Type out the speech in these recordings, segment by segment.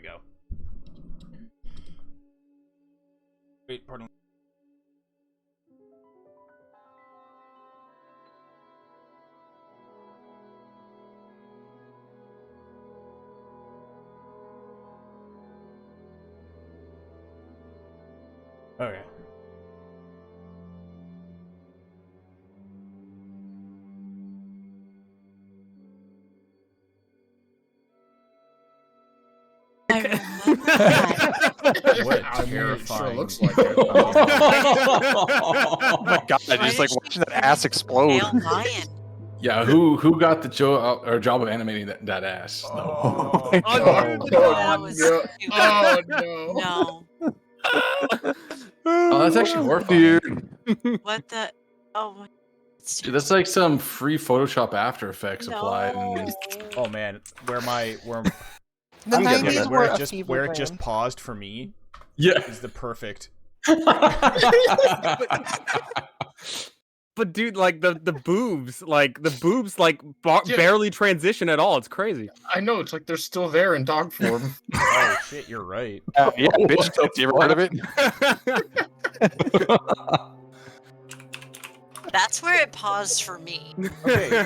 we go. Wait, pardon. Okay. I remember that. What a I mean, it sure terrifying. looks like it. Oh my god! Why Just like did watching that she ass explode. Pale lion. Yeah, who got the job of animating that ass? Oh, That no. was No. stupid. Oh, no. No. Oh, that's actually horrifying. Dude. What the? Oh my. Dude, that's like some free Photoshop After Effects No. applied. And Oh man, where The I'm getting 90s it. were a it fever just dream. paused for me yeah. is the perfect. But dude, like the boobs, like Yeah. barely transition at all. It's crazy. I know, it's like they're still there in dog form. Oh shit, you're right. Yeah, Oh, bitch what tits. You ever heard of it? That's where it paused for me. Okay.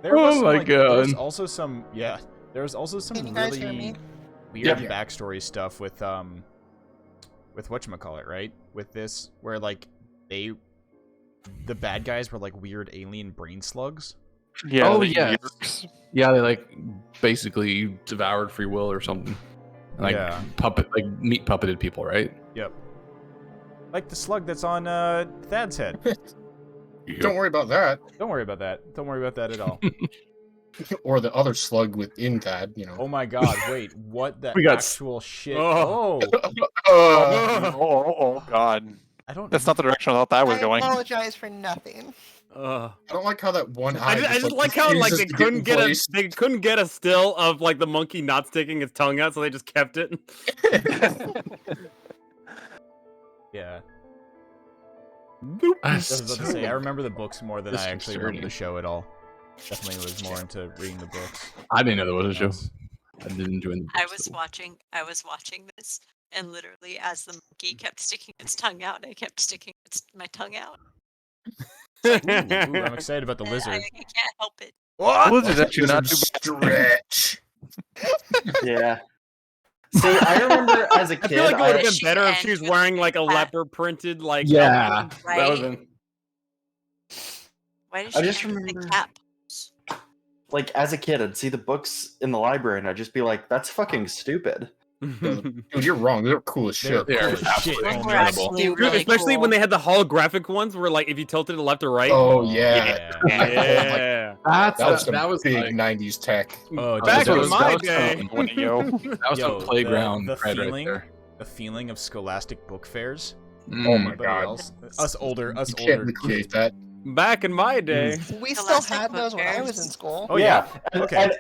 There Oh was some, my like, There's God. also some There was also some Can you guys hear really me? weird Yeah. backstory stuff with whatchamacallit, right? With this, where like the bad guys were like weird alien brain slugs. Yeah. Oh, the yeah. Yerks. Yeah, they like basically devoured free will or something. Like Yeah. meat puppeted people, right? Yep. Like the slug that's on Thad's head. Don't worry about that. Don't worry about that. Don't worry about that at all. Or the other slug within that, you know. Oh my god, wait, what the We got actual shit? Oh. Oh god. I don't That's not the direction I thought that was I going. apologize for nothing. I don't like how that one eye. I just like how like refuses they to couldn't in get place. they couldn't get a still of like the monkey not sticking its tongue out, so they just kept it. Yeah. Ah, I was about to say, I remember the books more than I This actually remember the concerning. show at all. Definitely was more into reading the books. I didn't know there was a show. Yes. I didn't join the I books, was though. watching this, and literally, as the monkey kept sticking its tongue out, I kept sticking my tongue out. Ooh, I'm excited about the And lizard. I can't help it. What? Lizard's actually not Lizard too bad. stretch. Yeah. See, I remember as a I kid. feel like it would have been She better if she was ended wearing like a with that. leopard printed like Yeah, outfit. Right? that would have been. Why did I she just end with the remember- cap? Like as a kid, I'd see the books in the library, and I'd just be like, "That's fucking stupid." Dude, you're wrong. They're cool as They're shit. They're cool as shit. absolutely Those Oh, were man. incredible. actually Dude, really especially cool. when they had the holographic ones where like if you tilted it left or right. Oh yeah. Yeah. That was big like, '90s tech. Oh, Back dude, in was- my that was day. Yo. That was Yo, some playground the cred right feeling, there. the feeling of Scholastic book fairs. Oh my Anybody god. else? Us older You can't recreate that. Back in my day. We still Scholastic had those when I was books. in school. Oh yeah. And, Okay. and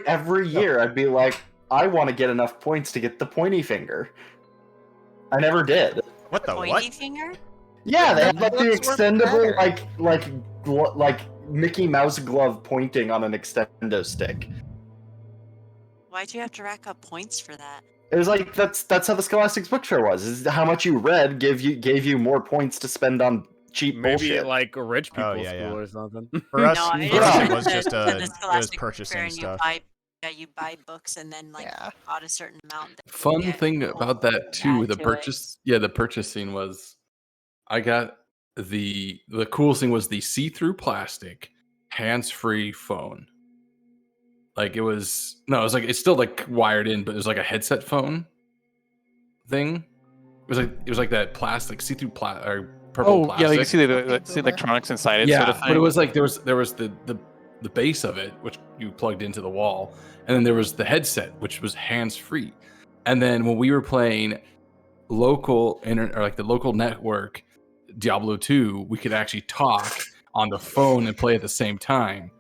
every year, I'd be like, "I want to get enough points to get the pointy finger." I never did. What the Pointy what? finger? Yeah, they had like the Books were extendable, better. like Mickey Mouse glove pointing on an extendo stick. Why'd you have to rack up points for that? It was like that's how the Scholastic's book fair was. Is how much you read gave you more points to spend on cheap Maybe bullshit. like a rich people's Oh, yeah, school yeah. or something. For us, No, I for us, it was went just to the it was Scholastic Book purchasing Fair and stuff. you buy books and then like Yeah. bought a certain amount. that you Fun get thing full about that too, add the to it. purchasing was, I got the coolest thing was the see-through plastic, hands-free phone. Like it was it's still like wired in, but it was like a headset phone thing. It was like that plastic see-through or purple Oh plastic. yeah, you can see the Boomer. electronics inside it. Yeah, sort of thing. but it was like there was the base of it, which you plugged into the wall, and then there was the headset, which was hands free. And then when we were playing local or like the local network Diablo 2, we could actually talk on the phone and play at the same time.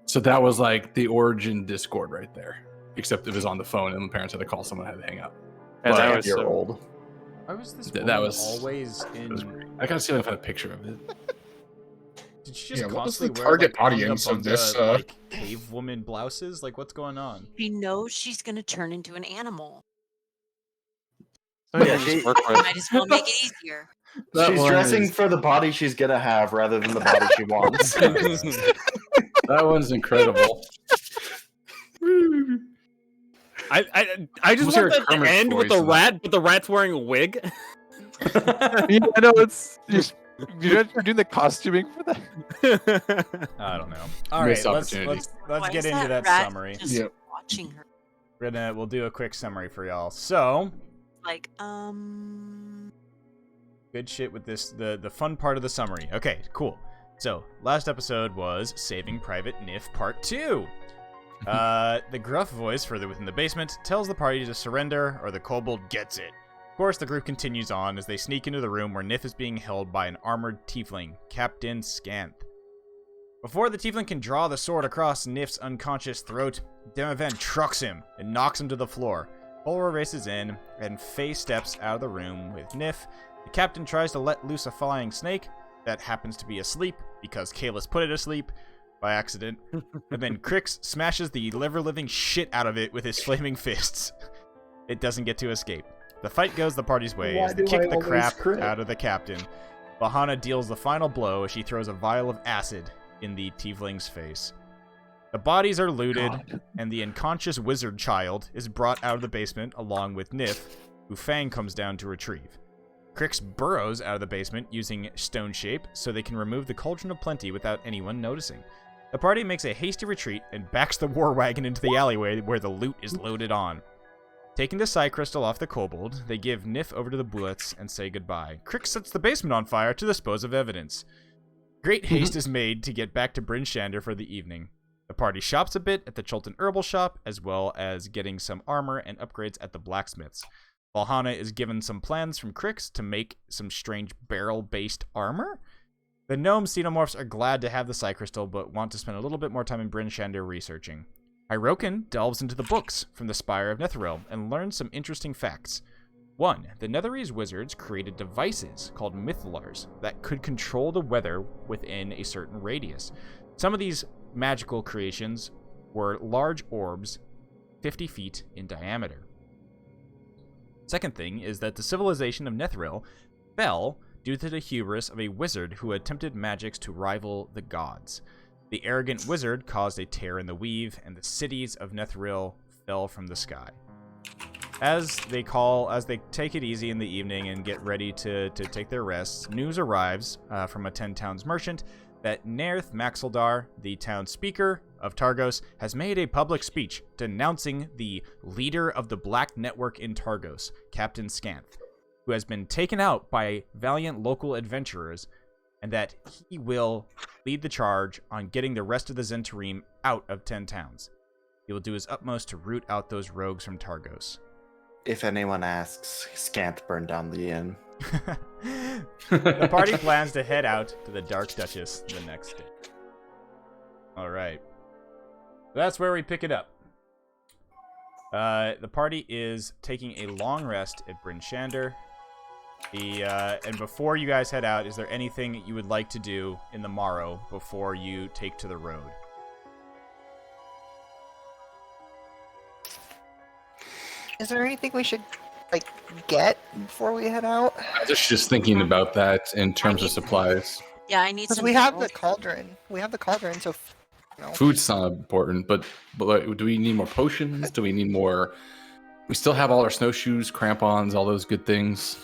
So that was like the origin Discord right there. Except it was on the phone, and the parents had to call someone, had to hang up. And But that was Year so- old. Why was this That woman was- always in? It was great. I gotta see if I can find a picture of it. Did she just Yeah, what was constantly the wear target like, audience of unga this, bunga, like cave woman blouses? Like what's going on? She knows she's gonna turn into an animal. Yeah, she- Work with. Might as well make it easier. That she's one dressing is- for the body she's gonna have rather than the body she wants. That one's incredible. I just Almost hear want a that to Kermit's end with voice the in that. rat, but the rat's wearing a wig. Yeah, I know it's you're doing the costuming for that. I don't know. All right, Missed let's opportunity. Why get is into that rat summary. Just Yep. watching her, We'll do a quick summary for y'all. So, like, good shit with this, the fun part of the summary. Okay, cool. So, last episode was Saving Private Niff Part 2. The gruff voice further within the basement tells the party to surrender or the kobold gets it. Of course, the group continues on as they sneak into the room where Niff is being held by an armored tiefling, Captain Scanth. Before the tiefling can draw the sword across Niff's unconscious throat, Demavan trucks him and knocks him to the floor. Bulwer races in, and Faye steps out of the room with Niff. The captain tries to let loose a flying snake that happens to be asleep because Kalis put it asleep by accident. And then Crix smashes the liver-living shit out of it with his flaming fists. It doesn't get to escape. The fight goes the party's way Why as they do kick I the always crap crit? out of the captain. Bahana deals the final blow as she throws a vial of acid in the tiefling's face. The bodies are looted, and the unconscious wizard child is brought out of the basement along with Niff, who Fang comes down to retrieve. Crix burrows out of the basement using Stone Shape so they can remove the Cauldron of Plenty without anyone noticing. The party makes a hasty retreat and backs the war wagon into the alleyway where the loot is loaded on. Taking the Psy Crystal off the kobold, they give Niff over to the bullets and say goodbye. Crix sets the basement on fire to dispose of evidence. Great haste is made to get back to Bryn Shander for the evening. The party shops a bit at the Chulton Herbal Shop, as well as getting some armor and upgrades at the blacksmiths. Valhalla is given some plans from Crix to make some strange barrel-based armor. The gnome xenomorphs are glad to have the Psy Crystal, but want to spend a little bit more time in Bryn Shander researching. Hyrokin delves into the books from the Spire of Netherrealm and learns some interesting facts. 1. The Netherese wizards created devices called Mythalars that could control the weather within a certain radius. Some of these magical creations were large orbs 50 feet in diameter. Second thing is that the civilization of Netheril fell due to the hubris of a wizard who attempted magics to rival the gods. The arrogant wizard caused a tear in the weave, and the cities of Netheril fell from the sky. As they take it easy in the evening and get ready to take their rests, news arrives from a 10 towns merchant that Nerth Maxildar, the town speaker of Targos, has made a public speech denouncing the leader of the Black Network in Targos, Captain Scanth, who has been taken out by valiant local adventurers, and that he will lead the charge on getting the rest of the Zentarim out of 10 towns. He will do his utmost to root out those rogues from Targos. If anyone asks, Scanth burned down the inn. The party plans to head out to the Dark Dutchess the next day. Alright. That's where we pick it up. The party is taking a long rest at Bryn Shander. And before you guys head out, is there anything you would like to do in the morrow before you take to the road? Is there anything we should like get before we head out? I was just thinking about that in terms of supplies. yeah, I need Because some. we have the fuel. cauldron. We have the cauldron, so Food's not important, but like, do we need more potions? Do we need more? We still have all our snowshoes, crampons, all those good things.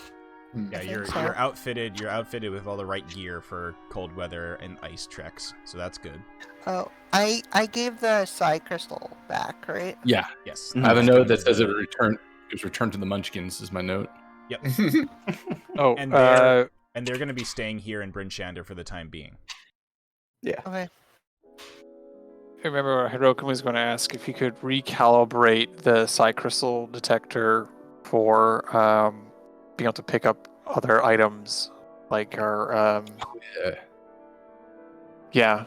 Yeah, think you're so. outfitted. You're outfitted with all the right gear for cold weather and ice treks, so that's good. oh, I gave the Psy Crystal back, right? Yeah, Yes. I have a note that says it was returned to the Munchkins. Is my note. Yep. Oh, And they're going to be staying here in Bryn Shander for the time being. Okay. I remember Hirokin was going to ask if you could recalibrate the Psy Crystal detector for being able to pick up other items, like our Yeah.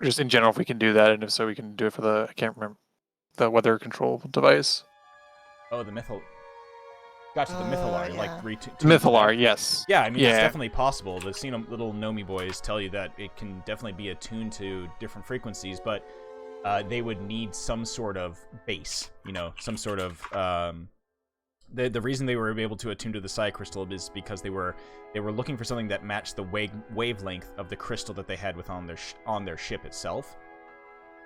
just in general, if we can do that, and if so, we can do it for I can't remember, the weather control device. Oh, the Mythal. Gotcha, the Mythalar. yeah. Like Mythalar, yes. Yeah, I mean, it's Yeah. definitely possible. The little Nomi boys tell you that it can definitely be attuned to different frequencies, but they would need some sort of base, some sort of the reason they were able to attune to the psi crystal is because they were looking for something that matched the wavelength of the crystal that they had on their ship itself.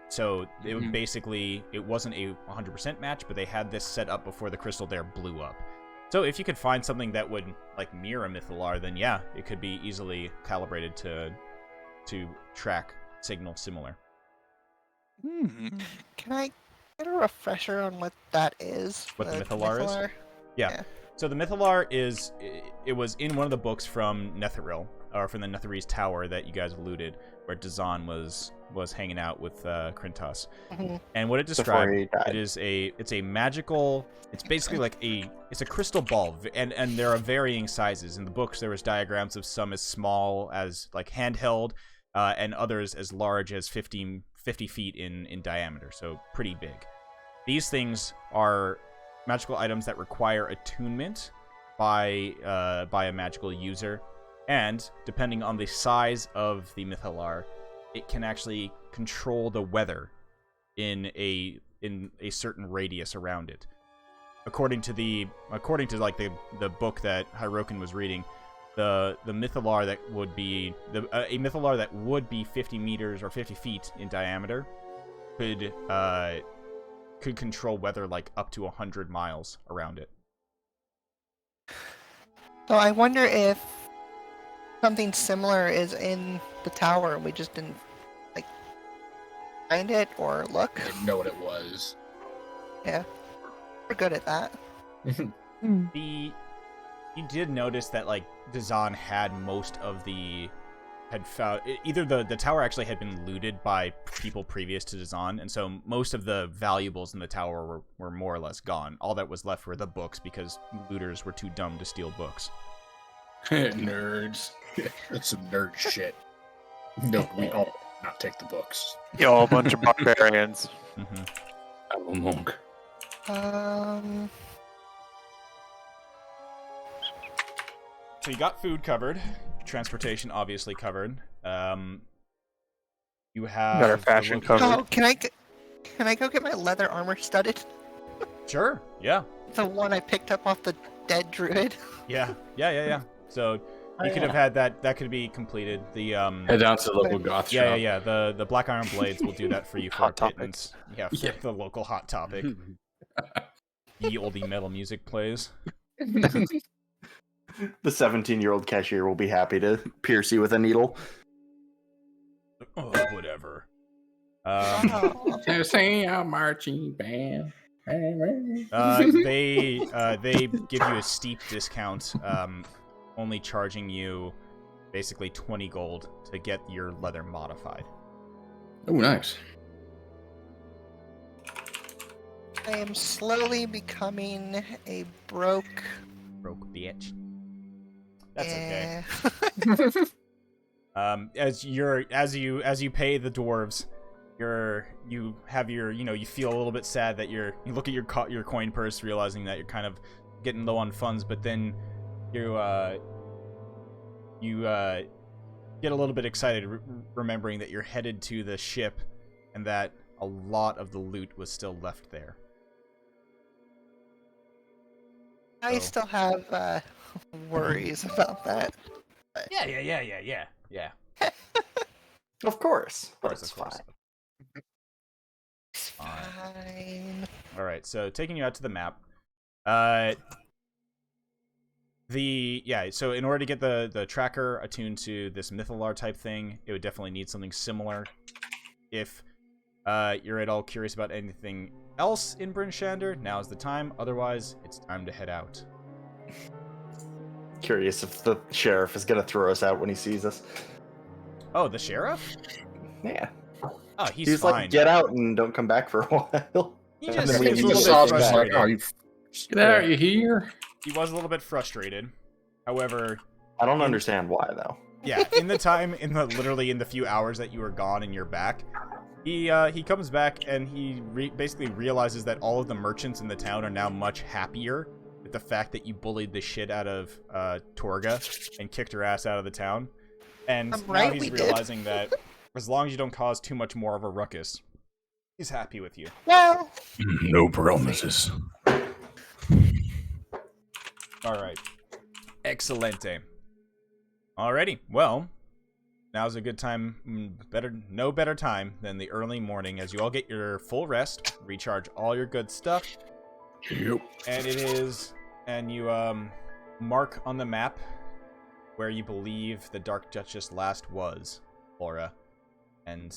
So it would basically, it wasn't a 100% match, but they had this set up before the crystal there blew up. So if you could find something that would like mirror a Mythalar, then yeah, it could be easily calibrated to track signal similar. Can I get a refresher on what that is? What the Mythalar is? Yeah. So the Mythalar is, it was in one of the books from Netheril, or from the Netherese Tower that you guys looted, where Dazan was hanging out with Krintas. And what it described, it's a magical, it's basically like it's a crystal ball, and there are varying sizes. In the books there was diagrams of some as small as like handheld, and others as large as 50 feet in diameter, so pretty big. These things are magical items that require attunement by a magical user, and depending on the size of the Mythalar, it can actually control the weather in a certain radius around it. According to like the book that Hirokin was reading, the Mythalar that would be a Mythalar that would be 50 meters or 50 feet in diameter could control weather like up to 100 miles around it. So I wonder if something similar is in the tower and we just didn't like find it or look. I didn't know what it was. Yeah, we're good at that. You did notice that like Dazan had most of had found either the tower actually had been looted by people previous to Dazan, and so most of the valuables in the tower were more or less gone. All that was left were the books because looters were too dumb to steal books. Nerds. That's some nerd shit. No, we all not take the books. Yo, a bunch of barbarians. I'm a monk. So you got food covered, transportation obviously covered. You have Got our fashion covered. Oh, can I go get my leather armor studded? Sure. Yeah. The one I picked up off the dead druid. Yeah. So you could have had that. That could be completed. The Head down to the local goth shop. Yeah. The Black Iron Blades will do that for you for Hot a pittance. Yeah, for Yeah. the local hot topic. Ye oldie metal music plays. The 17-year-old cashier will be happy to pierce you with a needle. Oh, whatever. To sing a marching band. They give you a steep discount, only charging you basically 20 gold to get your leather modified. Oh, nice. I am slowly becoming a broke bitch. That's okay. Eh. As you pay the dwarves, you feel a little bit sad that you look at your coin purse, realizing that you're kind of getting low on funds, but then you get a little bit excited, remembering that you're headed to the ship and that a lot of the loot was still left there. I still have worries about that. Yeah. Of course. But Of it's course. fine. Fine. All right, so taking you out to the map. So in order to get the tracker attuned to this Mythalar type thing, it would definitely need something similar. If you're at all curious about anything else in Bryn Shander, now's the time. Otherwise, it's time to head out. Curious if the sheriff is gonna throw us out when he sees us. Oh, the sheriff? Yeah. Oh, he's He's fine. like, get out and don't come back for a while. He And just then we seems a just little saw bit him just frustrated. oh, you Get out, you here? He was a little bit frustrated. However, I don't understand why though. yeah, literally in the few hours that you were gone and you're back, he comes back and he basically realizes that all of the merchants in the town are now much happier with the fact that you bullied the shit out of Torga and kicked her ass out of the town. And I'm now right, he's we did. realizing that as long as you don't cause too much more of a ruckus, he's happy with you. Well, No promises. All right. Excelente. Alrighty. Well, now's a good time. No better time than the early morning as you all get your full rest, recharge all your good stuff. Yep. And you mark on the map where you believe the Dark Duchess last was, Laura. And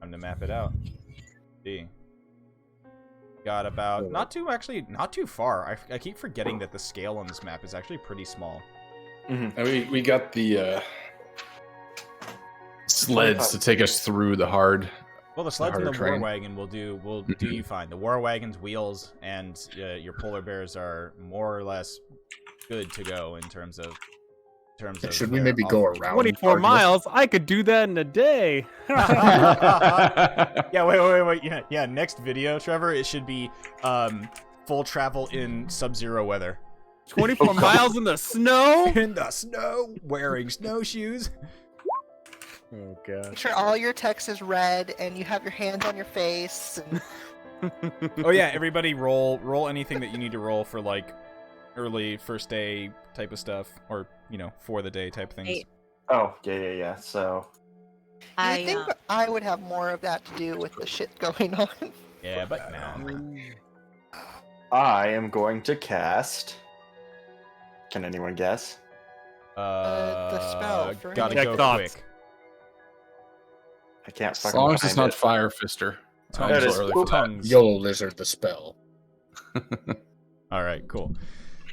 time to map it out. See. Got about not too far. I keep forgetting that the scale on this map is actually pretty small. And we got the sleds to take us through the hard. Well, the sleds and the harder war terrain. wagon will do you fine. The war wagon's wheels and your polar bears are more or less good to go in terms of. Should we maybe go around? 24 miles? I could do that in a day. Yeah, wait. Yeah, next video, Trevor, it should be full travel in sub-zero weather. 24 miles in the snow? In the snow, wearing snowshoes. Oh, God. Make sure all your text is red and you have your hands on your face. And Oh yeah, everybody roll anything that you need to roll for like early first day type of stuff, or for the day type things. Hey. Oh, yeah. So, I think I would have more of that to do with the shit going on. Yeah, but no. I am going to cast. Can anyone guess? The spell for Gotta Check go thoughts. quick. I can't As fucking long as it's find not it. Fire Fister. Tongues. It is. early for that. Tongues. YOLO Lizard the spell. All right, cool.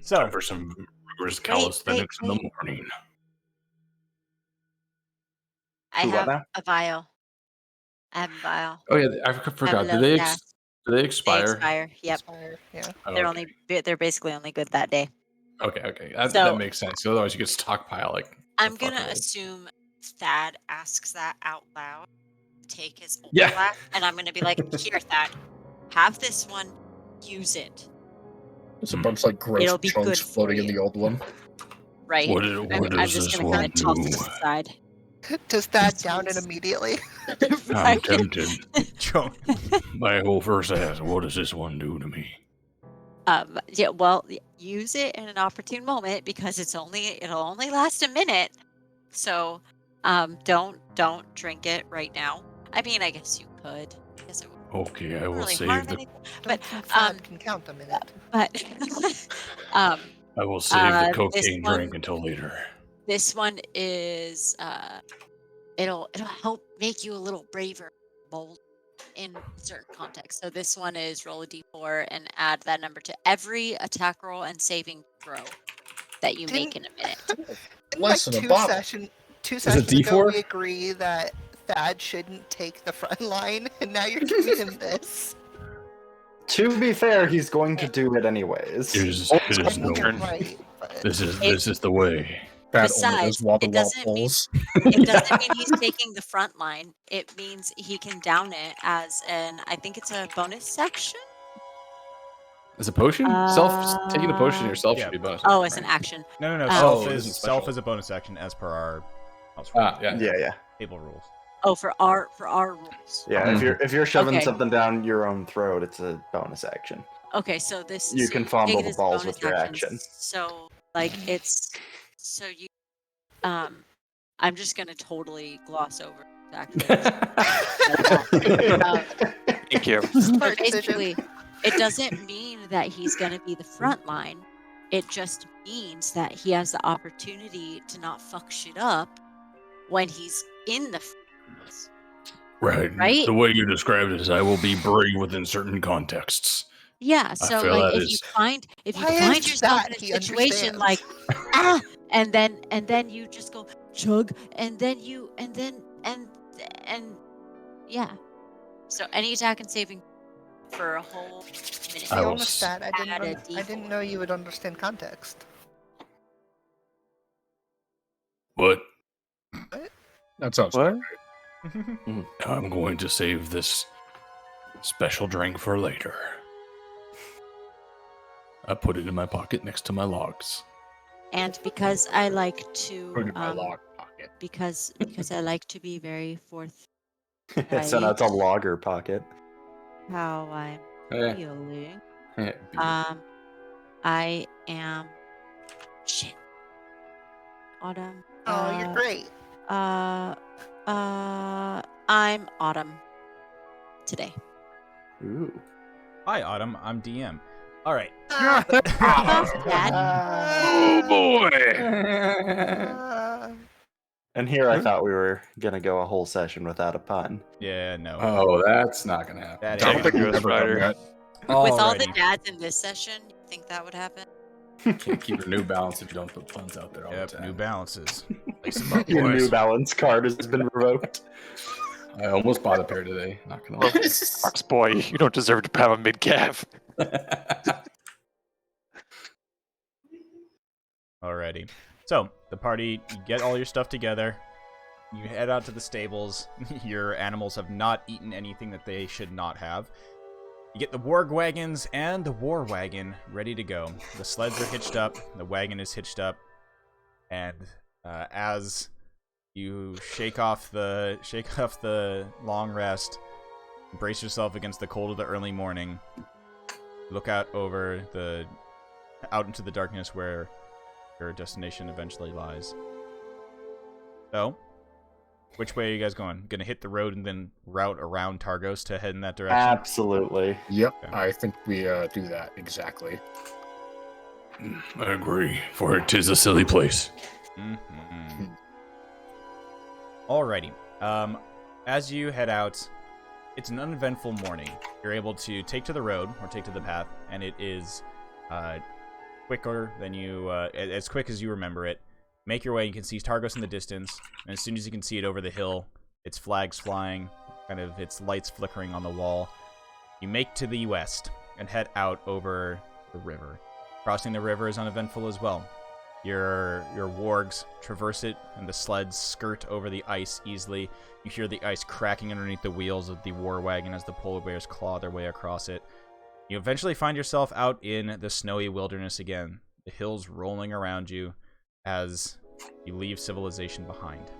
So Time for some rigorous calisthenics in the morning. I Who, what have now? a vial. I have a vial. Oh yeah, I forgot. low Do they gas. do they expire? They expire. Yep. Inspire, yeah. Oh, They're okay. they're basically only good that day. Okay. So- That makes sense. Otherwise, you could stockpile like. I'm the gonna fucking- assume Thad asks that out loud. Take his old Yeah. flask, and I'm gonna be like, "Here, Thad, have this one. Use it. There's a bunch of like gross It'll be chunks good for floating in you. the old one. Right? What I'm does just this gonna kind one of toss do? this aside. Does that down it immediately? I'm Right? tempted. Joe. My whole first ask, what does this one do to me? Yeah. Well, use it in an opportune moment because it'll only last a minute. So, don't drink it right now. I mean, I guess you could. I guess it would Okay, I will really save harm the anything. But Thad can count a minute. But I will save the this cocaine one- drink until later. this one is it'll help make you a little braver, bold in certain contexts. So this one is roll a d4 and add that number to every attack roll and saving throw that you make in a minute. Didn't, Less like than a two bottle. sessions ago, D4? we agree that Thad shouldn't take the front line, and now you're giving him this. To be fair, he's going to do it anyways. Here's I no. think you're right, but This is the way. Bad Besides, owners wobble it doesn't mean- waffles. It doesn't mean he's taking the front line. It means he can down it as I think it's a bonus action. Is a potion? Taking the potion yourself Yeah. should be bonus. Oh, it's right? an action. No. Oh, Self it is isn't special. self is a bonus action as per our house Yeah. Yeah. table rules. Oh, for our rules. Yeah, if you're shoving Okay. something down your own throat, it's a bonus action. Okay, so this You so can take fondle it the as balls bonus with your actions. action. So it's so you I'm just gonna totally gloss over the actual Thank you. So Smart basically, it doesn't mean that he's going to be the front line. It just means that he has the opportunity to not fuck shit up when he's in the front. Right? The way you described it is I will be brave within certain contexts. Yeah. So feel like that if is- you find Why is yourself that in he a situation understands? like and then you just go chug and then yeah. So any attack and saving for a whole minute. I Be will honest, Thad, I add a didn't know you would understand context. What? That sounds What? I'm going to save this special drink for later. I put it in my pocket next to my logs. And because I like to Put it in my lock pocket. because I like to be very forth So now it's a logger pocket. how I'm Eh, feeling. eh, I am. Shit. Autumn. Oh, you're great. I'm Autumn today. Ooh. Hi, Autumn. I'm DM. All right. Dad. Oh boy! And here I thought we were gonna go a whole session without a pun. Yeah, no. Oh, that's not gonna happen. That Don't ain't think gonna Ghost happen. Rider. With all the Alrighty. dads in this session, you think that would happen? Can't keep your New Balance if you don't put puns out there all Yep, the time. New Balances. Lace 'em up, Your New boys. Balance card has been revoked. I almost bought a pair today. Not gonna lie. Fox boy, you don't deserve to have a mid calf. Alrighty. So, the party, you get all your stuff together. You head out to the stables. Your animals have not eaten anything that they should not have. You get the warg wagons and the war wagon ready to go. The sleds are hitched up. The wagon is hitched up. And as you shake off the long rest, brace yourself against the cold of the early morning. Look out into the darkness where your destination eventually lies. So, which way are you guys going? Gonna hit the road and then route around Targos to head in that direction? Absolutely. Yep, Okay. I think we do that exactly. I agree, for it is a silly place. Mm-hmm. Alrighty. As you head out, it's an uneventful morning. You're able to take to the road or take to the path, and it is quicker than you, as quick as you remember it. Make your way. You can see Targos in the distance, and as soon as you can see it over the hill, its flags flying, kind of its lights flickering on the wall. You make to the west and head out over the river. Crossing the river is uneventful as well. Your wargs traverse it, and the sleds skirt over the ice easily. You hear the ice cracking underneath the wheels of the war wagon as the polar bears claw their way across it. You eventually find yourself out in the snowy wilderness again, the hills rolling around you as you leave civilization behind.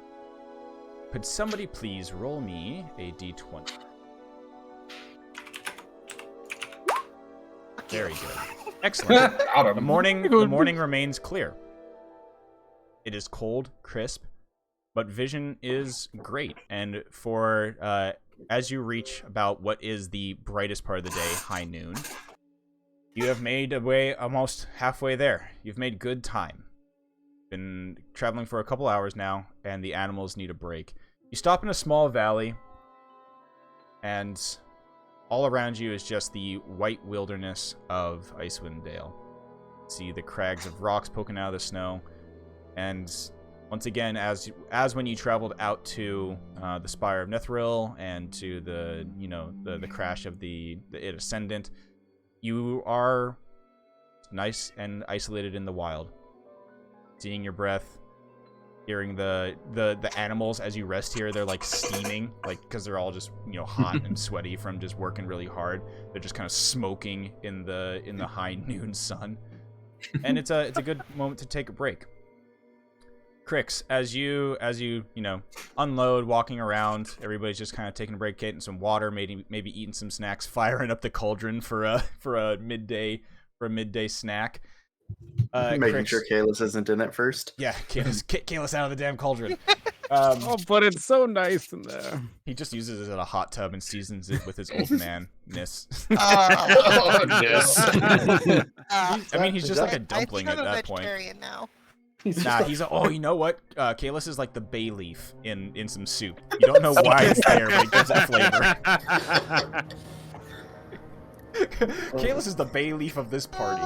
Could somebody please roll me a d20? Very good. Excellent. The morning remains clear. It is cold, crisp, but vision is great. And for as you reach about what is the brightest part of the day, high noon, you have made a way almost halfway there. You've made good time. Been traveling for a couple hours now, and the animals need a break. You stop in a small valley, and all around you is just the white wilderness of Icewind Dale. See the crags of rocks poking out of the snow, and once again, as when you traveled out to the Spire of Nethril and to the crash of the Ascendant, you are nice and isolated in the wild. Seeing your breath, hearing the animals as you rest here, they're like steaming, like because they're all just hot and sweaty from just working really hard. They're just kind of smoking in the high noon sun, and it's a good moment to take a break. Crix, as you unload, walking around, everybody's just kind of taking a break, getting some water, maybe eating some snacks, firing up the cauldron for a midday snack. Making Crix, sure Kalis isn't in it first. Yeah, get Kalis out of the damn cauldron. Oh, but it's so nice in there. He just uses it in a hot tub and seasons it with his old man-ness. Oh, yes. I mean, he's just like a dumpling I at think I'm a that point. vegetarian now. Nah, you know what? Kalis is like the bay leaf in some soup. You don't know why it's there, but it gives that flavor. Kalis is the bay leaf of this party.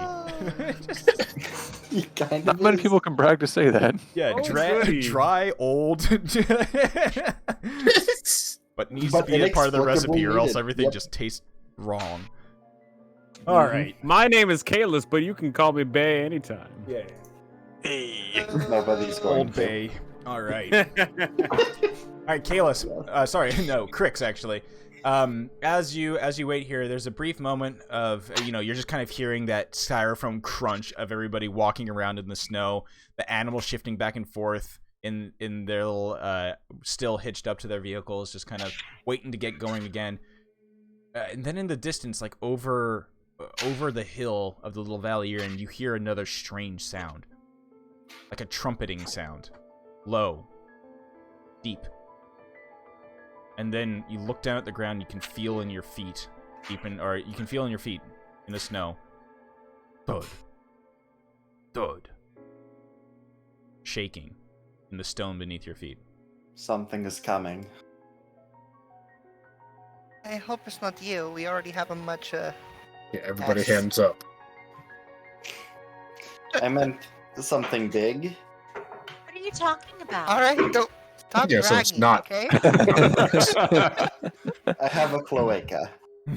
He kind Not of many is. people can brag to say that. Yeah, Oh, goody. dry, old, but needs to be a part of the recipe, or else needed. everything Yep. just tastes wrong. All right. My name is Kalis, but you can call me Bay anytime. Yeah. Nobody's going Old to. Bay. All right. All right, Kalis. Sorry, no, Crix actually. As you wait here, there's a brief moment of you're just kind of hearing that styrofoam crunch of everybody walking around in the snow, the animals shifting back and forth in their little still hitched up to their vehicles, just kind of waiting to get going again. And then in the distance, like over over the hill of the little valley you're in, you hear another strange sound. Like a trumpeting sound. Low. Deep. And then you look down at the ground, you can feel in your feet. You can feel in your feet in the snow. Thud. Thud. Shaking in the stone beneath your feet. Something is coming. I hope it's not you. We already have a much, Yeah, everybody Yes. hands up. I meant something big. What are you talking about? Alright, don't stop Yeah, so it's dragging, not- okay? I have a cloaca.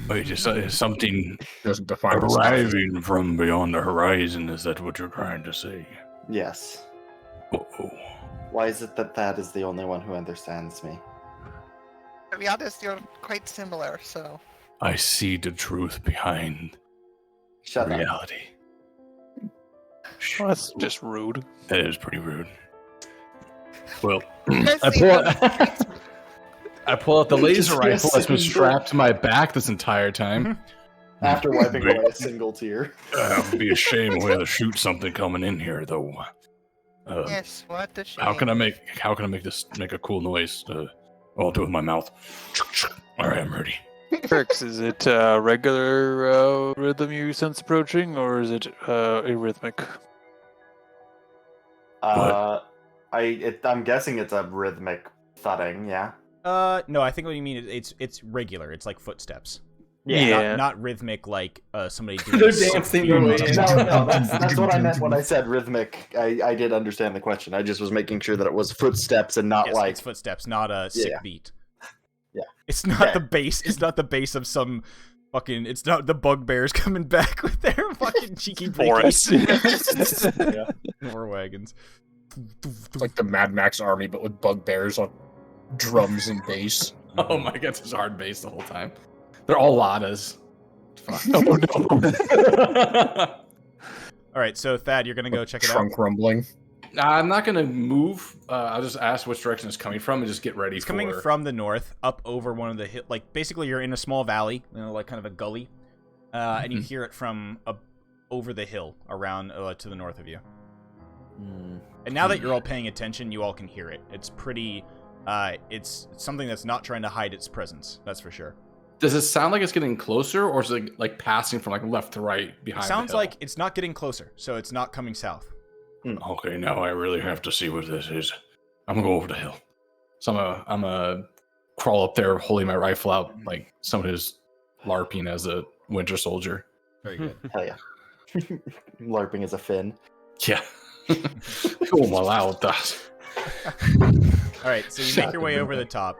Wait, is something Doesn't define the size. arriving from beyond the horizon? Is that what you're trying to say? Yes. Uh-oh. Why is it that is the only one who understands me? To be honest, you're quite similar, so... I see the truth behind Shut up. reality. Well, that's just rude. That is pretty rude. Well, You guys I see pull, how- I pull out the laser Just rifle that's been listen. strapped to my back this entire time. After wiping away a single tear. It'd be a shame we had to shoot something coming in here, though. Yes, what the shame. How can I make this make a cool noise? I'll do it with my mouth. All right, I'm ready. Trix, is it regular rhythm you sense approaching, or is it arrhythmic? I'm guessing it's a rhythmic thudding, yeah? No, I think what you mean is it's regular. It's like footsteps. Yeah. Not rhythmic like somebody doing They're a dancing beat. their way in. No, that's what I meant when I said rhythmic. I did understand the question. I just was making sure that it was footsteps and not Yes, like... it's footsteps, not a sick Yeah. beat. Yeah. It's not Okay. the bass. It's not the bass of some fucking. It's not the bugbears coming back with their fucking cheeky Forest. breakies. War wagons. It's like the Mad Max army, but with bugbears on drums and bass. Oh my god, it's hard bass the whole time. They're all Ladas. All right, so Thad, you're gonna go check it out. Trunk rumbling. I'm not gonna move. I'll just ask which direction it's coming from and just get ready It's for. coming from the north, up over one of the hill. Like basically, you're in a small valley, like kind of a gully, and you hear it from over the hill around to the north of you. And now that you're all paying attention, you all can hear it. It's pretty. It's something that's not trying to hide its presence. That's for sure. Does it sound like it's getting closer, or is it like passing from like left to right behind? It sounds the hill? like it's not getting closer, so it's not coming south. Okay, now I really have to see what this is. I'm gonna go over the hill. So I'm gonna crawl up there, holding my rifle out like someone who's LARPing as a winter soldier. Very good. Hell yeah. LARPing is a Finn. Yeah. Oh my loud that. All right, so you make your way over the top.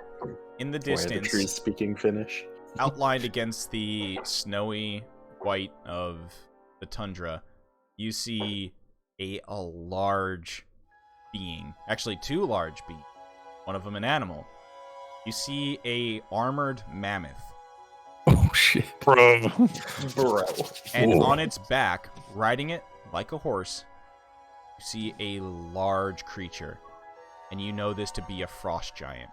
In the Why are the distance, trees speaking Finnish? outlined against the snowy white of the tundra, you see a large being. Actually, two large beings. One of them an animal. You see a armored mammoth. Oh shit. Bro. Bro. And Whoa. on its back, riding it like a horse, you see a large creature. And you know this to be a frost giant.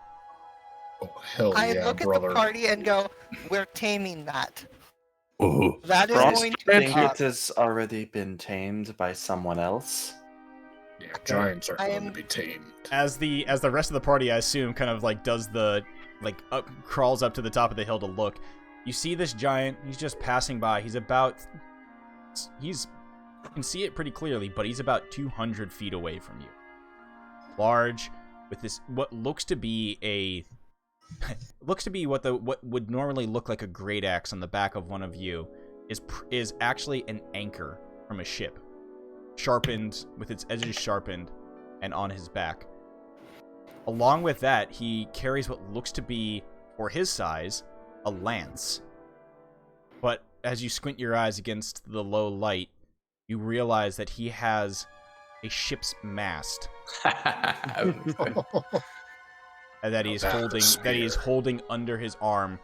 Oh, hell I yeah, look brother. at the party and go, we're taming that. Oh. That is Frost going to I be think up. it has already been tamed by someone else. Yeah, giants are I going to am- be tamed. As the rest of the party, I assume, kind of like does the crawls up to the top of the hill to look. You see this giant. He's just passing by. You can see it pretty clearly, but he's about 200 feet away from you. Large, with this what looks to be what would normally look like a great axe on the back of one of you is actually an anchor from a ship, sharpened with its edges sharpened, and on his back. Along with that, he carries what looks to be, for his size, a lance. But as you squint your eyes against the low light, you realize that he has a ship's mast and that he is holding under his arm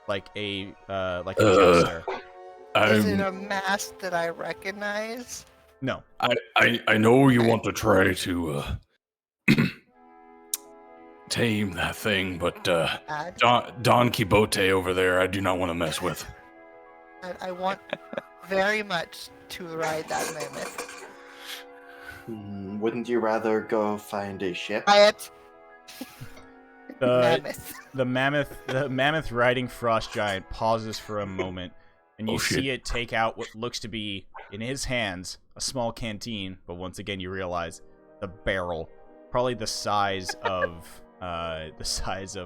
like a jester. Is it a mask that I recognize? No. I know you want to try to tame that thing, but Add? Don Quixote over there, I do not want to mess with. I want very much to ride that mammoth. Wouldn't you rather go find a ship? Quiet. The, Mammoth. the mammoth riding frost giant pauses for a moment, and you Oh, shit. see it take out what looks to be, in his hands, a small canteen, but once again you realize the barrel, probably the size of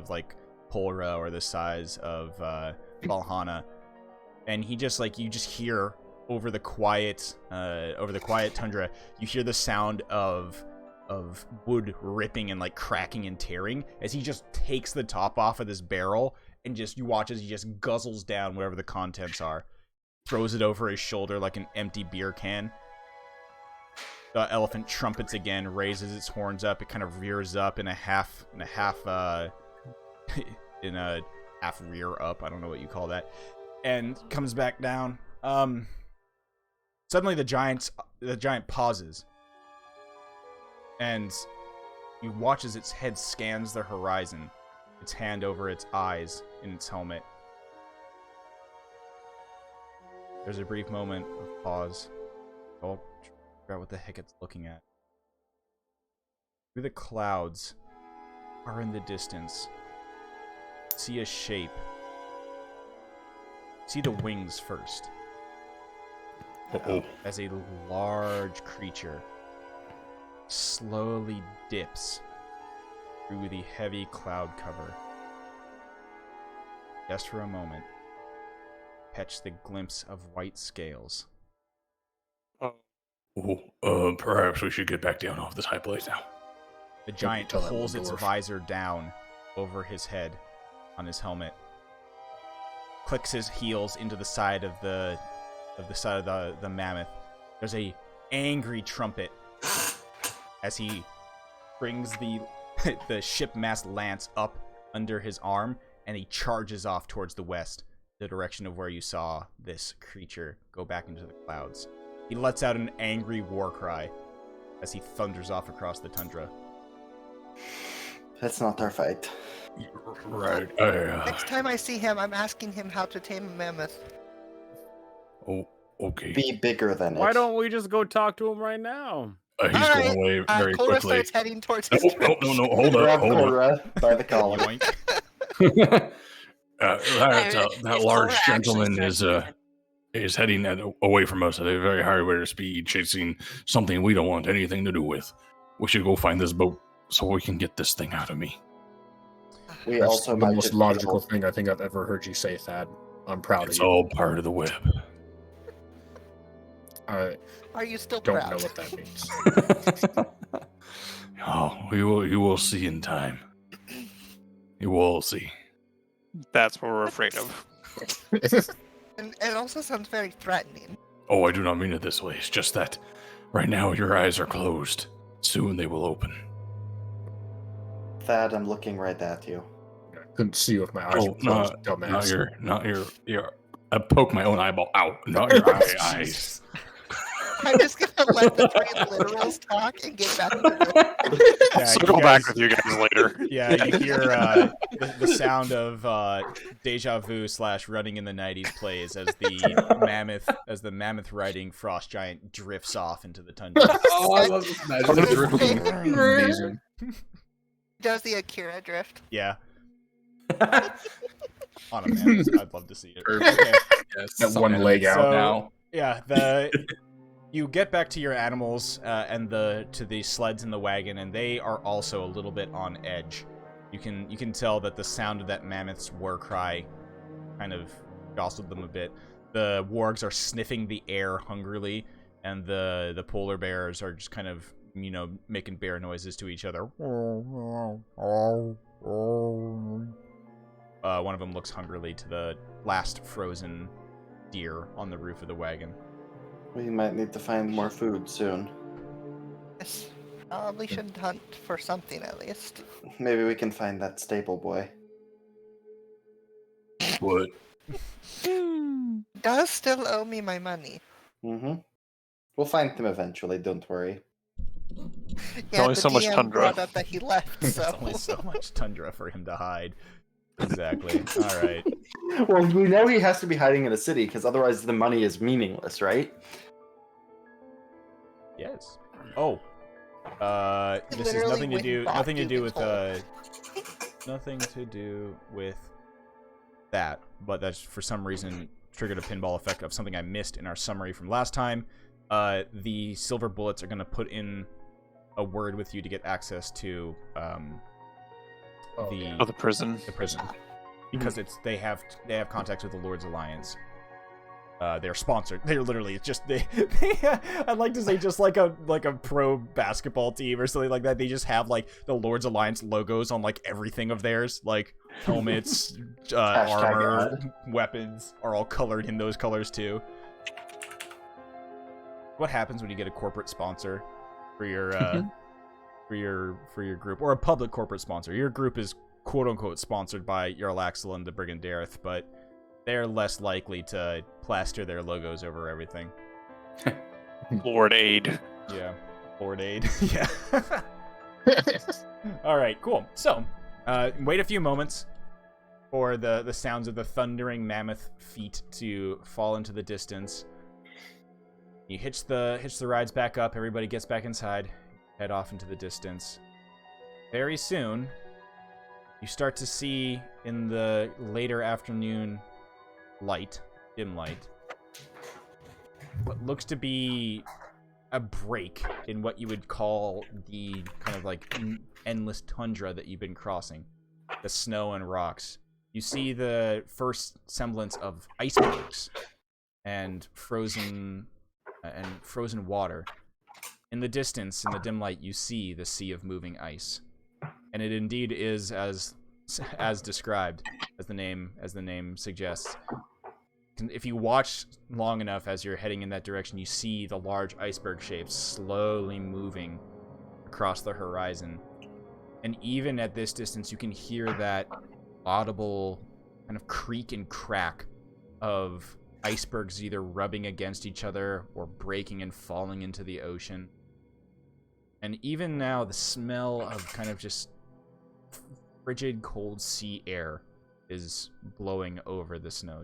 like Polra or the size of Valhalla, and he just you just hear over the quiet tundra, you hear the sound of wood ripping and cracking and tearing as he just takes the top off of this barrel, and you watch as he just guzzles down whatever the contents are, throws it over his shoulder like an empty beer can. The elephant trumpets again, raises its horns up, it kind of rears up in a half rear up, I don't know what you call that, and comes back down. Suddenly the giant pauses, and you watch as its head scans the horizon, its hand over its eyes in its helmet. There's a brief moment of pause. I'll figure out what the heck it's looking at. Through the clouds, far in the distance, see a shape. See the wings first. Uh-oh. As a large creature slowly dips through the heavy cloud cover. Just for a moment, catch the glimpse of white scales. Perhaps we should get back down off this high place now. The giant tell that pulls little its dwarf. visor down over his head on his helmet, clicks his heels into the side of the mammoth. There's a angry trumpet as he brings the shipmast lance up under his arm, and he charges off towards the west, the direction of where you saw this creature go back into the clouds. He lets out an angry war cry as he thunders off across the tundra. That's not our fight. Right. Next time I see him, I'm asking him how to tame a mammoth. Oh, okay. Be bigger than it. Why don't we just go talk to him right now? He's Alright, going away very Cora quickly. starts heading towards his No, hold Grab up. Cora by the collar. Yoink. That If large Cora actually gentleman starts is heading away from us at a very high rate of speed, chasing something we don't want anything to do with. We should go find this boat so we can get this thing out of me. We That's also the might most just logical be thing I think I've ever heard you say, Thad. I'm proud It's of you. all part of the web. I Are you still don't proud? know what that means. Oh, you will see in time. You will all see. That's what we're afraid of. And it also sounds very threatening. Oh, I do not mean it this way. It's just that right now your eyes are closed. Soon they will open. Thad, I'm looking right at you. I couldn't see you with my eyes were closed, dumbass. Not your. I poke my own eyeball out. Not your eyes. I'm just gonna let the three literals talk and get back to the... Yeah, Circle you back guys- with you guys later. Yeah, you hear the sound of Deja Vu / Running in the 90s plays as the mammoth riding frost giant drifts off into the tundra. Oh, I love this magic drifting. Amazing. Does the Akira drift? Yeah. On a mammoth, I'd love to see it. Perfect. Okay. Yes, That one something leg out So- now. Yeah, you get back to your animals and to the sleds in the wagon, and they are also a little bit on edge. You can tell that the sound of that mammoth's war cry kind of jostled them a bit. The wargs are sniffing the air hungrily, and the polar bears are just kind of making bear noises to each other. One of them looks hungrily to the last frozen deer on the roof of the wagon. We might need to find more food soon. Yes. Probably should hunt for something at least. Maybe we can find that stable boy. What? Does still owe me my money. Mm-hmm. We'll find him eventually, don't worry. Yeah, only the so much DM tundra. brought up that he left, There's so... only so much tundra for him to hide. Exactly. All right. Well, we know he has to be hiding in a city because otherwise the money is meaningless, right? Yes. Oh. This is Literally nothing to went and do. bought Nothing to do Dugan's with. Hole. Nothing to do with that. But that's for some reason triggered a pinball effect of something I missed in our summary from last time. The silver bullets are going to put in a word with you to get access to the prison. the prison, because they have contacts with the Lord's Alliance. They're sponsored. They're literally just they I'd like to say just like a pro basketball team or something like that. They just have like the Lord's Alliance logos on like everything of theirs, like helmets, armor, weapons are all colored in those colors too. What happens when you get a corporate sponsor for your for your group, or a public corporate sponsor? Your group is quote unquote sponsored by Jarl Axel and the Brigand Dareth, but they're less likely to plaster their logos over everything. Lord Aid. Yeah. Lord Aid. Yeah. All right, cool. So, wait a few moments for the sounds of the thundering mammoth feet to fall into the distance. You hitch the rides back up. Everybody gets back inside. Head off into the distance. Very soon, you start to see in the later afternoon light, dim light, what looks to be a break in what you would call the kind of like endless tundra that you've been crossing, the snow and rocks. You see the first semblance of icebergs and frozen water. In the distance, in the dim light, you see the sea of moving ice, and it indeed is as described, as the name suggests. If you watch long enough as you're heading in that direction, you see the large iceberg shapes slowly moving across the horizon. And even at this distance, you can hear that audible kind of creak and crack of icebergs either rubbing against each other or breaking and falling into the ocean. And even now, the smell of kind of just frigid, cold sea air is blowing over the snow.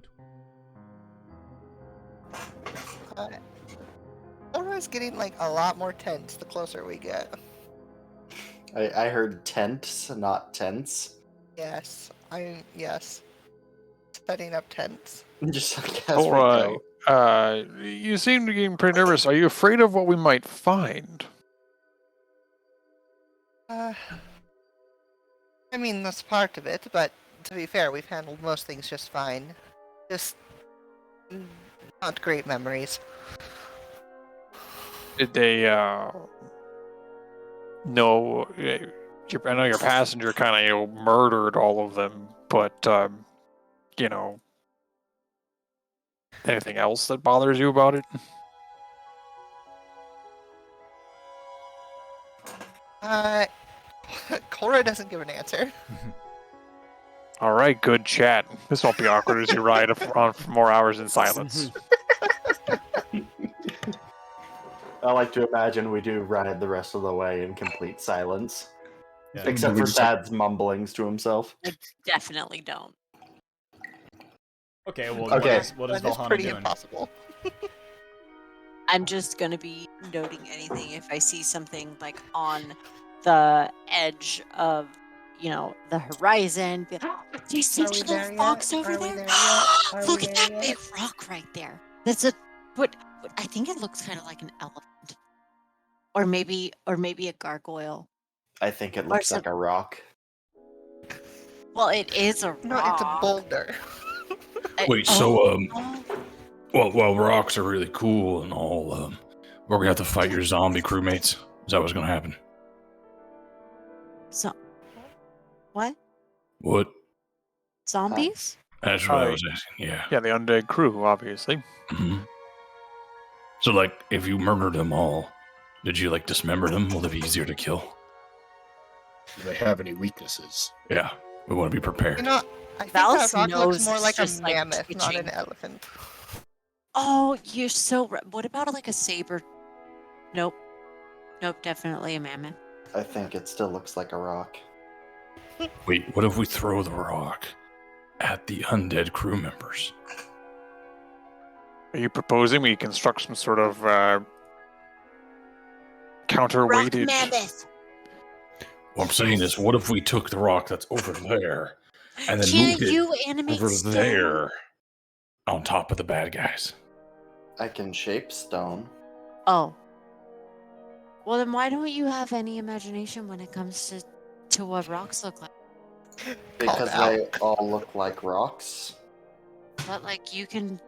Laura's getting like a lot more tense the closer we get. I heard tents, not tents. Yes, setting up tents. Just like as All we right. go. You seem to be getting pretty nervous. Are you afraid of what we might find? I mean, that's part of it, but to be fair, we've handled most things just fine. Just not great memories. Did they know? I know your passenger kind of murdered all of them, but anything else that bothers you about it? Cora doesn't give an answer. All right, good chat. This won't be awkward as you ride on for more hours in silence. I like to imagine we do ride the rest of the way in complete silence. Yeah. Except for Sad's mumblings to himself. I definitely don't. Okay, well, Okay. What is That is Valhalla pretty doing? impossible. I'm just gonna be noting anything if I see something like on the edge of, the horizon. Do you see Are we the little there yet? fox over Are we there? there yet? Are Look we at there that yet? big rock right there. That's what I think it looks kind of like an elephant, or maybe a gargoyle. I think it Or looks some- like a rock. Well, it is a rock. No, it's a boulder. Wait, well, rocks are really cool and all. We're gonna have to fight your zombie crewmates. Is that what's gonna happen? So, what? What? Zombies? That's what I was asking. Yeah. Yeah, the undead crew, obviously. hmm So, like, if you murdered them all, did you dismember them? Will they be easier to kill? Do they have any weaknesses? Yeah, we want to be prepared. I think Val's that rock nose looks more is like a just, mammoth, not twitching. an elephant. Oh, you're so right. What about like a saber? Nope, definitely a mammoth. I think it still looks like a rock. Wait, what if we throw the rock at the undead crew members? Are you proposing we construct some sort of Rock counterweighted? mammoth. What I'm saying is, what if we took the rock that's over there and then Can't moved you it animate over stone? there on top of the bad guys? I can shape stone. Oh. Well, then why don't you have any imagination when it comes to what rocks look like? Because out. they all look like rocks. But like you can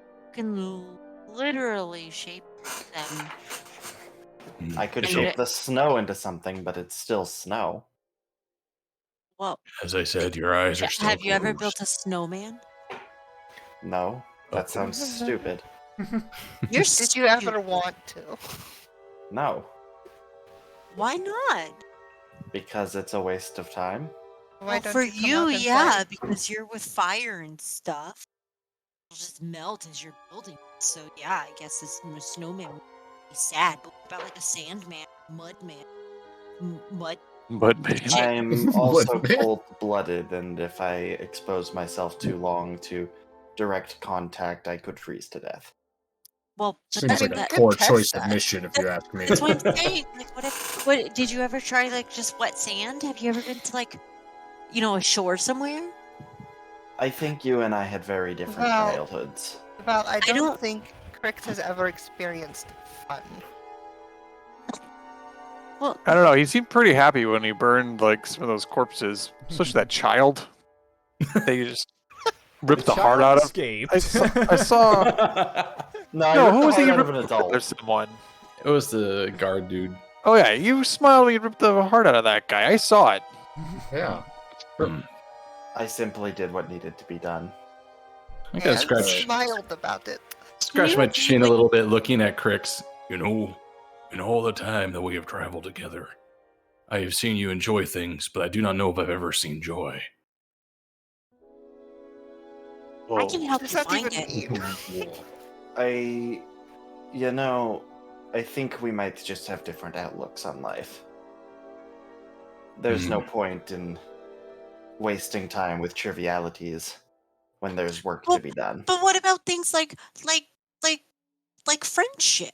literally shape them. I could And shape it- the snow into something, but it's still snow. Well, As I said, your eyes are still have you ever closed. built a snowman? No, that Okay. sounds stupid. You're Did you ever stupid. want to? No, Why not? because it's a waste of time. Why Well, don't for you come you, out and yeah, fight? because you're with fire and stuff. It'll just melt as you're building. So yeah, I guess this snowman would be sad. But what about like a sandman, mudman, mud? Mudman. I'm also What, man? cold-blooded, and if I expose myself too long to direct contact, I could freeze to death. Well, but Seems like a that, poor test choice that. of mission, if you ask me. that's what I'm saying. Like, what did you ever try? Like just wet sand? Have you ever been to like, a shore somewhere? I think you and I had very different Well- childhoods. Well, I don't don't- think Crix has ever experienced fun. Well, I don't know. He seemed pretty happy when he burned like some of those corpses, especially that child. They just ripped the heart out of. escaped. I saw. No, I No, ripped who the was he? heart out of an Ripped adult. There's someone. It was the guard dude. Oh yeah, you smiled when you ripped the heart out of that guy. I saw it. Yeah. I simply did what needed to be done. I gotta And scratch smiled about it. my chin a little bit looking at Crix. In all the time that we have traveled together, I have seen you enjoy things, but I do not know if I've ever seen joy. I can help What you does that find even it. mean? I think we might just have different outlooks on life. There's no point in wasting time with trivialities when there's work Well, to be done. But what about things like friendship?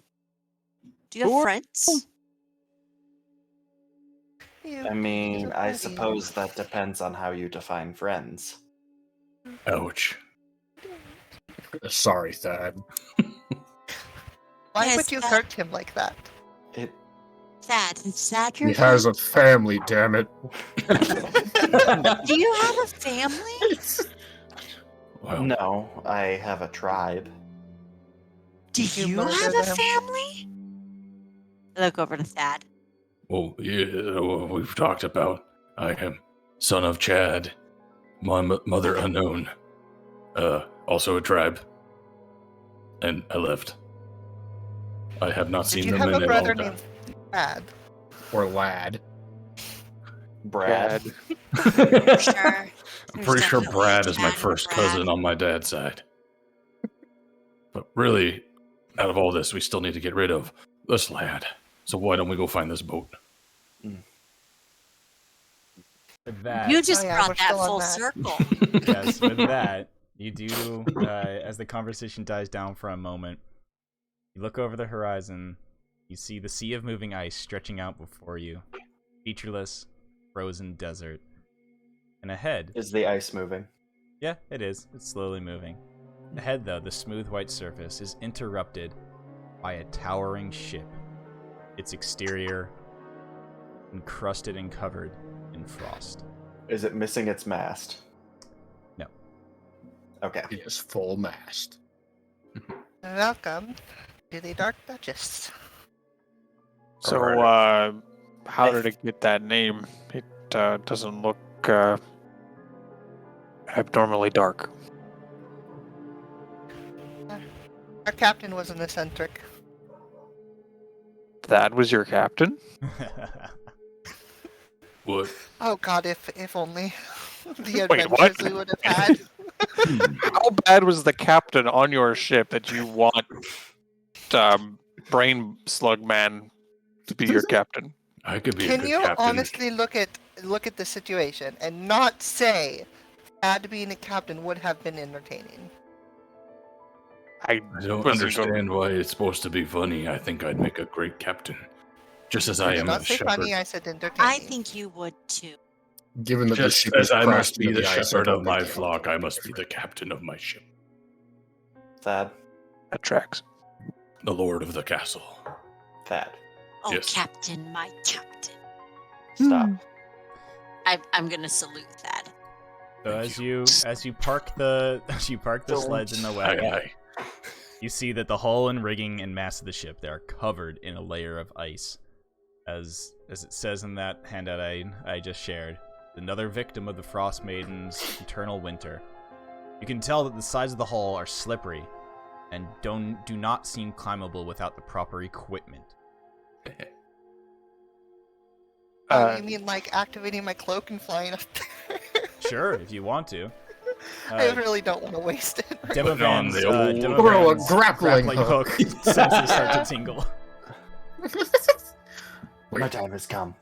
Do you have Sure. friends? You- I mean, you're I pretty. suppose that depends on how you define friends. Ouch. Sorry, Thad. Why Yes, would you that- hurt him like that? It Sad. It's sad you're He has a friends? family, damn it. Do you have a family? Well, No, I have a tribe. Do Did you you murder have a them? family? I look over to Thad. well, yeah, we've talked about. I am son of Chad, my mother unknown. Also a tribe, and I left. I have not Did seen you them have in a a long brother time. named Brad? Or lad. Brad. For sure. I'm There's pretty sure definitely Brad a is my Chad and a first Brad. cousin on my dad's side. But really, out of all this, we still need to get rid of this lad. So why don't we go find this boat? With that, You just Oh, yeah, brought we're that still on full that. circle. yes, with that, you do, as the conversation dies down for a moment, you look over the horizon, you see the sea of moving ice stretching out before you. Featureless, frozen desert. And ahead, Is the ice moving? yeah, it is. It's slowly moving. Ahead, though, the smooth white surface is interrupted by a towering ship. Its exterior encrusted and covered in frost. Is it missing its mast? No. Okay. He is full mast. Welcome to the Dark Dutchess. So, how did it get that name? It doesn't look abnormally dark. Our captain was an eccentric. That was your captain? What? Oh god, if only the Wait, adventures what? we would have had. How bad was the captain on your ship that you want Brain Slug Man to be your captain? I could be a Can good you captain. honestly look at look at the situation and not say Thad being a captain would have been entertaining. I don't understand why it's supposed to be funny. I think I'd make a great captain. Just as I did am not a say shepherd. funny, I said entertaining. I think you would too. Given that Just the ship as is I crashed must be into the ice, I shepherd don't of my think it- flock, I must be the captain of my ship. Thad. That tracks. The lord of the castle. Thad. Oh, Yes. Captain, my captain. Stop. I'm gonna salute that. So Thank as you park the sleds in the wagon, Aye, aye. you see that the hull and rigging and mast of the ship, they are covered in a layer of ice. As it says in that handout I just shared, another victim of the Frostmaiden's eternal winter. You can tell that the sides of the hull are slippery and do not seem climbable without the proper equipment. You mean like activating my cloak and flying up there? Sure, if you want to. I really don't want to waste it. Right Put on Demovan's the old- Demovan's grappling hook. senses start to tingle. My time has come.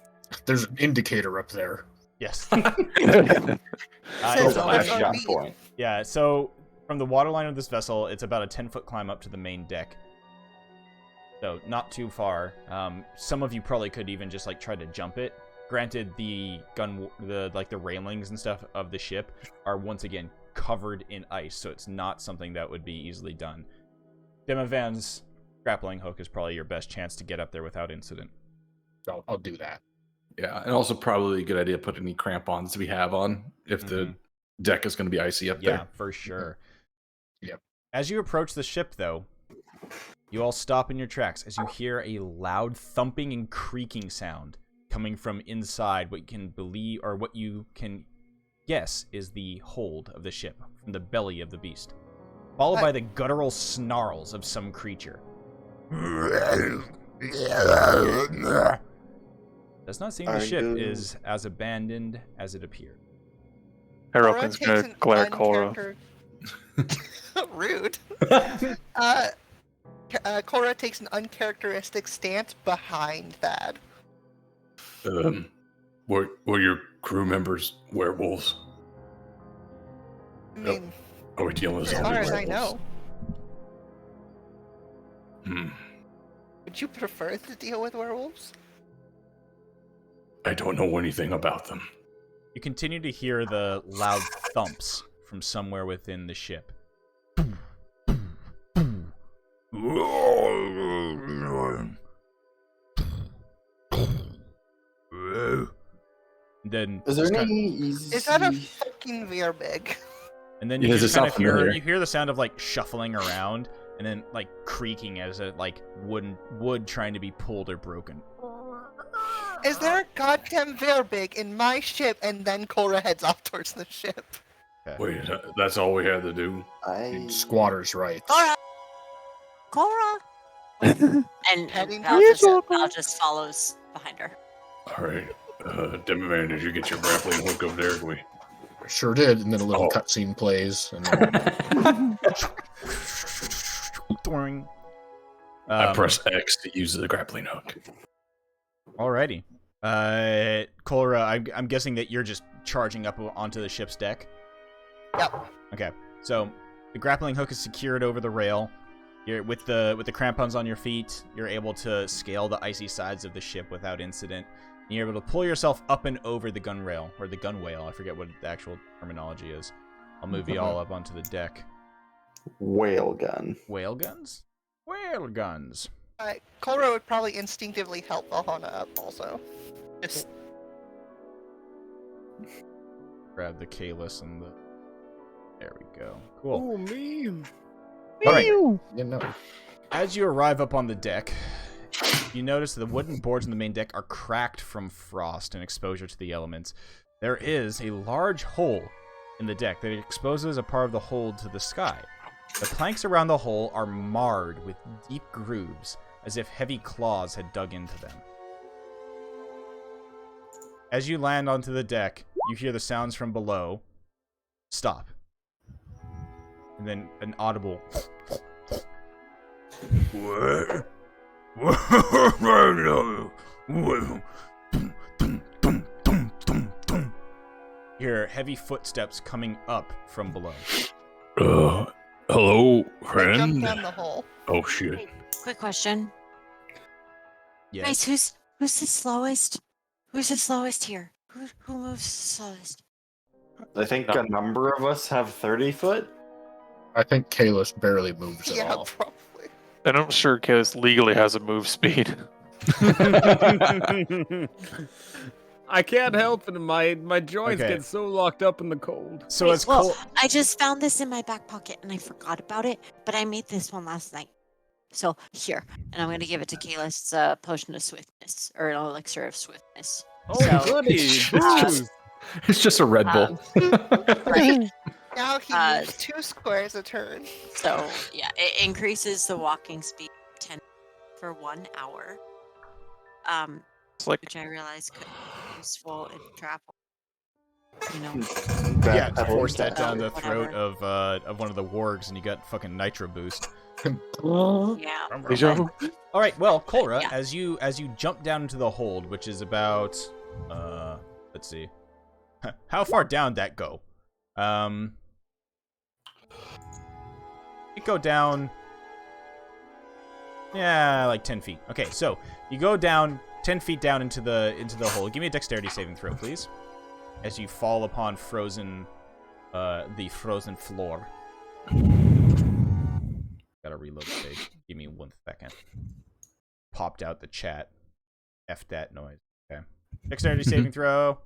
There's an indicator up there. Yes. Says There's a always flash shot RB. point. Yeah, so from the waterline of this vessel, it's about a 10-foot climb up to the main deck. So not too far. Some of you probably could even just like try to jump it. Granted, the railings and stuff of the ship are once again covered in ice, so it's not something that would be easily done. Demovan's grappling hook is probably your best chance to get up there without incident. I'll do that. Yeah, and also probably a good idea to put any crampons we have on if the deck is going to be icy up Yeah, there. for sure. Yep. As you approach the ship, though, you all stop in your tracks as you hear a loud thumping and creaking sound coming from inside what you can guess is the hold of the ship, from the belly of the beast, followed by the guttural snarls of some creature. Does not seem the ship is as abandoned as it appeared. Hirokin's Cora gonna takes an glare at Cora. Rude. Cora takes an uncharacteristic stance behind Thad. Were your crew members werewolves? I mean, Are we dealing with as zombie far as I werewolves? know. Would you prefer to deal with werewolves? I don't know anything about them. You continue to hear the loud thumps from somewhere within the ship. Then Is there just kind- any easy? Is that a fucking Veerbig? and then Yeah, you does just it kind of sound hear familiar? the sound of like shuffling around and then like creaking as a like wood trying to be pulled or broken. Is there a goddamn Veerbig in my ship? And then Cora heads off towards the ship. Wait, that's all we had to do? Squatters' rights. Cora! And Heading Val towards just follows behind her. All right. Demoman, did you get your grappling hook up there? Can we? Sure did, and then a little Oh. cutscene plays. And then... I press X to use the grappling hook. Alrighty. Cora, I'm guessing that you're just charging up onto the ship's deck. Yep. Okay. So the grappling hook is secured over the rail. You're with the crampons on your feet. You're able to scale the icy sides of the ship without incident. And you're able to pull yourself up and over the gunrail or the gunwale. I forget what the actual terminology is. I'll move you all up onto the deck. Whale gun. Whale guns? Whale guns. Cora would probably instinctively help Valhalla up also. Just Grab the Kalis and the... There we go. Cool. Oh, man. Alright. You know. As you arrive up on the deck, you notice the wooden boards on the main deck are cracked from frost and exposure to the elements. There is a large hole in the deck that exposes a part of the hold to the sky. The planks around the hole are marred with deep grooves, as if heavy claws had dug into them. As you land onto the deck, you hear the sounds from below. Stop. And then an audible... hear heavy footsteps coming up from below. Hello, I friend. jumped down the hole. Oh shit. Hey, quick question. Yes. Guys, who's the slowest? Who's the slowest here? Who moves the slowest? I think a number of us have 30 foot. I think Kalis barely moves at Yeah, all. probably. And I'm sure Kalis legally has a move speed. I can't help it. My joints Okay. get so locked up in the cold. So Wait, as well, Cole, I just found this in my back pocket and I forgot about it, but I made this one last night. So here, and I'm gonna give it to Kayla. It's a potion of swiftness, or an elixir of swiftness. Oh, So, goody. It's Booze. It's just a Red Bull. Right. Now he Uh, moves 2 squares a turn. So yeah, it increases the walking speed 10 for 1 hour. It's like Which I realize could be useful in travel. You know. yeah, That force pedal that down the whatever. throat of one of the wargs, and you got fucking nitro boost. Yeah. Deja vu. All right, well, Kolra, Yeah. as you jump down into the hold, which is about let's see, how far down that go? It go down, yeah, like 10 feet. Okay, so you go down 10 feet down into the hole. Give me a dexterity saving throw, please, as you fall upon the frozen floor. Gotta reload the page. Give me 1 second. Popped out the chat. F that noise. Okay. Dexterity saving throw.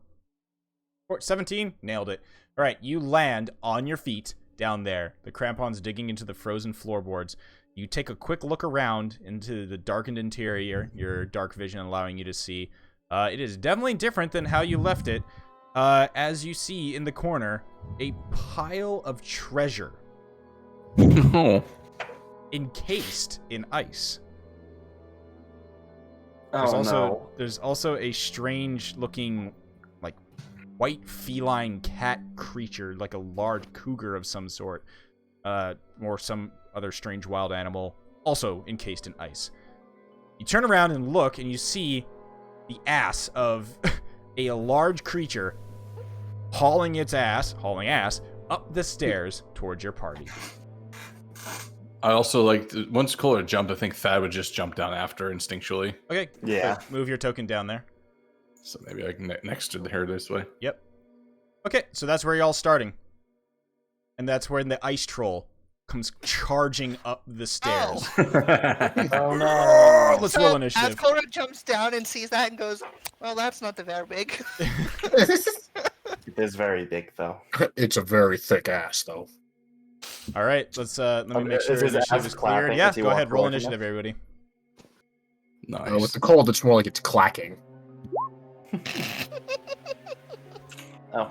17. Nailed it. All right. You land on your feet down there. The crampons digging into the frozen floorboards. You take a quick look around into the darkened interior. Your dark vision allowing you to see. It is definitely different than how you left it. As you see in the corner, a pile of treasure Oh. encased in ice. Oh, There's also a strange looking, like, white feline cat creature, like a large cougar of some sort, or some other strange wild animal, also encased in ice. You turn around and look, and you see the ass of a large creature hauling ass up the stairs towards your party. I also like once Kohler jumped, I think Thad would just jump down after instinctually. Okay. Yeah. So move your token down there. So maybe I can next to her this way. Yep. Okay, so that's where you're all starting. And that's when the ice troll comes charging up the stairs. Oh no. Let's So, roll As initiative. Cora jumps down and sees that and goes, well, that's not the very big. It is very big though. It's a very thick ass, though. All right, let's let me Okay, make sure is his initiative ass is clear. clapping Yeah, as he go ahead, walks roll away from initiative, everybody. Nice. With the cold, it's more like it's clacking. Oh.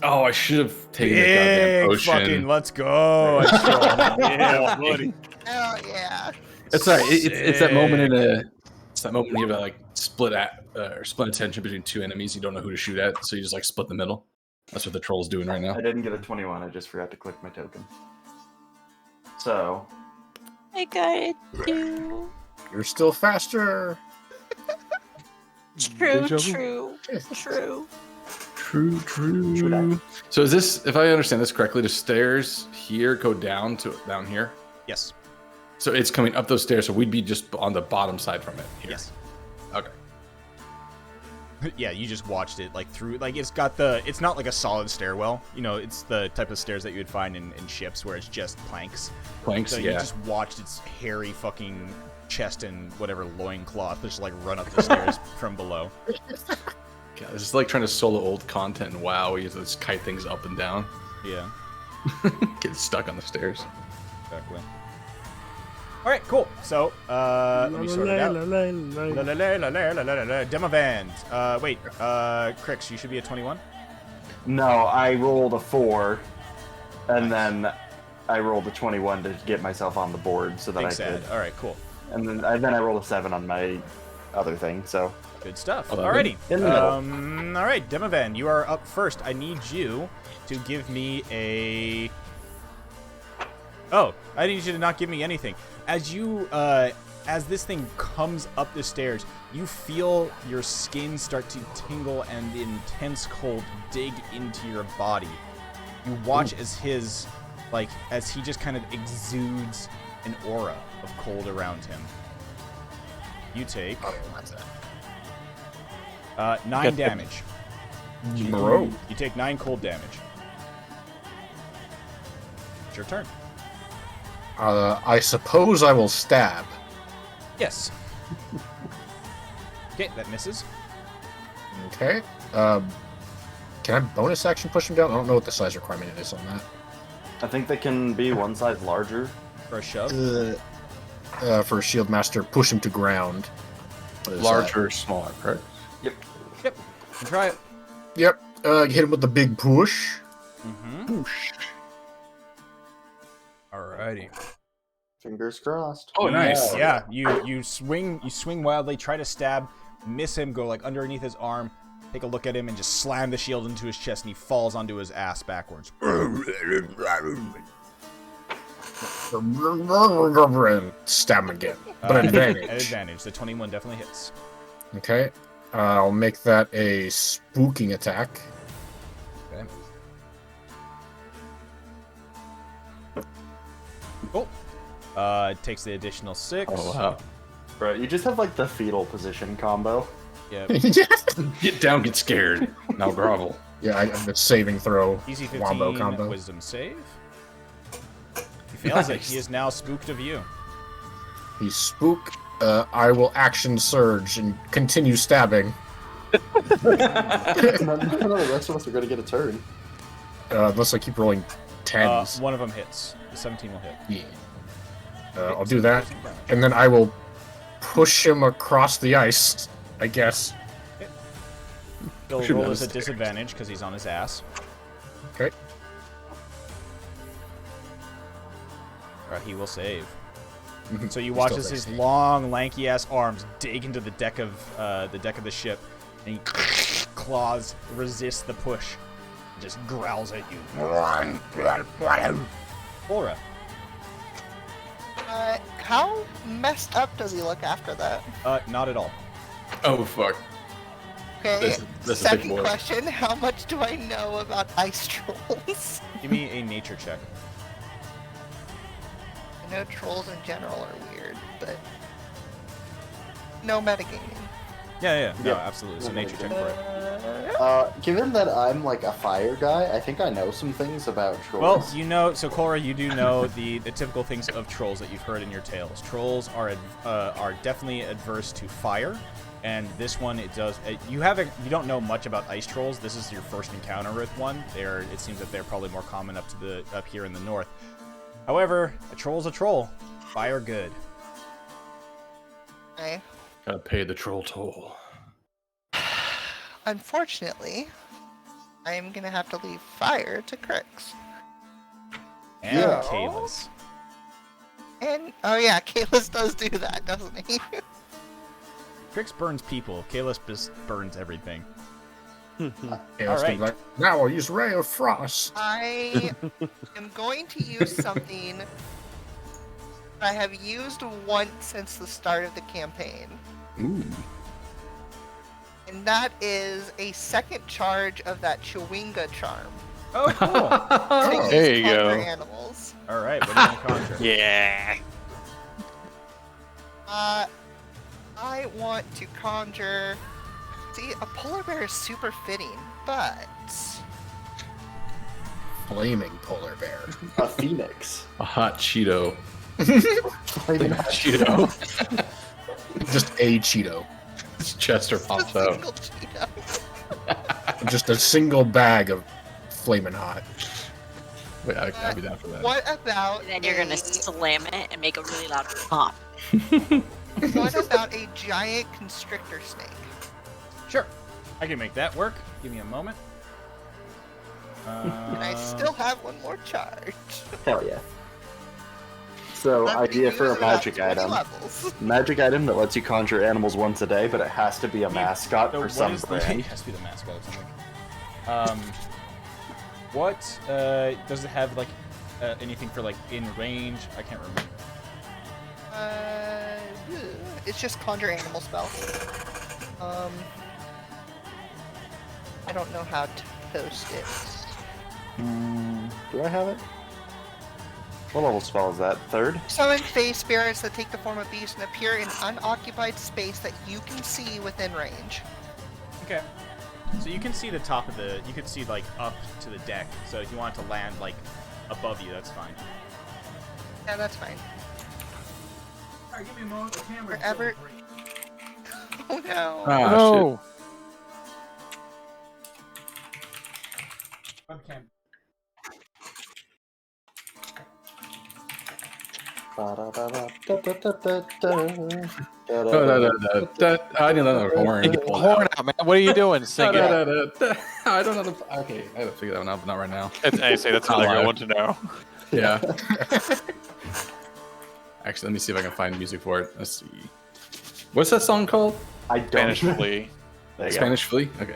Oh, I should have taken the Big goddamn potion. fucking let's go. ice troll. Yeah, buddy. Oh, yeah. It's alright. It's that moment in a. It's that moment when you have like split attention between two enemies. You don't know who to shoot at, so you just like split the middle. That's what the troll's doing right now. I didn't get a 21. I just forgot to click my token. So, I got it too. You're still faster. True, Deja vu. true. True. So is this, if I understand this correctly, the stairs here go down here? Yes. So it's coming up those stairs, so we'd be just on the bottom side from it here. Yes. Okay. Yeah, you just watched it like through. Like it's not like a solid stairwell. You know, it's the type of stairs that you would find in ships where it's just planks. Planks, So you yeah. just watched its hairy fucking chest and whatever loincloth just like run up the stairs from below. God, this is like trying to solo old content in WoW. You just kite things up and down. Yeah. Get stuck on the stairs. Exactly. All right, cool. So, let me sort it out. Demovan. Wait, Crix, you should be at 21. no, I rolled a 4, and then I rolled a 21 to get myself on the board so that Big I sad. could. All right, cool. And then I rolled a 7 on my other thing. So, Good stuff. 11. Alrighty. In the middle. All right, Demovan, you are up first. I need you to give me a Oh, I need you to not give me anything. As you, as this thing comes up the stairs, you feel your skin start to tingle and the intense cold dig into your body. You watch as his, like, as he just kind of exudes an aura of cold around him. You take 9 damage. Bro. You take 9 cold damage. It's your turn. I suppose I will stab. Yes. Okay, that misses. Okay. Can I bonus action push him down? I don't know what the size requirement is on that. I think they can be one size larger. For a shove. For a shield master, push him to ground. What is Larger or smaller, correct? Yep. Try it. that? Yep. Hit him with the big push. Mm-hmm. Alrighty. Fingers crossed. Oh, nice. Yeah, you swing wildly, try to stab, miss him, go like underneath his arm, take a look at him, and just slam the shield into his chest, and he falls onto his ass backwards. And stab him again. But advantage. At advantage. The 21 definitely hits. Okay. I'll make that a spooking attack. Okay. Cool. It takes the additional 6. Oh, wow. Right, you just have like the fetal position combo. Yeah. Get down, get scared. Now grovel. Yeah, I have the saving throw Easy wombo 15 combo. wisdom save. He fails it. Nice. He is now spooked of you. He's spook. I will action surge and continue stabbing. None of the rest of us are going to get a turn. Unless I keep rolling 10s. One of them hits. The 17 will hit. Yeah. I'll do that. And then I will push him across the ice, I guess. He'll Should roll have as a stayed. disadvantage because he's on his ass. Okay. He will save. Mhm. So you He watch still as his takes. long, lanky-ass arms dig into the deck of the ship, and he claws resist the push, and just growls at you. Aura. How messed up does he look after that? Not at all. Oh, fuck. Okay. This is a big Second boy. question: how much do I know about ice trolls? Give me a nature check. I know trolls in general are weird, but no metagaming. Yeah. No, Yep. absolutely. So nature check for it. Given that I'm like a fire guy, I think I know some things about Well, trolls. you know, so Cora, you do know the typical things of trolls that you've heard in your tales. Trolls are definitely adverse to fire, and this one it does. You don't know much about ice trolls. This is your first encounter with one. It seems that they're probably more common up here in the north. However, a troll's a troll. Fire good. Okay. Gotta pay the troll toll. Unfortunately, I am gonna have to leave fire to Crix. And Yeah. Kalis. And oh yeah, Kalis does do that, doesn't he? Crix burns people. Kalis just burns everything. Yeah, All it's gonna be right. like, now I'll use Ray of Frost. I am going to use something I have used once since the start of the campaign. Ooh. And that is a second charge of that Chewinga charm. Oh, cool. There you Conjure go. Animals. All right, what are you gonna conjure? Yeah. I want to conjure. See, a polar bear is super fitting, but Flaming polar bear. A phoenix. A hot Cheeto. Flaming Cheeto. Just a Cheeto. His Chester a pops out. single Cheeto. Just a single bag of flaming hot. Wait, I'll be down for that. What about And then you're gonna a- slam it and make a really loud pop. What about a giant constrictor snake? Sure, I can make that work. Give me a moment. And I still have one more charge. Hell yeah. So, That idea means for a about magic 20 item. levels. Magic item that lets you conjure animals once a day, but it has to be a mascot So for what some is brand. It has to be the mascot of something. What does it have? Like, anything for like in range? I can't remember. It's just conjure animal spell. I don't know how to post it. Do I have it? What level spell is that? Third? Summon phase spirits that take the form of beasts and appear in unoccupied space that you can see within range. Okay. So you can see the top of the. You can see like up to the deck. So if you want it to land like above you, that's fine. Yeah, that's fine. Alright, give me a moment. The camera's Forever. Oh no. Ah, No. Webcam. I didn't know the horn. Horn out, man. What are you doing? Sing it. I don't know the. Okay, I gotta figure that one out, but not right now. I say that's Not another good live. one to know. Yeah. Actually, let me see if I can find music for it. Let's see. What's that song called? I don't. Spanish Flea There you go. Spanish Flea. Okay.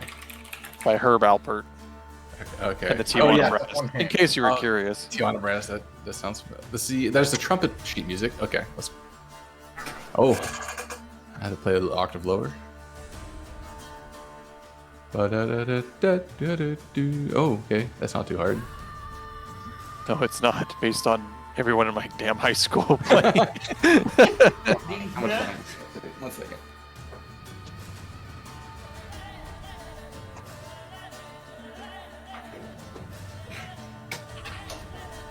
by Herb Alpert Okay. and the Tijuana yeah. Brass. In case you were curious. Tijuana Brass. That sounds. Let's see. There's the trumpet sheet music. Okay. Let's. Oh. I had to play a little octave lower. Ba-da-da-da-da-da-da-do. Oh, okay. That's not too hard. No, it's not. Based on everyone in my damn high school playing. How much time? 1 second.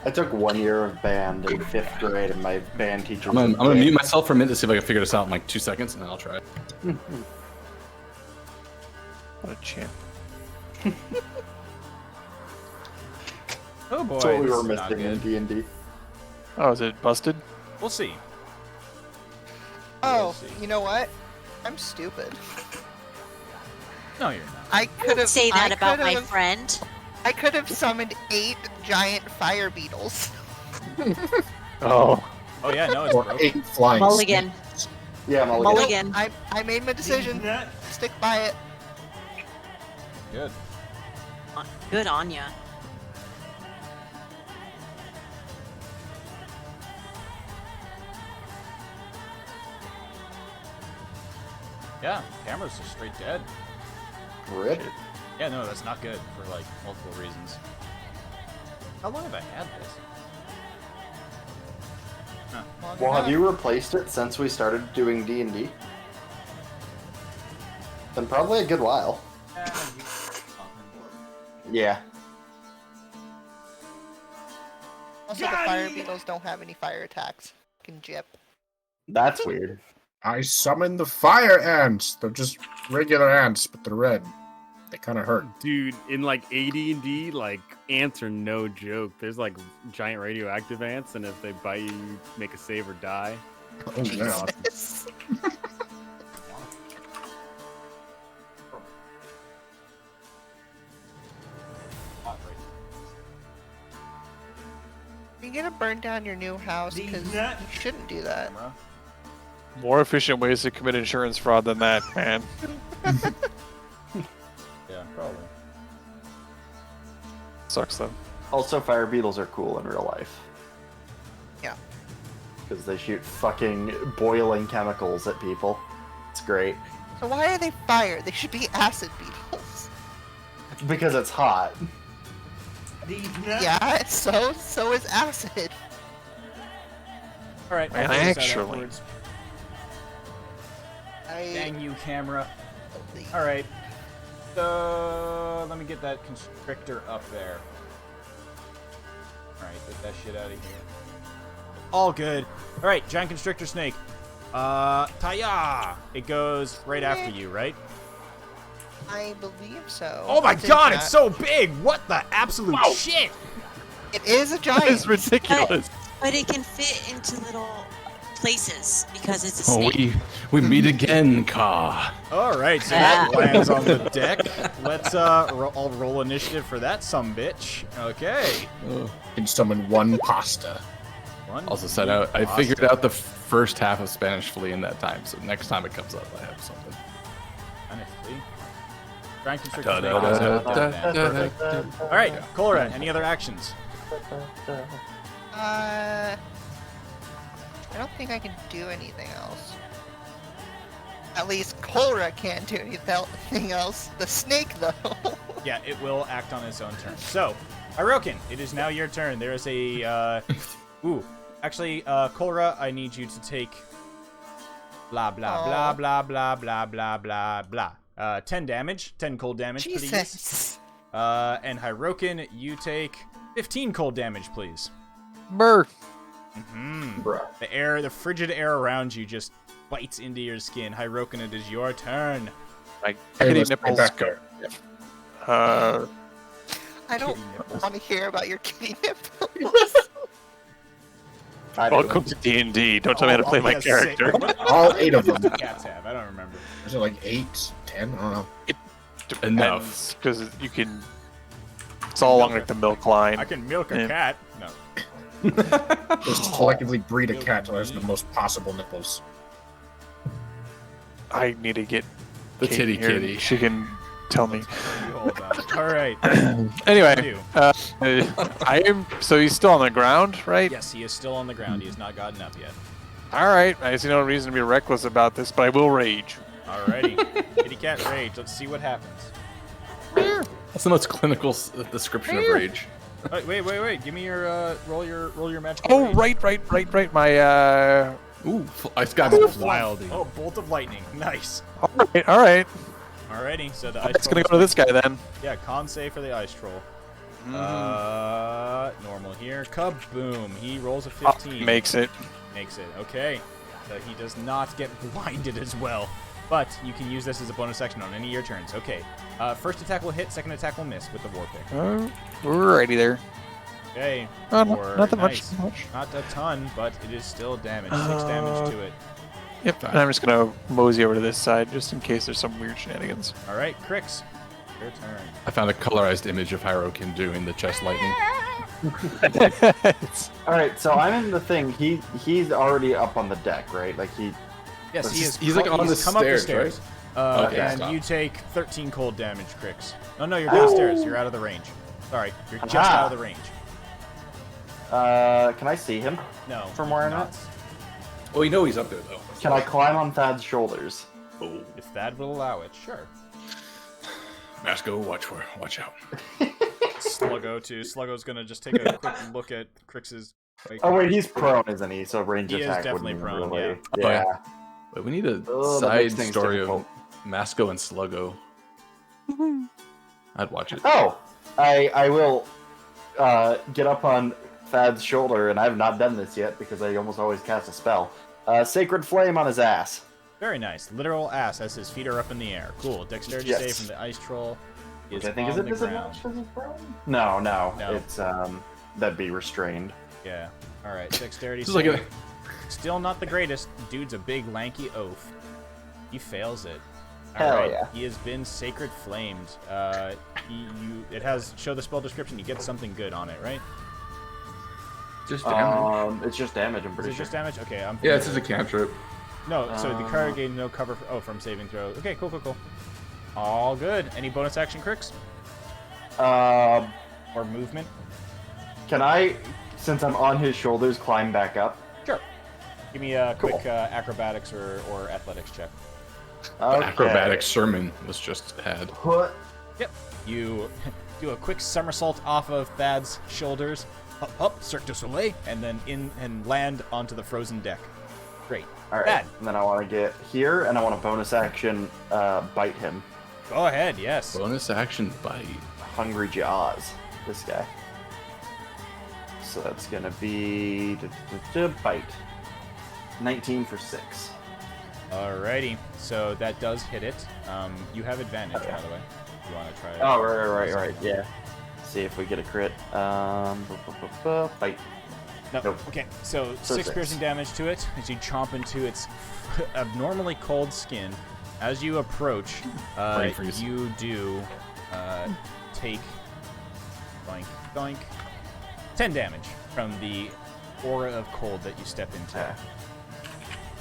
I took 1 year of band in 5th grade, and my band teacher. I'm gonna mute myself for a minute to see if I can figure this out in like 2 seconds, and then I'll try it. What a champ. Oh boy, That's what we this were is not missing in good. D&D. Oh, is it busted? We'll see. Oh, see. you know what? I'm stupid. No, you're not. I could have Say that about my friend. I could have summoned 8 giant fire beetles. Oh. Oh yeah, no, it's Or broken. 8 flying Mulligan. Yeah, Mulligan. Mulligan. I made my decision. Stick by it. Good. Good on ya. Yeah, camera's just straight dead. Rip. Yeah, no, that's not good for like multiple reasons. How long have I had this? Huh. Well, have you replaced it since we started doing D&D? Then probably a good while. Yeah. Also, the fire beetles don't have any fire attacks. Fucking jip. That's weird. I summoned the fire ants. They're just regular ants, but they're red. They kind of hurt. Dude, in like AD&D, like ants are no joke. There's like giant radioactive ants, and if they bite you, you make a save or die. Oh yeah. Jesus. You're gonna burn down your new house because you shouldn't do that. Camera. More efficient ways to commit insurance fraud than that, man. Yeah, probably. Sucks though. Also, fire beetles are cool in real life. Yeah. Because they shoot fucking boiling chemicals at people. It's great. So why are they fire? They should be acid beetles. Because it's hot. Yeah, so is acid. All right. Man, I'll figure this out actually. afterwards. I Dang you, camera. All right. So let me get that constrictor up there. All right, get that shit out of here. All good. All right, giant constrictor snake. Taya. It goes right after you, right? I believe so. Oh my It's in god, chat. it's so big! What the absolute shit? It is a That giant. is ridiculous. But it can fit into little places because it's a Oh, snake. we meet again, Ka. All right, so that lands on the deck. Let's I'll roll initiative for that sumbitch. Okay. Can summon 1 pasta. One Also said out. I pasta. figured out the first half of Spanish Flea in that time, so next time it comes up, I have something. Honestly. Giant constrictor Da, snake da, is da, out. da, da, Perfect. da, da. All right, Colrad, any other actions? I don't think I can do anything else. At least Cora can't do anything else. The snake, though. Yeah, it will act on its own turn. So, Hirokin, it is now your turn. There is a, actually, Cora, I need you to take blah, blah, blah, blah, blah, blah, blah, blah, blah. 10 damage, 10 cold damage, please. Jesus. And Hirokin, you take 15 cold damage, please. Brr. Bruh. The frigid air around you just bites into your skin. Hirokin, it is your turn. My Hey, kitty let's nipples. back up. I don't Kitty nipples. want to hear about your kitty nipples. I do. Welcome to D&D. Don't tell me how to play my Yeah, character. sick. What All 8 of them. cats have? I don't remember. Is it like 8, 10? I don't know. Depends, because you can. It's all along like the milk line. I can milk a Yeah. cat. No. Just collectively breed a cat that has the most possible nipples. I need to get The Kate titty here. kitty. She can tell me. You hold on. All right. Anyway, You. I am. So he's still on the ground, right? Yes, he is still on the ground. He has not gotten up yet. All right. I see no reason to be reckless about this, but I will rage. Alrighty. Kitty cat rage. Let's see what happens. That's the most clinical description of rage. Wait. Give me your roll your magic. Oh, right. My Ooh, it's got wilding. Oh, bolt of lightning. Nice. All right. Alrighty. So the ice It's gonna troll go to this guy then. Yeah, con save for the ice troll. Normal here. Kaboom. He rolls a 15. Makes it. Makes it. Okay. So he does not get blinded as well. But you can use this as a bonus action on any of your turns. Okay. First attack will hit, second attack will miss with the war pick. Alrighty there. Okay. Oh, Four. not that Nice. much. Not a ton, but it is still damage. 6 damage to it. Yep. And I'm just gonna mosey over to this side just in case there's some weird shenanigans. Alright, Crix. Your turn. I found a colorized image of Hirokin doing the chest lightning. All right, so I'm in the thing. He's already up on the deck, right? Like he. Yes, he is. He's like on the come up the stairs, stairs. Okay, and stop. you take 13 cold damage, Crix. No, you're downstairs. You're out of the range. Sorry, you're just Aha. out of the range. Can I see him? No. From where I'm not. at? Well, you know he's up there though. Can I climb on Thad's shoulders? Oh, If Thad will allow it, sure. Masco, watch out. Sluggo too. Sluggo's gonna just take a quick look at Crix's. Like, Oh wait, he's prone, isn't he? So range He is attack definitely wouldn't prone, really. yeah. Yeah. But we need a Oh, that side makes things story difficult. of Masco and Sluggo. I'd watch it. Oh, I will get up on Thad's shoulder, and I have not done this yet because I almost always cast a spell. Sacred Flame on his ass. very nice. Literal ass as his feet are up in the air. Cool. Dexterity Yes. save from the ice troll. Is Which I think is on it the ground. disadvantage because he's prone? No. No. It's that'd be restrained. Yeah. All right. Dexterity This is like save. a Still not the greatest. Dude's a big lanky oaf. He fails it. Hell Alright, yeah. He has been sacred flamed. It has show the spell description. You get something good on it, right? just damage. It's just damage. I'm Is pretty it sure. just damage? Okay, I'm. Yeah, it's just a cantrip. No, so the card gained no cover. From saving throw. Okay, cool. All good. Any bonus action, Crix? Or movement? Can I, since I'm on his shoulders, climb back up? Sure. Give me a Cool. quick acrobatics or athletics check. Okay. Acrobatic sermon was just had. Put. Yep. You do a quick somersault off of Thad's shoulders, up, Cirque du Soleil, and then in and land onto the frozen deck. Great. All right. Thad, And then I want to get here, and I want a bonus action bite him. go ahead. Yes. Bonus action bite. Hungry Jaws. This guy. So that's gonna be bite. 19 for 6. Alrighty. So that does hit it. You have advantage, by the way. You want to try? Oh, right. Yeah. See if we get a crit. Bite. No. Nope. Okay. So So 6 6. piercing damage to it as you chomp into its abnormally cold skin. As you approach, Brain freeze. you do take doink 10 damage from the aura of cold that you step into. Yeah.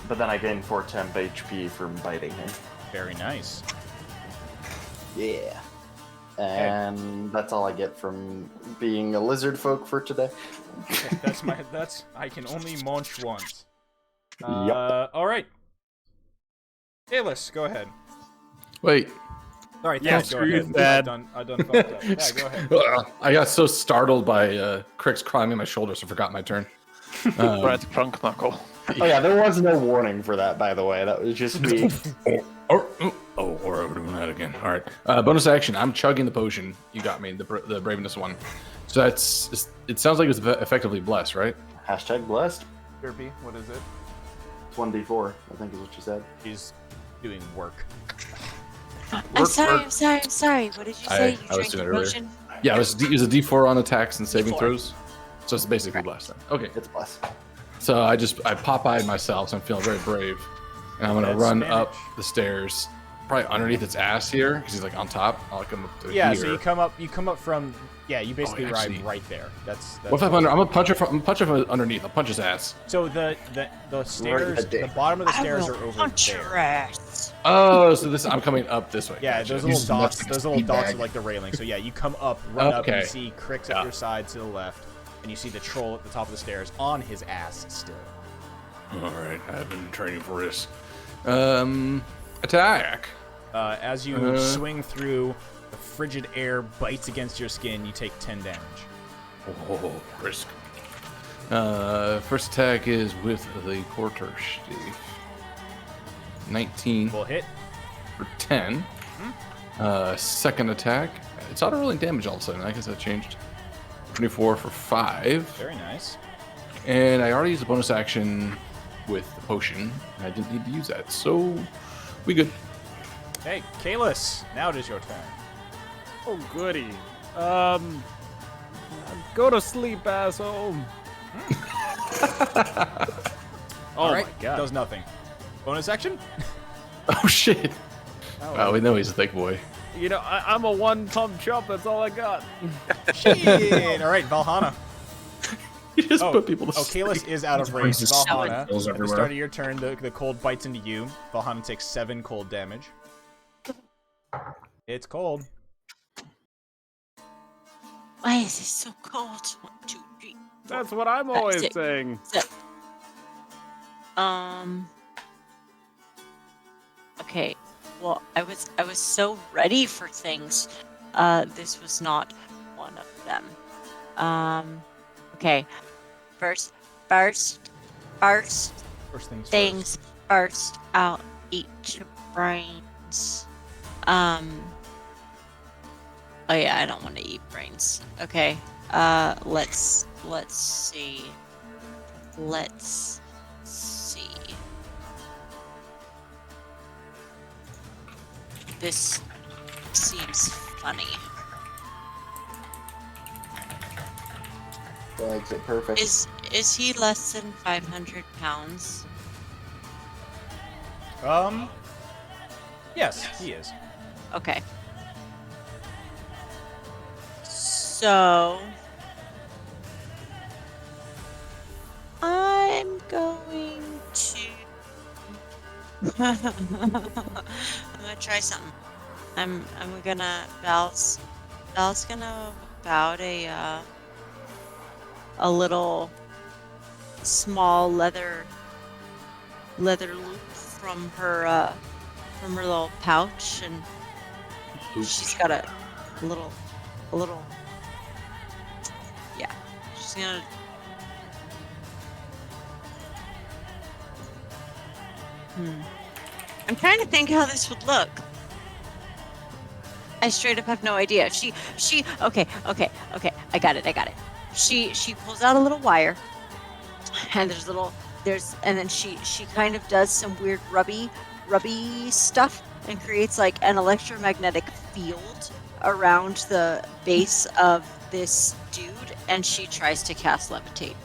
But then I gain 4 temp HP from biting him. Very nice. Yeah. And that's all I get from being a lizard folk for today. Okay, that's I can only munch once. Yep. All right. Kalis, go ahead. Wait. All right, Yeah, Thad, go screw you, ahead. Thad. I done fucked up. Thad, go ahead. I got so startled by Crick's climbing my shoulders, I forgot my turn. Brad's crunk knuckle. Oh yeah, there was no warning for that, by the way. That was just me. Or we're doing that again. All right. Bonus action. I'm chugging the potion. You got me, the braveness one. So it sounds like it's effectively blessed, right? Hashtag blessed. Kirby, what is it? 1d4, I think is what you said. He's doing work. I'm sorry. What did you say? You I was drank doing a it earlier. potion? Yeah, it was a D4 on attacks and saving D4. throws. So it's basically blessed then. Okay. It's blessed. So I Popeyed myself, so I'm feeling very brave. And I'm gonna That's run Spanish. up the stairs, probably underneath its ass here, because he's like on top. I'll come up to Yeah, here. so you come up from you basically actually- ride right there. That's What if I'm under? I'm gonna punch him from underneath. I'll punch his ass. So the stairs, the dick. the bottom of the I stairs will are over punch there. your ass. Oh, so I'm coming up this way. Yeah, Gotcha. those little dots. nuts like Those a little dots speed are bag. like the railing. So yeah, you come up, run up, and you Okay. see Cricks Yeah. at your side to the left, and you see the troll at the top of the stairs on his ass still. All right, I've been training for this. Attack. As you swing through, the frigid air bites against your skin. You take 10 damage. Oh, brisk. First attack is with the quarter staff. 19 Will hit. for 10. Second attack. It's auto-rolling damage all of a sudden. I guess that changed. 24 for 5. Very nice. And I already used a bonus action with the potion. And I didn't need to use that. So, we good. Hey, Kalis, now it is your turn. Oh, goody. Go to sleep, asshole. Oh All right, my god. does nothing. Bonus action? Oh, shit. Oh, Wow, we know he's a thick boy. You know, I'm a one-pump chump. That's all I got. shit. All right, Valhalla. You just put people to Oh, sleep. Kalis is out of Just range. brings his Valhalla, spells at the everywhere. start of your turn, the cold bites into you. Valhalla takes 7 cold damage. It's cold. Why is it so cold? 1, 2, 3. That's what I'm always Sick. saying. Okay. Well, I was so ready for things. This was not one of them. Okay. First First things first. I'll eat your brains. Oh yeah, I don't want to eat brains. Okay. Let's see. Let's see. This seems funny. Makes it perfect. Is he less than 500 pounds? Yes, he is. Okay. So I'm going to I'm gonna try something. I'm gonna Val's gonna bow a little small leather loop from her little pouch, and she's got a little yeah, she's gonna I'm trying to think how this would look. I straight up have no idea. She okay, I got it. She pulls out a little wire, and and then she kind of does some weird rubby stuff and creates like an electromagnetic field around the base of this dude, and she tries to cast levitate.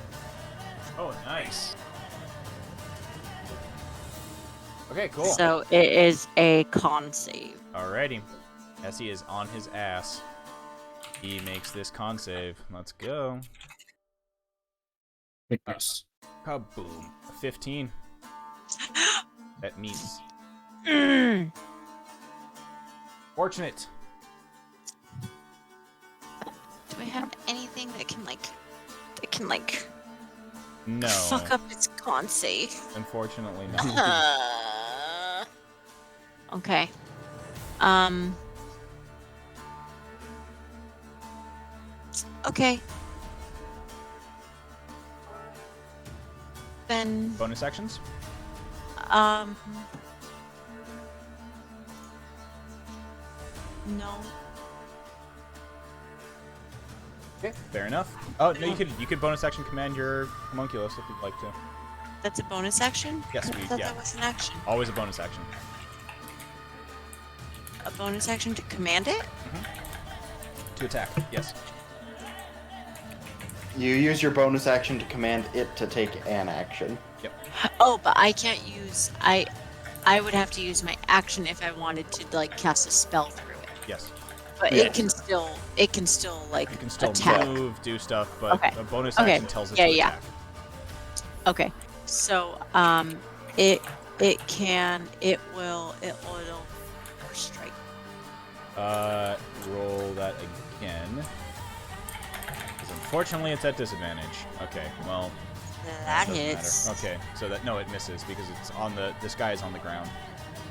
Oh, nice. Okay, cool. So it is a con save. Alrighty. As he is on his ass, he makes this con save. Let's go. Yes. Kaboom. 15. That meets. Mm. Fortunate. Do I have anything that can like No. fuck up its con save? Unfortunately, not. Okay. Okay. Then Bonus actions? no. Okay, fair enough. Oh no, you could bonus action command your homunculus if you'd like to. That's a bonus action? Yes, I thought yeah. that was an action. Always a bonus action. A bonus action to command it? To attack, yes. You use your bonus action to command it to take an action. Oh, but I can't use I would have to use my action if I wanted to like cast a spell through it. Yes. But Yeah. it can still like You can still attack. move, do stuff, but Okay. a bonus Okay. action tells it Yeah, to yeah. attack. Okay. So it will first strike. Roll that again. Because unfortunately it's at disadvantage. Okay, well. That doesn't hits. matter. Okay, so that no, it misses because it's on this guy is on the ground.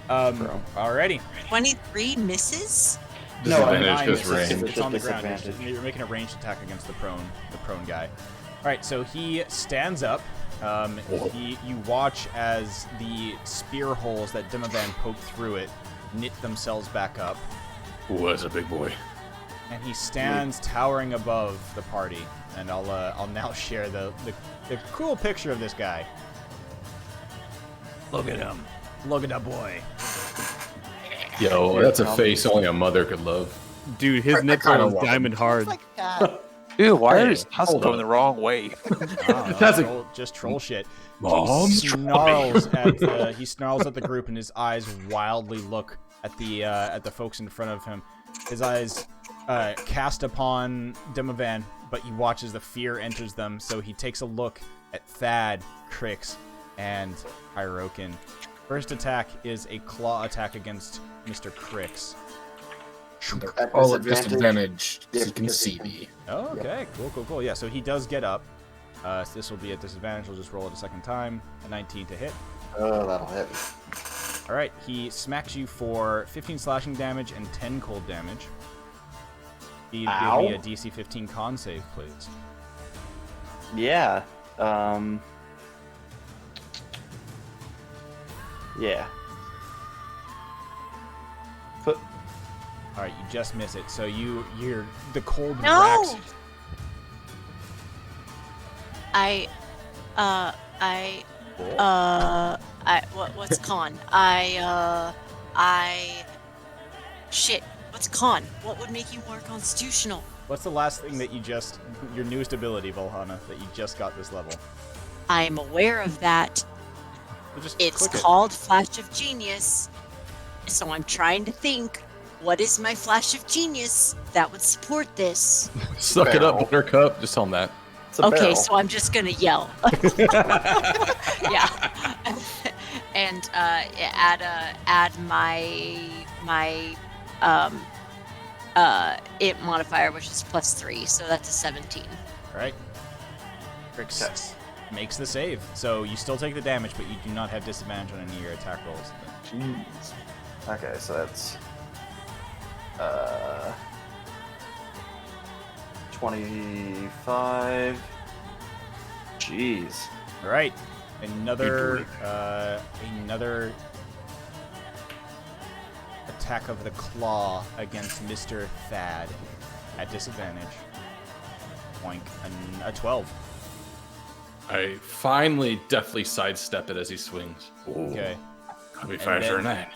Bro. Alrighty. 23 misses? No, Disadvantage, Nine just misses. range. It's on the ground. Disadvantage. You're making a ranged attack against the prone guy. All right, so he stands up. You watch as the spear holes that Dimovan poked through it knit themselves back up, Ooh, that's a big boy. and he stands towering above the party. And I'll now share the cool picture of this guy. Look at him. Look at that boy. Yo, that's a face only a mother could love. Dude, his I nips kinda are want diamond hard. Like that. Dude, why Hey, are his tusks hold going on. the wrong way? That's a- just troll shit. Mom's He snarls at the group, and his eyes wildly look at the folks in front of him. His eyes cast upon Dimovan, but he watches the fear enters them. So he takes a look at Thad, Crix, and Hirokin. First attack is a claw attack against Mr. Crix. They're all at disadvantage, so Yeah, you can because see it- me. Oh, okay, cool. Yeah, so he does get up. So this will be at disadvantage. We'll just roll it a second time. A 19 to hit. Oh, that'll hit. All right, he smacks you for 15 slashing damage and 10 cold damage. Give Ow. me a DC 15 con save, please. Yeah. Yeah. Put. All right, you just miss it. So you're the cold No! racks. What's con? Shit. What's con? What would make you more constitutional? What's the last thing that your newest ability, Volhana, that you just got this level? I am aware of that. So just It's click it. called Flash of Genius. So I'm trying to think, what is my Flash of Genius that would support this? Suck it up, Barrel. Buttercup. Just tell him that. It's a Okay, barrel. so I'm just gonna yell. Yeah. And add my it modifier, which is +3, so that's a 17. All right. Crix makes the save. So you still take the damage, but you do not have disadvantage on any of your attack rolls. Jeez. Okay, so that's 25. Jeez. All right, another attack of the claw against Mr. Thad at disadvantage. Boink, a 12. I finally deftly sidestep it as he swings. Ooh, Okay, I'll be And faster than then- that.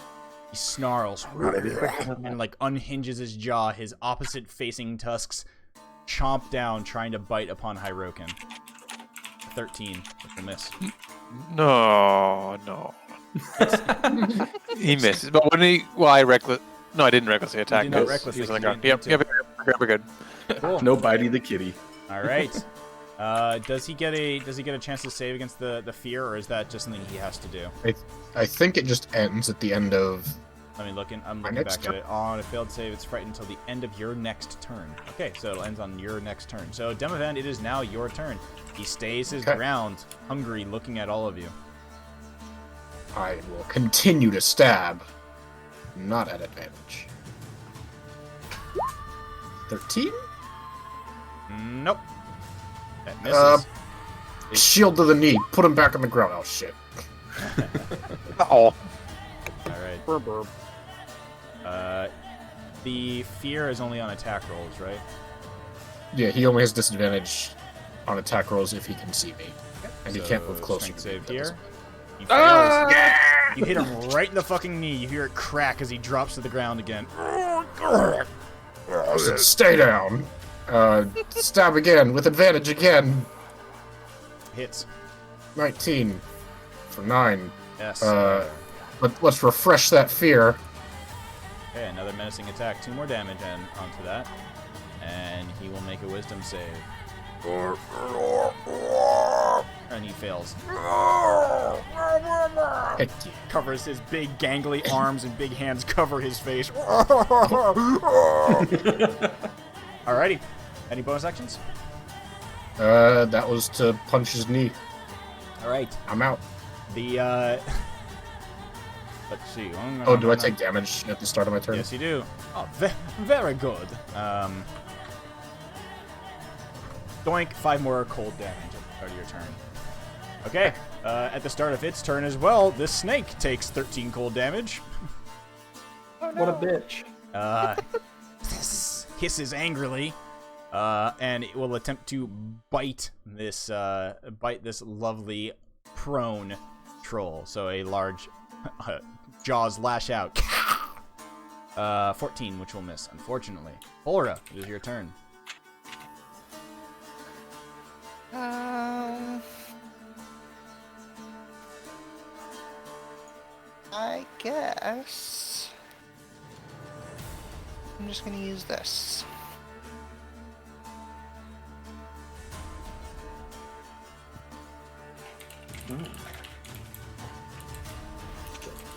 he snarls and like unhinges his jaw. His opposite-facing tusks chomp down, trying to bite upon Hirokin. 13, which will miss. No. He misses. But when he, well, I reckless. No, I didn't recklessly attack. did not 'cause recklessly, he was on the you ground. didn't Yep, need yep, we're good. Cool. No bitey the kitty. All right. Does he get a chance to save against the fear, or is that just something he has to do? I think it just ends at the end of I'm looking My back next at it. On a failed save, it's frightened until the end of your next turn. Okay, so it ends on your next turn. So, Demovan, it is now your turn. He stays his ground, hungry, looking at all of you. I will continue to stab. Not at advantage. 13? Nope. That misses. Shield to the knee. Put him back on the ground. Oh, shit. Oh. All right. The fear is only on attack rolls, right? Yeah, he only has disadvantage on attack rolls if he can see me. And he can't move closer Strength to me. save That here. doesn't- He fails. You hit him right in the fucking knee. You hear it crack as he drops to the ground again. I said, stay down. Stab again with advantage again. Hits. 19 for 9. Yes. Let's refresh that fear. Okay, another menacing attack. 2 more damage and onto that. And he will make a wisdom save. And he fails. Heck yeah. Covers his big gangly arms and big hands cover his face. Alrighty. Any bonus actions? That was to punch his knee. Alright. I'm out. The, let's see. Oh, do I take damage at the start of my turn? Yes, you do. Oh, very good. Doink, 5 more cold damage at the start of your turn. Okay, at the start of its turn as well, this snake takes 13 cold damage. What a bitch. Hisses angrily, and it will attempt to bite this lovely prone troll. So a large jaws lash out. 14, which will miss, unfortunately. Olra, it is your turn. I guess I'm just gonna use this.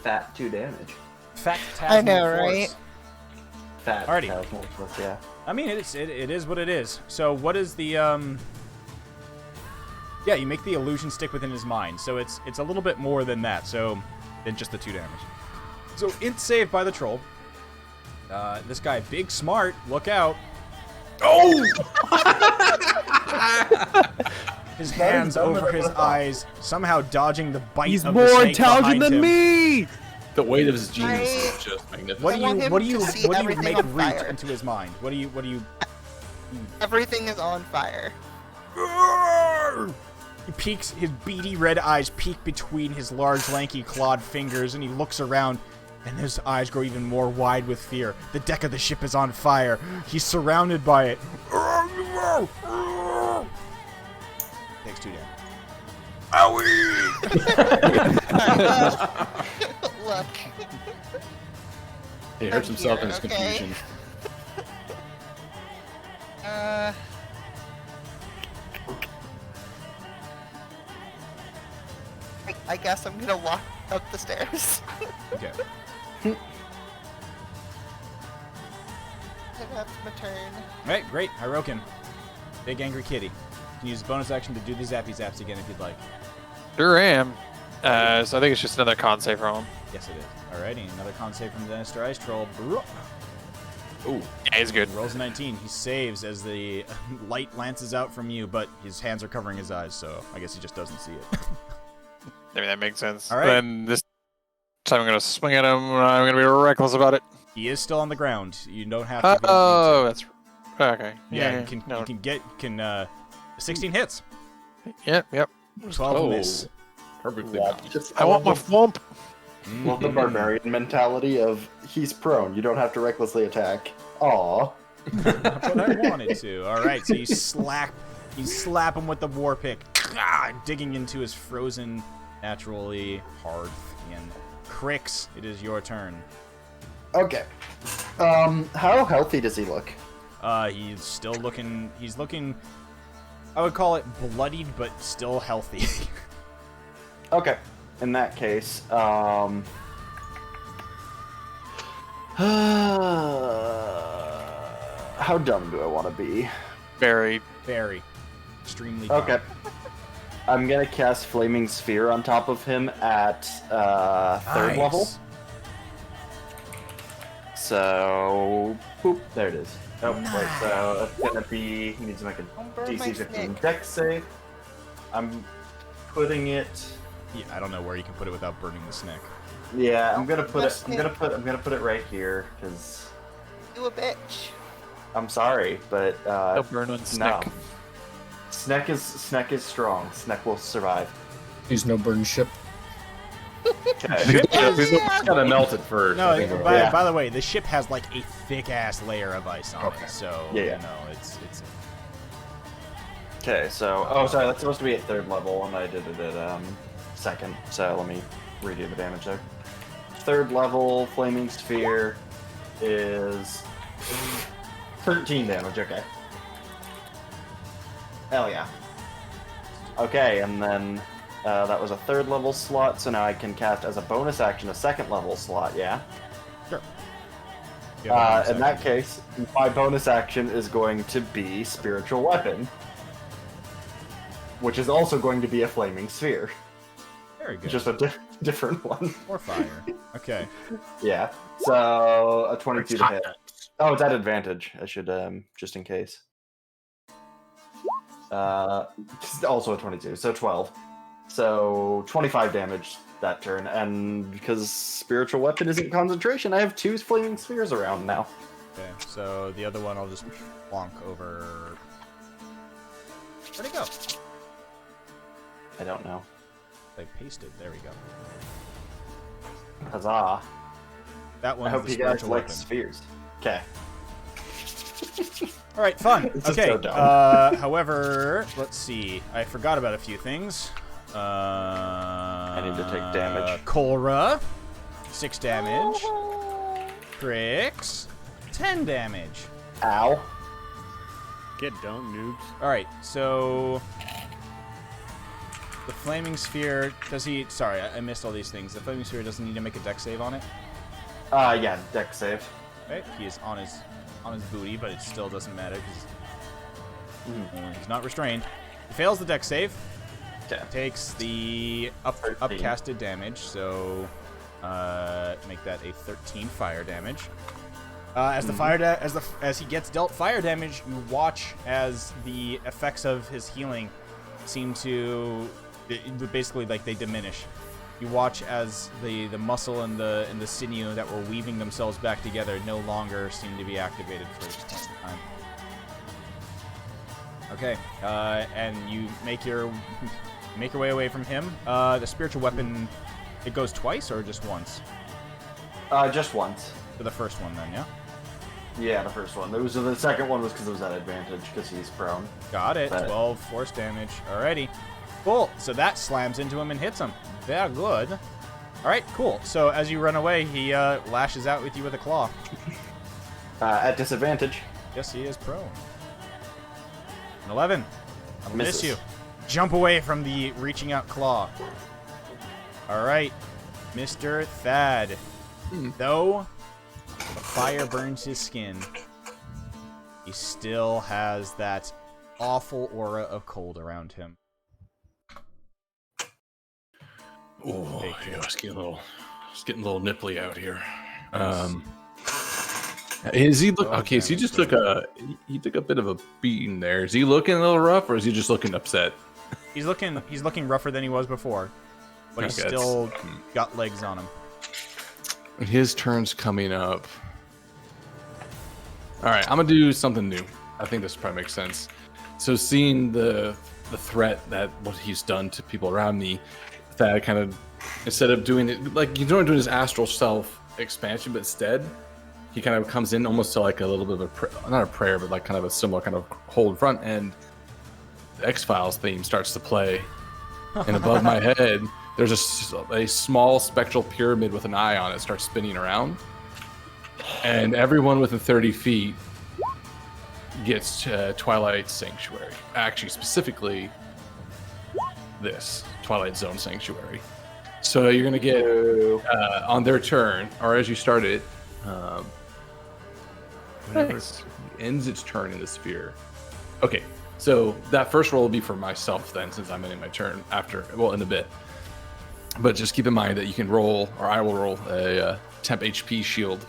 Fat 2 damage. Fat I know, Tasmal right? Force. Fat Alrighty. Tasmal Force, yeah. I mean, it is what it is. So what is the Yeah, you make the illusion stick within his mind. So it's a little bit more than that. So than just the 2 damage. So int saved by the troll. This guy, big smart. Look out. Oh! His hands over his eyes, somehow dodging the bite He's of the more snake intelligent behind than him. me! The weight of his genius is just magnificent. What do I want you him what do you to see what do you everything make on root fire. into his mind? What do you Everything is on fire. He peeks, his beady red eyes peek between his large lanky clawed fingers, and he looks around, and his eyes grow even more wide with fear. The deck of the ship is on fire. He's surrounded by it. Takes 2 damage. Look. He hurts himself in his Okay. confusion. I guess I'm gonna walk up the stairs. Okay. And that's my turn. Alright, great. Hirokin. Big angry kitty. You can use bonus action to do the zappy zaps again if you'd like. Sure am. So I think it's just another con save from him. Yes, it is. Alrighty, another con save from the Denister Ice Troll. Ooh. Yeah, he's good. Rolls a 19. He saves as the light lances out from you, but his hands are covering his eyes, so I guess he just doesn't see it. I mean, that makes sense. All right. Then this time I'm going to swing at him. I'm going to be reckless about it. He is still on the ground. You don't have to. Oh, that's... Okay. Yeah, no. you can 16 hits. Yep. 12 miss. Perfectly Yeah, balanced. just I want my thwomp. love the barbarian mentality of he's prone. You don't have to recklessly attack. Aw. That's what I wanted to. All right, so you slap him with the war pick, digging into his frozen, naturally hard skin. Crix, it is your turn. Okay. How healthy does he look? He's still looking. He's looking. I would call it bloodied, but still healthy. Okay. In that case, How dumb do I want to be? Very. Very. Extremely dumb. Okay. I'm gonna cast Flaming Sphere on top of him at third level. So, boop, there it is. Oh, wait, so it's gonna be, he needs to make a Don't burn my DC 15 snake. dex save. I'm putting it, Yeah, I don't know where you can put it without burning the snake. yeah, I'm gonna put My it, I'm gonna put it right here, because You a bitch. I'm sorry, but, They'll burn on no. Snick. Sneck is strong. Sneck will survive. He's no burn ship. Okay. He's gotta melt it first. No, I think. by the way, the ship has like a thick ass layer of ice on Okay. it, so Yeah. you know it's. Okay, so sorry, that's supposed to be at third level, and I did it at second. So let me redo the damage there. Third level flaming sphere is 13 damage. Okay. Hell yeah. Okay, and then that was a third level slot, so now I can cast as a bonus action a second level slot. Yeah. Sure. In that case, my bonus action is going to be Spiritual Weapon, which is also going to be a Flaming Sphere. Very good. Just a different one. More fire. Okay. Yeah. So, a 22 to hit. Oh, it's at advantage. I should, just in case. Also a 22, so 12. So, 25 damage that turn, and because Spiritual Weapon isn't concentration, I have 2 Flaming Spheres around now. Okay. So the other one I'll just plonk over. Where'd it go? I don't know. They pasted. There we go. Huzzah. That I one's hope the you guys spiritual like weapon. spheres. Okay. All right, fun. This is Okay. so dumb. However, let's see. I forgot about a few things. I need to take damage. Korra, 6 damage. Crix, 10 damage. Ow. Get don't noobs. All right, so the flaming sphere. Does he? Sorry, I missed all these things. The flaming sphere doesn't need to make a dex save on it. Yeah, deck save. Right? He is on his booty, but it still doesn't matter because he's not restrained. He fails the dex save. Okay. Takes the 13. upcasted damage, so make that a 13 fire damage. As the as he gets dealt fire damage, you watch as the effects of his healing seem to basically like they diminish. You watch as the muscle and the sinew that were weaving themselves back together no longer seem to be activated for this point in time. Okay, and you make your way away from him. The spiritual weapon, it goes twice or just once? Just once. For the first one, then, yeah. Yeah, the first one. The second one was because it was at advantage because he's prone. Got it. But- 12 force damage. Alrighty. Cool. So that slams into him and hits him. Very good. Alright, cool. So as you run away, he lashes out with you with a claw. At disadvantage. Yes, he is prone. An 11. I'll miss Misses. you. Jump away from the reaching out claw. Alright. Mr. Thad. Though the fire burns his skin, he still has that awful aura of cold around him. Oh, yeah, it's getting a little nipply out here. Is he look okay? So he just took a bit of a beating there. Is he looking a little rough, or is he just looking upset? He's looking rougher than he was before, but he's Okay, still got legs on him. His turn's coming up. All right, I'm gonna do something new. I think this probably makes sense. So seeing the threat that what he's done to people around me, that kind of instead of doing it like he's doing his astral self expansion, but instead he kind of comes in almost to like a little bit of not a prayer, but like kind of a similar kind of hold in front, and the X-Files theme starts to play, and above my head there's a small spectral pyramid with an eye on it starts spinning around, and everyone within 30 feet gets Twilight Sanctuary. Actually, specifically this Twilight Zone Sanctuary. So you're gonna get on their turn, or as you start it, Whenever it ends its turn in the sphere. Okay, so that first roll will be for myself then, since I'm ending my turn in a bit. But just keep in mind that you can roll, or I will roll a temp HP shield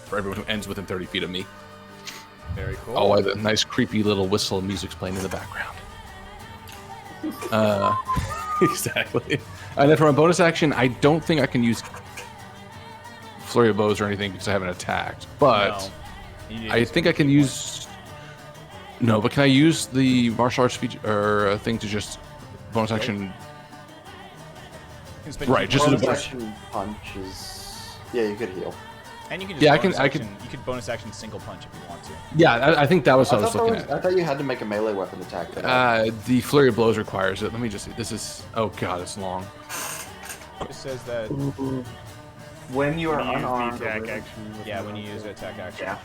for everyone who ends within 30 feet of me. Very cool. Oh, while the nice creepy little whistle music's playing in the background. Exactly. And then for my bonus action, I don't think I can use Flurry of Blows or anything because I haven't attacked. But I think I can use... No, but can I use the martial arts feature or thing to just bonus action? Right, just as a bonus action punch is. Yeah, you could heal. And you can just you could bonus action single punch if you want to. Yeah, I think that was what I was looking at. I thought you had to make a melee weapon attack. The Flurry of Blows requires it. Let me just see. This is... Oh god, it's long. It says that when you are When you use the unarmed. attack action. yeah, when you use an attack action. Yeah.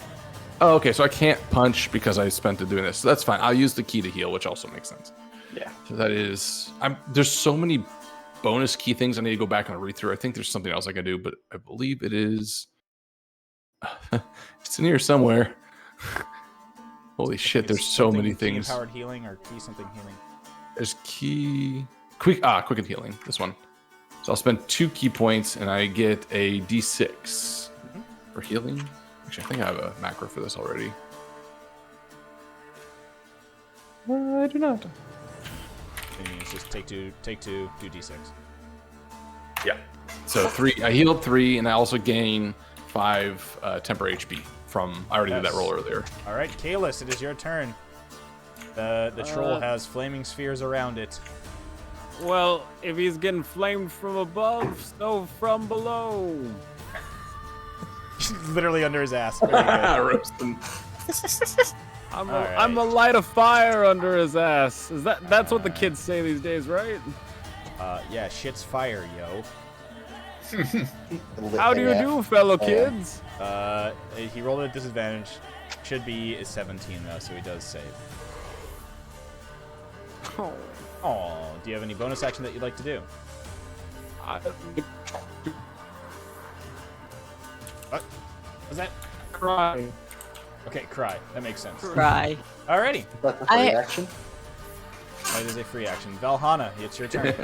Oh, okay, so I can't punch because I spent it doing this. So that's fine. I'll use the key to heal, which also makes sense. Yeah. So that is... There's so many bonus key things I need to go back and read through. I think there's something else I can do, but I believe it is... It's in here somewhere. Holy shit, there's so many things. Key-empowered healing or key something healing. There's key... Quicken healing, this one. So I'll spend 2 key points and I get a D6 for healing. Actually, I think I have a macro for this already. I do not. It's just take two, do D6. Yeah. So 3. I heal up 3, and I also gain 5 temporary HP from... I already did that roll earlier. All right, Kalis, it is your turn. The troll has flaming spheres around it. Well, if he's getting flamed from above, so from below. Literally under his ass. Very good. Roasting. I'm Alright. a light of fire under his ass. That's what the kids say these days, right? Yeah, shit's fire, yo. How do you do, fellow kids? He rolled at a disadvantage. Should be is 17 though, so he does save. Oh, do you have any bonus action that you'd like to do? What was that? Cry. Okay, cry. That makes sense. Cry. Alrighty. That's a free action. That is a free action. Valhana, it's your turn.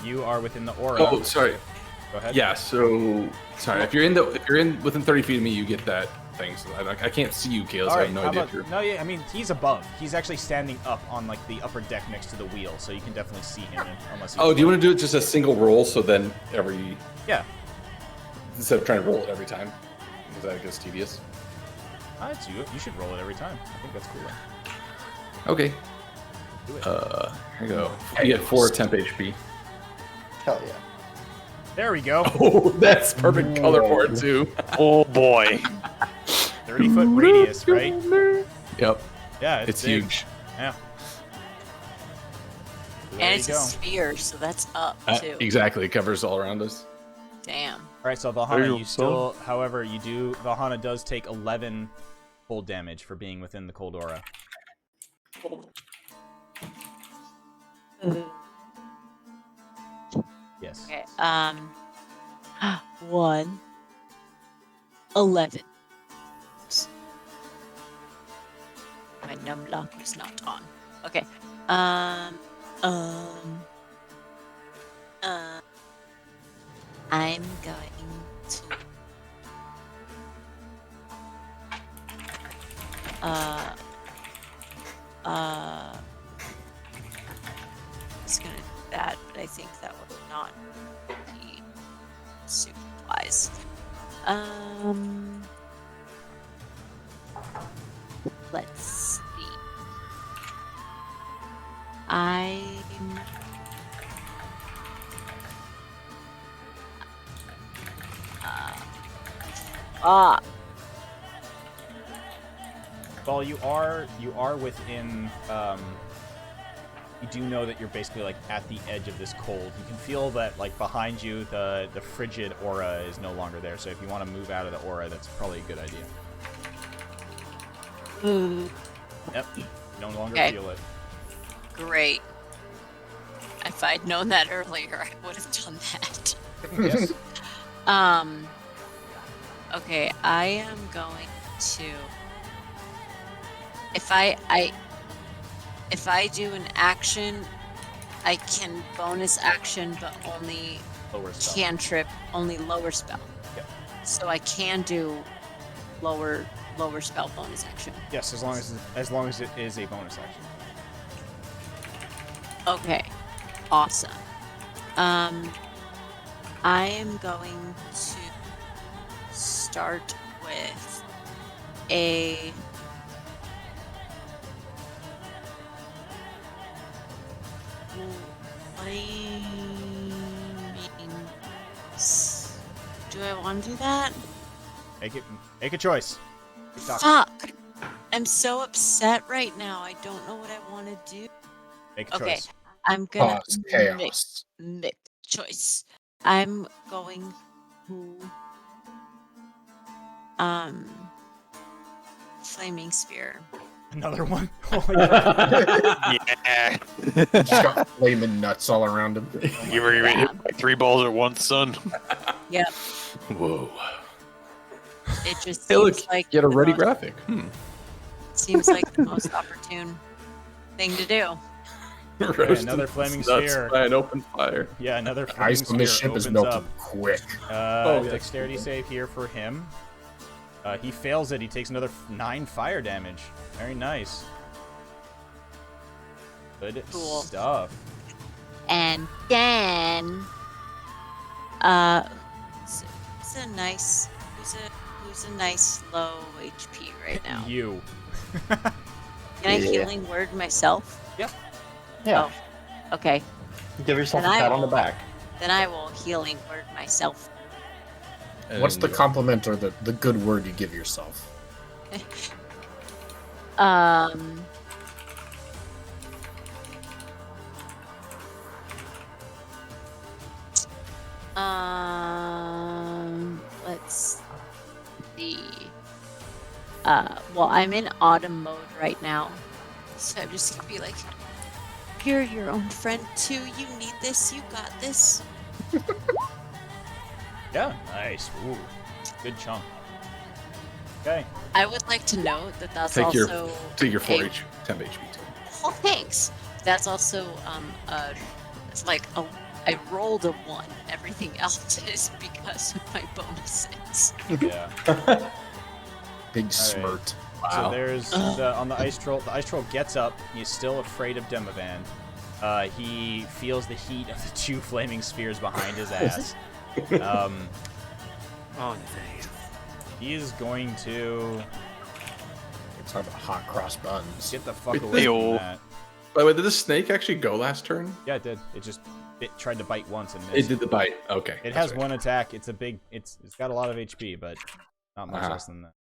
You are within the aura. Oh, sorry. Go ahead. Yeah, so... Sorry, if you're within 30 feet of me, you get that thing. So I can't see you, Kalis. I have no idea if you're... No, yeah, I mean, he's above. He's actually standing up on, like, the upper deck next to the wheel, so you can definitely see him unless you... Oh, do you want to do it just a single roll, so then every... Yeah. Instead of trying to roll it every time? Because that gets tedious. It's you. You should roll it every time. I think that's cooler. Okay. Do it. Here we go. You get 4 temp HP. Hell yeah. There we go. Oh, that's perfect color for it, too. Oh boy. 30-foot radius, right? Yep. Yeah, It's big. huge. Yeah. There And you it's go. a sphere, so that's up too. Exactly. It covers all around us. Damn. All right, so Valhana, There you you go. still, however, Valhana does take 11 cold damage for being within the cold aura. Yes. Okay. 1, 11. My num lock was not on. Okay. I'm going to it's gonna do that, but I think that would not be super wise. Let's see. Well, you are within. You do know that you're basically like at the edge of this cold. You can feel that like behind you, the frigid aura is no longer there. So if you want to move out of the aura, that's probably a good idea. Yep. You no longer Okay. feel it. Great. If I'd known that earlier, I would have done that. Yes. Okay, I am going to. If I do an action, I can bonus action, but only Lower spell. cantrip, only lower spell. Yep. So I can do lower spell bonus action. Yes, as long as it is a bonus action. Okay, awesome. I am going to start with a do I want to do that? Make a choice. Keep talking. Fuck! I'm so upset right now. I don't know what I want to do. Make a Okay, choice. I'm gonna Cause chaos. make choice. I'm going to flaming spear. Another one. Oh, yeah. Yeah. Just got flaming nuts all around him. You were hit by 3 balls at once, son. Yep. Whoa. It just Hey, look, seems like get a the ready most- graphic. Seems like the most opportune thing to do. Roasting another flaming nuts sphere. by an open fire. Yeah, another flaming Ice on this sphere ship is opens melting up. quick. Oh, yeah. Dexterity save here for him. He fails it. He takes another 9 fire damage. Very nice. Good Cool. stuff. And then, who's a nice low HP right now? You. Can I Yeah. healing word myself? Yeah. Oh, okay. Give yourself And a I pat on the will- back. Then I will healing word myself. What's the And- compliment or the good word you give yourself? Let's see. Well, I'm in autumn mode right now, so I'm just gonna be like, "You're your own friend too. You need this. You got this." Yeah, nice. Ooh, good chunk. Okay. I would like to note that that's Take your also take your 4 a- temp HP too. Oh, thanks. That's also it's like I rolled a 1. Everything else is because of my bonuses. Yeah. Big smirt. So there's on the ice troll. The ice troll gets up. He's still afraid of Demavand. He feels the heat of the 2 flaming spheres behind his ass. Oh, damn. He is going to It's talking about hot cross buns. get the fuck Wait, away from Ew. that. By the way, did the snake actually go last turn? Yeah, it did. It tried to bite once and It missed. did the bite. Okay. It that's has right. one attack. It's got a lot of HP, but not much Uh-huh. less than that.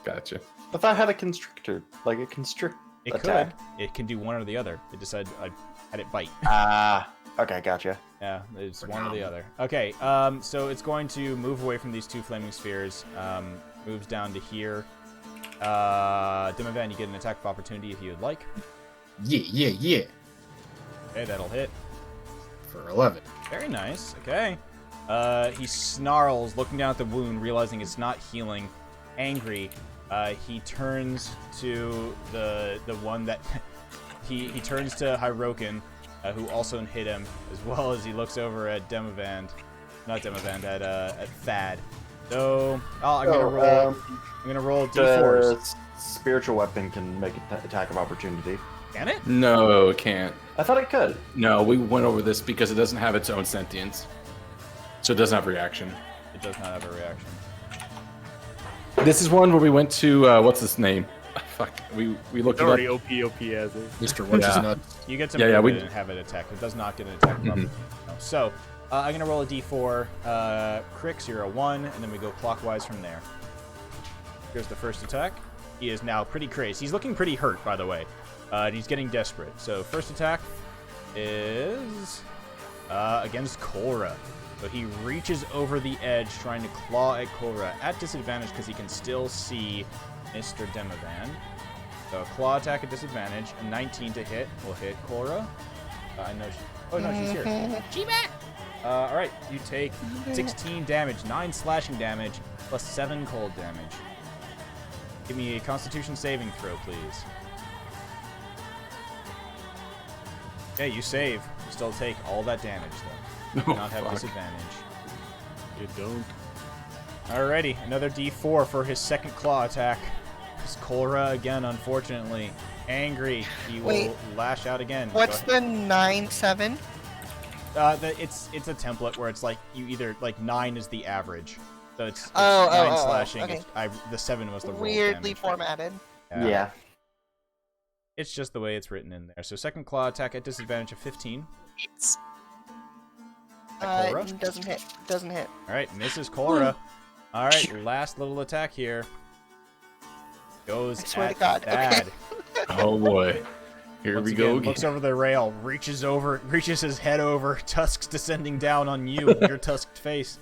Gotcha. I thought I had a constrictor, like a constrict It attack. could. It can do one or the other. It decided I had it bite. Okay, gotcha. Yeah, it's one or the other. Okay, so it's going to move away from these 2 flaming spheres. Moves down to here. Dimavand, you get an attack of opportunity if you would like. Yeah. Okay, that'll hit. For 11. Very nice. Okay. He snarls, looking down at the wound, realizing it's not healing. Angry, he turns to the one that he turns to Hyrokin, who also hit him, as well as he looks over at Demavand, not Demavand, at Thad. So I'm gonna roll D4s. The spiritual weapon can make an attack of opportunity. Can it? No, it can't. I thought it could. No, we went over this because it doesn't have its own sentience. So it doesn't have reaction. It does not have a reaction. This is one where we went to, what's his name? Fuck. We looked It's it already up. OP as is. Mr. What's his Yeah. nuts? You get to Yeah, move we- it and have it attack. It does not get an attack. No. So I'm gonna roll a D4. Crix, you're a 1, and then we go clockwise from there. Here's the first attack. He is now pretty crazed. He's looking pretty hurt, by the way. He's getting desperate. So first attack is against Korra. So he reaches over the edge, trying to claw at Korra at disadvantage because he can still see Mr. Demavand. So a claw attack at disadvantage. A 19 to hit will hit Korra. I know she. Oh no, she's here. She back. All right, you take 16 damage, 9 slashing damage, plus 7 cold damage. Give me a Constitution saving throw, please. Okay, you save. You still take all that damage, though. You do not have disadvantage. You don't. Alrighty, another D4 for his second claw attack. It's Cora again, unfortunately. Angry, he will lash out again. What's the 9/7? It's a template where it's like you either like 9 is the average, so it's 9 oh, slashing. okay. The 7 was the roll Weirdly damage. formatted. Yeah. It's just the way it's written in there. So second claw attack at disadvantage of 15. It's Cora? Doesn't hit. Doesn't hit. All right, misses Cora. All right, last little attack here. Goes I swear at to God. Thad. Okay. Oh boy. Here Once we go again. Looks over the rail, reaches his head over, tusks descending down on you, your tusked face.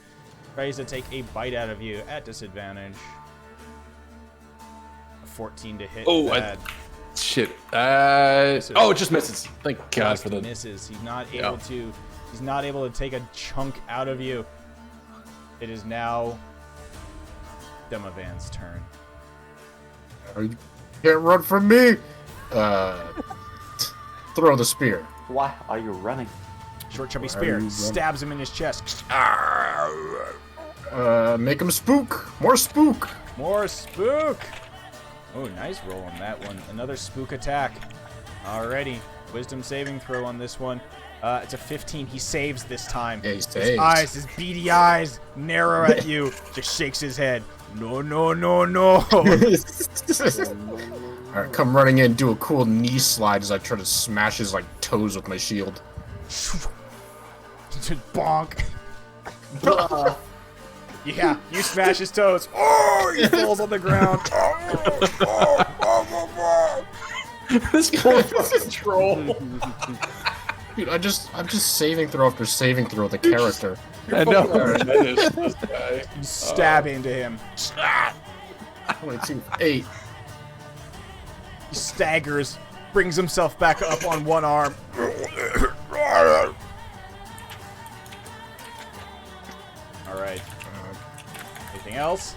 Tries to take a bite out of you at disadvantage. A 14 to hit. Oh, Thad. Shit. Oh, it just misses. Thank God Just for the. misses. He's not able to. He's not able to take a chunk out of you. It is now Demovan's turn. You can't run from me! Throw the spear. Why are you running? Short chubby Why are you spear running? stabs him in his chest. Make him spook! More spook! More spook. Oh, nice roll on that one. Another spook attack. Alrighty. Wisdom saving throw on this one. It's a 15. He saves this time. Yeah, he His saves. eyes, his beady eyes, narrow at you. Just shakes his head. No, no, no, no. Alright, come running in, do a cool knee slide as I try to smash his like toes with my shield. Just bonk. Yeah, you smash his toes. Oh, he falls on the ground. This poor fucking troll. Dude, I'm just saving throw after saving throw with the character. I know. This guy. You stab into him. 22, 8. He staggers, brings himself back up on one arm. Alright. Anything else?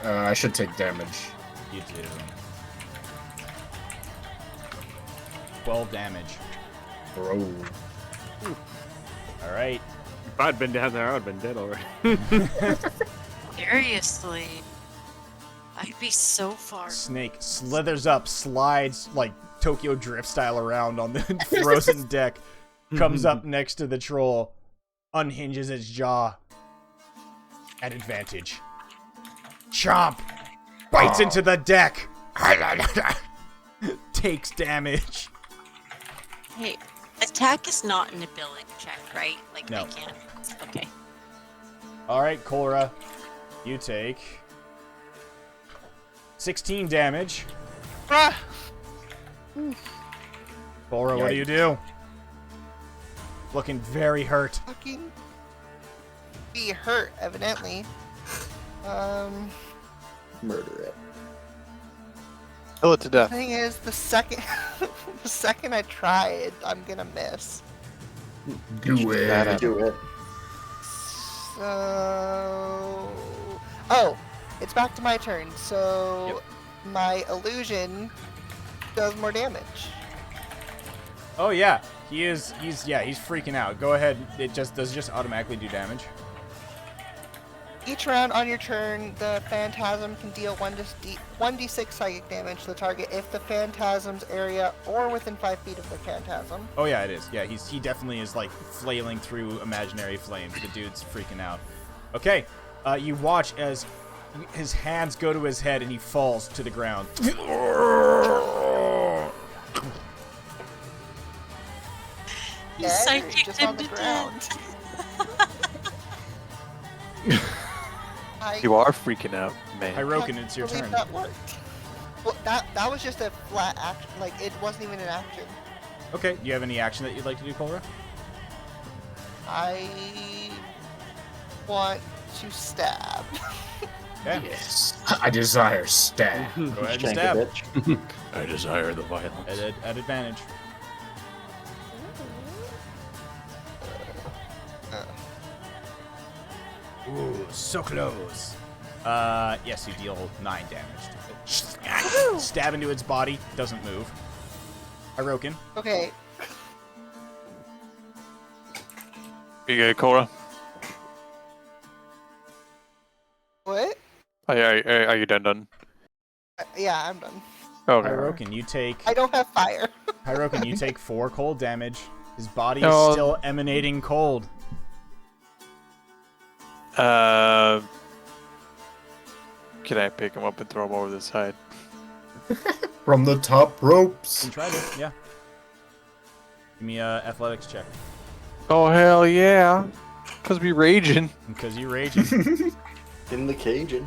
I should take damage. You do. 12 damage. Bro. Alright. If I'd been down there, I would have been dead already. seriously. I'd be so far. Snake slithers up, slides like Tokyo Drift style around on the frozen deck, comes up next to the troll, unhinges its jaw. At advantage. Chomp! Bites into the deck! Takes damage. Hey, attack is not an ability check, right? Like, No. I can't. Okay. Alright, Cora. You take 16 damage. Bruh. Cora, what do you do? Looking very hurt. Fucking be hurt, evidently. Murder it. Kill it to death. Thing is, the second I try it, I'm gonna miss. Do it. Do it. So, oh, it's back to my turn. So, my illusion does more damage. Oh yeah, he's freaking out. Go ahead. Does it just automatically do damage? Each round on your turn, the phantasm can deal 1d6 psychic damage to the target if the phantasm's area or within 5 feet of the phantasm. Oh yeah, it is. Yeah, he definitely is like flailing through imaginary flames. The dude's freaking out. Okay, you watch as his hands go to his head and he falls to the ground. He's Dead, or psychic just on the into ground. You are freaking out, man. Hirokin, it's your believe turn. that worked. Well, that was just a flat action. Like, it wasn't even an action. Okay, do you have any action that you'd like to do, Cora? I want to stab. Okay. Yes. I desire stab. Go ahead and Shank a stab. bitch. I desire the violence. At advantage. Ooh, so close. Yes, you deal 9 damage to it. Stab into its body, doesn't move. Hirokin. Okay. You get it, Cora? What? Are you done? Yeah, I'm done. Okay. Hirokin, you take I don't have fire. Hirokin, you take 4 cold damage. His body is Oh. still emanating cold. Can I pick him up and throw him over the side? From the top ropes. You can try this, yeah. Give me a athletics check. Oh hell yeah! Cause we raging. Because you're raging. In the Cajun.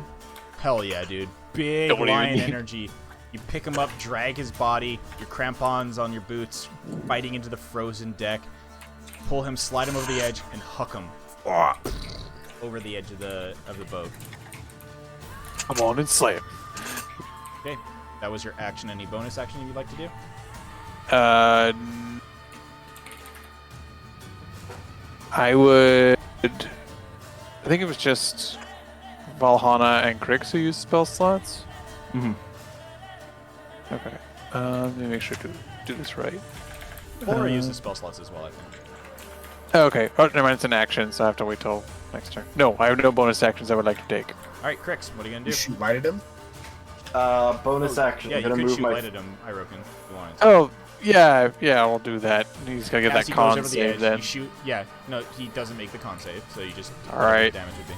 Hell yeah, dude. Big Don't even lion need- energy. You pick him up, drag his body, your crampons on your boots, fighting into the frozen deck. Pull him, slide him over the edge, and huck him over the edge of the boat. Come on and slay him. Okay, that was your action. Any bonus action you'd like to do? I would. I think it was just Valhalla and Krix who use spell slots. Mm-hmm. Okay. Let me make sure to do this right. Or use the spell slots as well, I think. Okay. Oh, never mind. It's an action, so I have to wait till next turn. No, I have no bonus actions I would like to take. Alright, Krix, what are you gonna You do? shoot light at him? Bonus action. Yeah, I'm you gonna could move shoot my. light at him, Hirokin, if you wanted to. Oh, yeah, we'll do that. He's gotta get As that he goes con over the save edge, then. you shoot. Yeah, no, he doesn't make the con save, so you just. All right. Damage would be.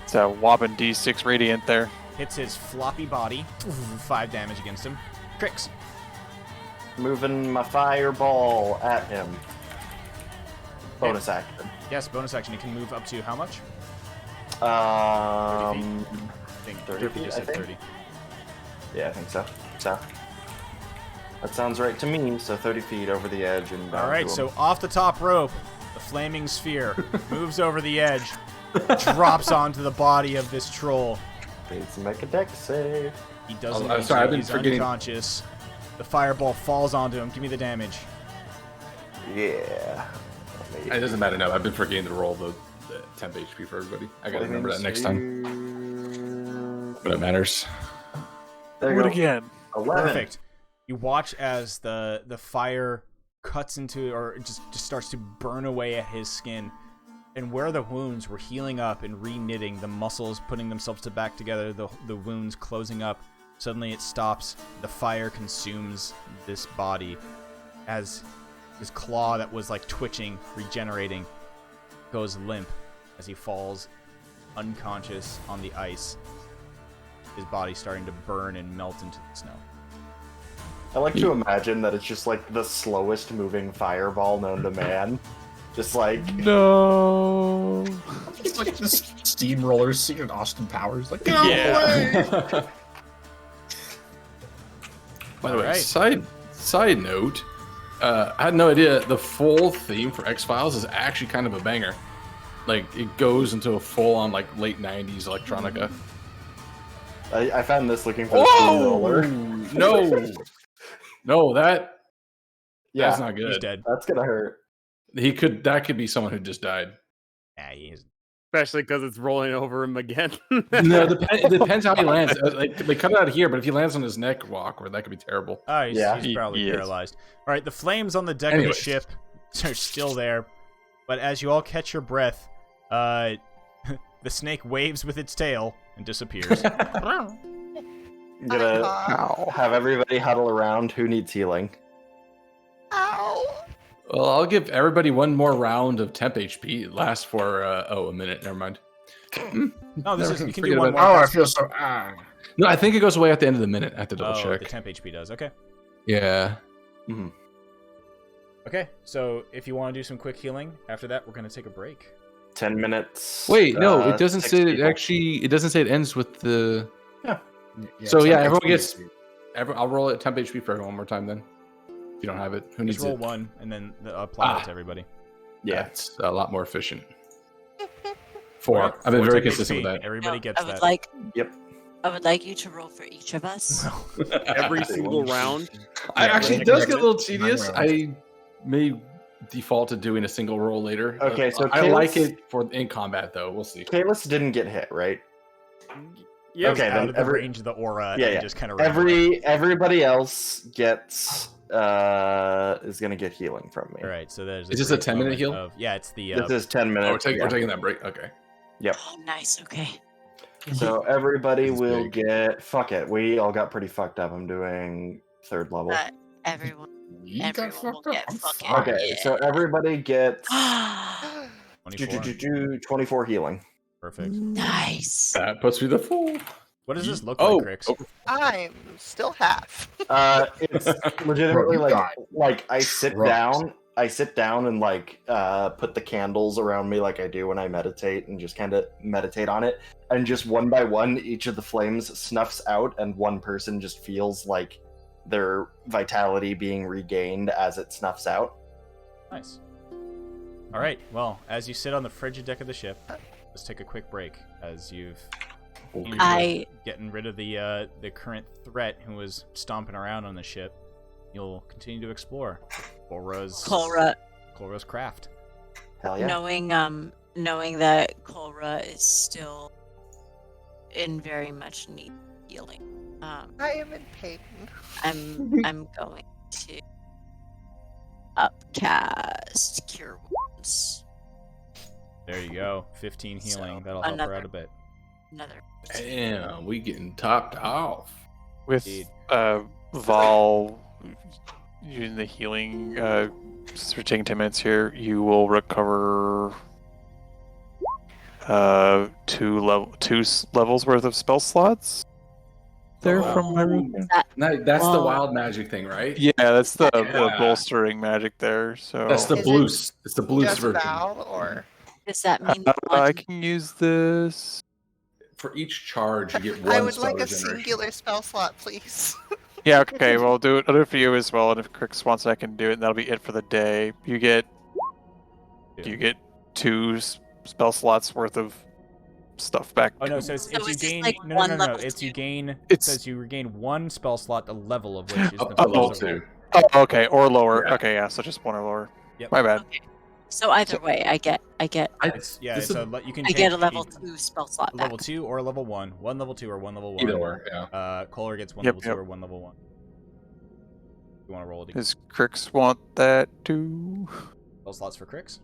It's a whopping D6 radiant there. Hits his floppy body. 5 damage against him. Krix. Moving my fireball at him. Bonus action. Yes, bonus action. He can move up to how much? Um, I think 30 30 feet, just I said think. 30. yeah, I think so. So that sounds right to me. So 30 feet over the edge and. All right, so off the top rope, the flaming sphere moves over the edge, drops onto the body of this troll. Needs to make a dex save. He doesn't. I'm need sorry, to. I've been He's forgetting- unconscious. The fireball falls onto him. Give me the damage. Yeah. It doesn't matter now. I've been forgetting to roll the temp HP for everybody. I gotta remember that next time. But it matters. There Do you it go. again. 11. Perfect. You watch as the fire cuts into, or just starts to burn away at his skin, and where the wounds were healing up and re-knitting, the muscles putting themselves back together, the wounds closing up. Suddenly it stops. The fire consumes this body as his claw that was like twitching, regenerating, goes limp as he falls unconscious on the ice. His body starting to burn and melt into the snow. I like to imagine that it's just like the slowest moving fireball known to man. Just like No. It's like this steamroller scene in Austin Powers. Like, Yeah. By the way, Alright. side note, I had no idea the full theme for X-Files is actually kind of a banger. Like, it goes into a full-on, like, late 90s electronica. I found this looking for the steamroller. No, that's Yeah, not He's good. dead. that's gonna hurt. That could be someone who just died. Nah, he is. Especially because it's rolling over him again. No, it depends how he lands. Like, they cut it out here, but if he lands on his neck or awkward, that could be terrible. Oh, he's, Yeah. he's probably He is. paralyzed. All right, the flames on the deck of Anyways. the ship are still there, but as you all catch your breath, the snake waves with its tail and disappears. I'm gonna Ow. have everybody huddle around. Who needs healing? Ow! Well, I'll give everybody one more round of temp HP. It lasts for a minute. Never mind. No, this is you can Forget do one about more. Oh, I cast- feel so. No, I think it goes away at the end of the minute. I have to double Oh, the check. temp HP does. Okay. Yeah. Okay, so if you want to do some quick healing, after that we're gonna take a break. 10 minutes. Wait, no, it doesn't 6 say it people. actually. It doesn't say it ends with the. So, it's yeah, like everyone HP. gets- I'll roll it temp HP for everyone one more time then. If you don't have it, who needs Just roll it? one and then apply it Ah. to everybody. Yeah. It's a lot more efficient. 4. I've been 4 very temp consistent HP. with that. Everybody gets I would that. like. Yep. I would like you to roll for each of us. Every single round. I Yeah, actually we're it does gonna get a little get tedious. nine I may default to doing a single roll later. Okay, so I like Kalis- it for in combat though. We'll see. Kalis didn't get hit, right? That was Okay, out then of the every- range of the aura. Yeah, and yeah. just kind of ran away. Everybody else gets is gonna get healing from me. All right, so there's. Is this a brief 10-minute moment heal? Yeah, it's the. This is 10 minutes. Oh, we're yeah. taking that break. Okay. Oh, nice. Okay. So everybody This is will big. get. Fuck it. We all got pretty fucked up. I'm doing 3rd level. Everyone. You got Everyone will fucked up. get I'm fucking- fine. Okay, so everybody gets 24. 24 healing. Perfect. Nice. That puts me the full. What does this look Oh, like, Crix? I'm still half. It's legitimately Bro, you got like I sit trucked. down. I sit down and put the candles around me like I do when I meditate and just kind of meditate on it. And just one by one, each of the flames snuffs out, and one person just feels like their vitality being regained as it snuffs out. Nice. All right. Well, as you sit on the frigid deck of the ship, let's take a quick break as you've getting rid of the current threat who was stomping around on the ship. You'll continue to explore Korra's craft. Hell yeah. Knowing that Korra is still in very much need of healing. I am in pain. I'm going to upcast Cure Wounds. There you go. 15 healing. So, That'll help her out a bit. Another. Damn, we getting topped off. With Indeed. Vol using the healing, since we're taking 10 minutes here, you will recover 2 levels worth of spell slots. There from my room. That's the Whoa. wild magic thing, right? Yeah, that's the Yeah. bolstering magic there. So That's the Is blue. it It's the blues Just version. Val or Does that mean I can use this. For each charge, you get one I would spell like a regeneration. singular spell slot, please. Yeah, okay, well, I'll do it for you as well. And if Crix wants, I can do it. And that'll be it for the day. You get 2 spell slots worth of stuff back. Oh no, so it's So you is this gain like no, one no, no, no, level it's you two? gain it It's- says you regain 1 spell slot, the level of which is the Up level first 2. Oh, okay, or lower. Yeah. Okay, yeah, so just 1 or lower. Yep. My bad. Okay. So either way, I get It's, yeah, This it's is you can I get a change level either 2 spell slot back. level 2 or level 1, 1 level 2 or 1 level 1. either or, yeah. Kohler gets 1 Yep, level 2 yep. or 1 level 1. You want to roll it again? Does Crix want that too? Spell slots for Crix?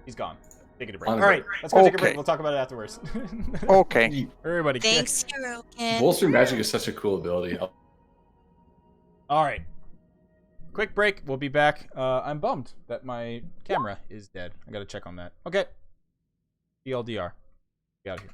He's gone. Taking a break. On All a right, break. let's go take a break. Okay. We'll talk about it afterwards. Okay. Everybody, Thanks, Hirokin. Bolster magic is such a cool ability. All right. Quick break. We'll be back. I'm bummed that my camera is dead. I got to check on that. Okay. BLDR. Get out of here.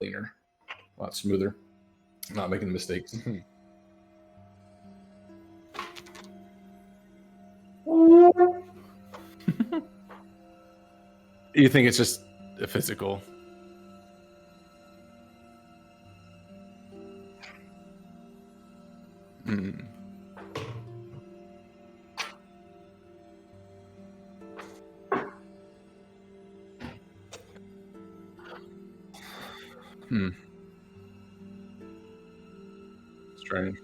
Cleaner, a lot smoother. Not making mistakes. You think it's just a physical? Hmm. Hmm. Strange.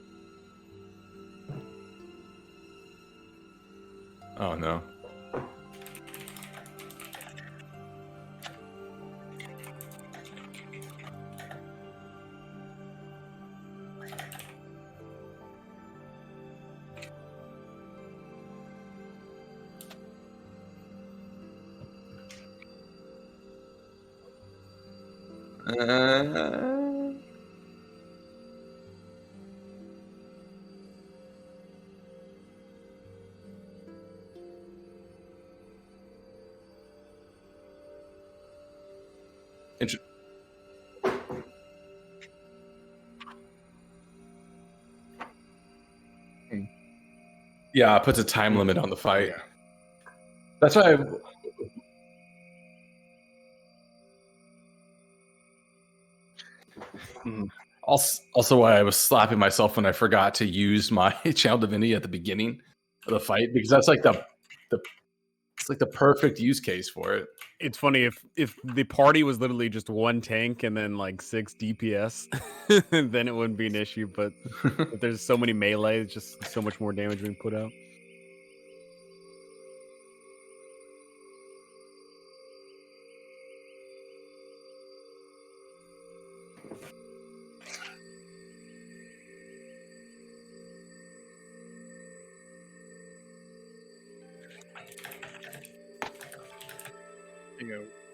Oh no. Inter- Yeah, it puts a time limit on the fight. Yeah. That's why. Also, why I was slapping myself when I forgot to use my Channel Divinity at the beginning of the fight, because that's like the it's like the perfect use case for it. It's funny if the party was literally just one tank and then like 6 DPS, then it wouldn't be an issue. But if there's so many melee, it's just so much more damage being put out.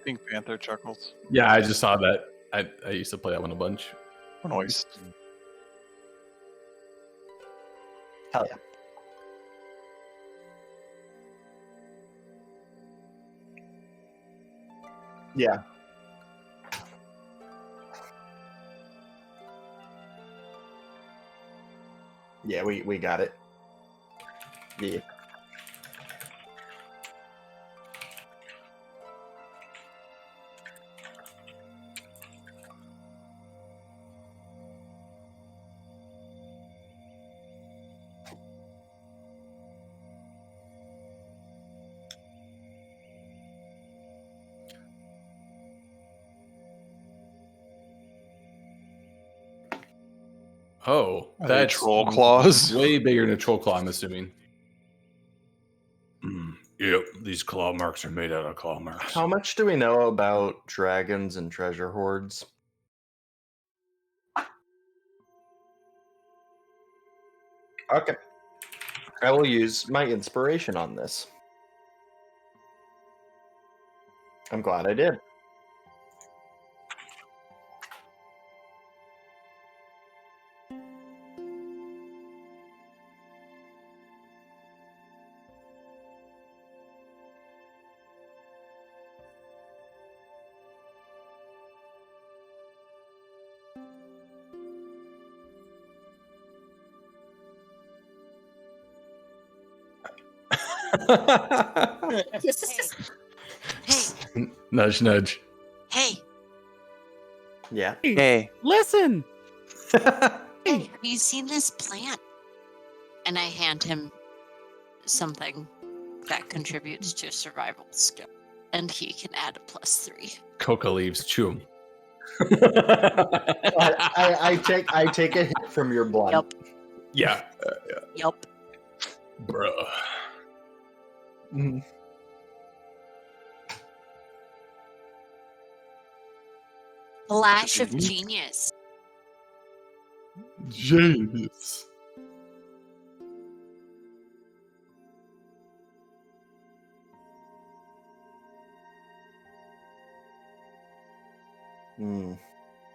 Pink Panther chuckles. Yeah, I just saw that. I used to play that one a bunch. Noise. Hell yeah. Yeah. Yeah, we got it. Yeah. Oh, Are they that's troll claws? way bigger than a troll claw, I'm assuming. Yep, these claw marks are made out of claw marks. How much do we know about dragons and treasure hoards? Okay. I will use my inspiration on this. I'm glad I did. Hey, Nudge, nudge. hey, Yeah. Hey. Listen. hey, have you seen this plant? And I hand him something that contributes to survival skill. And he can add a +3. Coca leaves, chew 'em. I take a hit from your blood. Yup, Yeah, yup. bruh. Mhm. Flash of genius. Genius.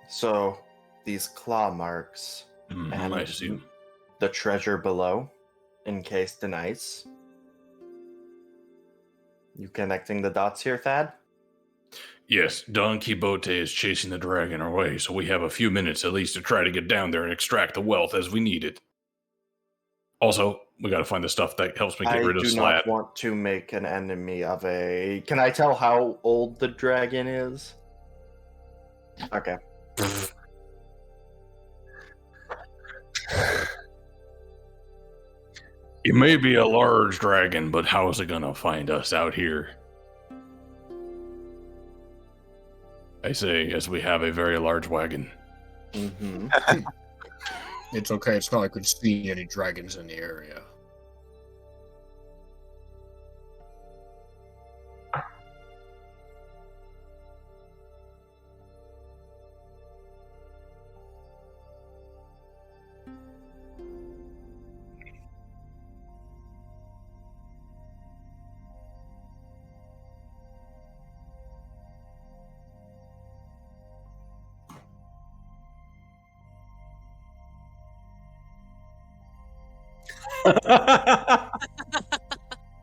So these claw marks and I see. the treasure below, encased in ice. You connecting the dots here, Thad? Yes, Don Quixote is chasing the dragon away, so we have a few minutes at least to try to get down there and extract the wealth as we need it. Also, we got to find the stuff that helps me get I rid of do Slap. not want to make an enemy of a. Can I tell how old the dragon is? Okay. It may be a large dragon, but how is it going to find us out here? I say, as we have a very large wagon. Mm-hmm. It's okay. It's not like we've seen any dragons in the area.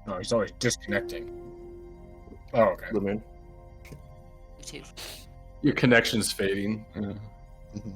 No, he's always disconnecting. Oh, okay. The moon. Too. Your connection's fading. Yeah. Mhm.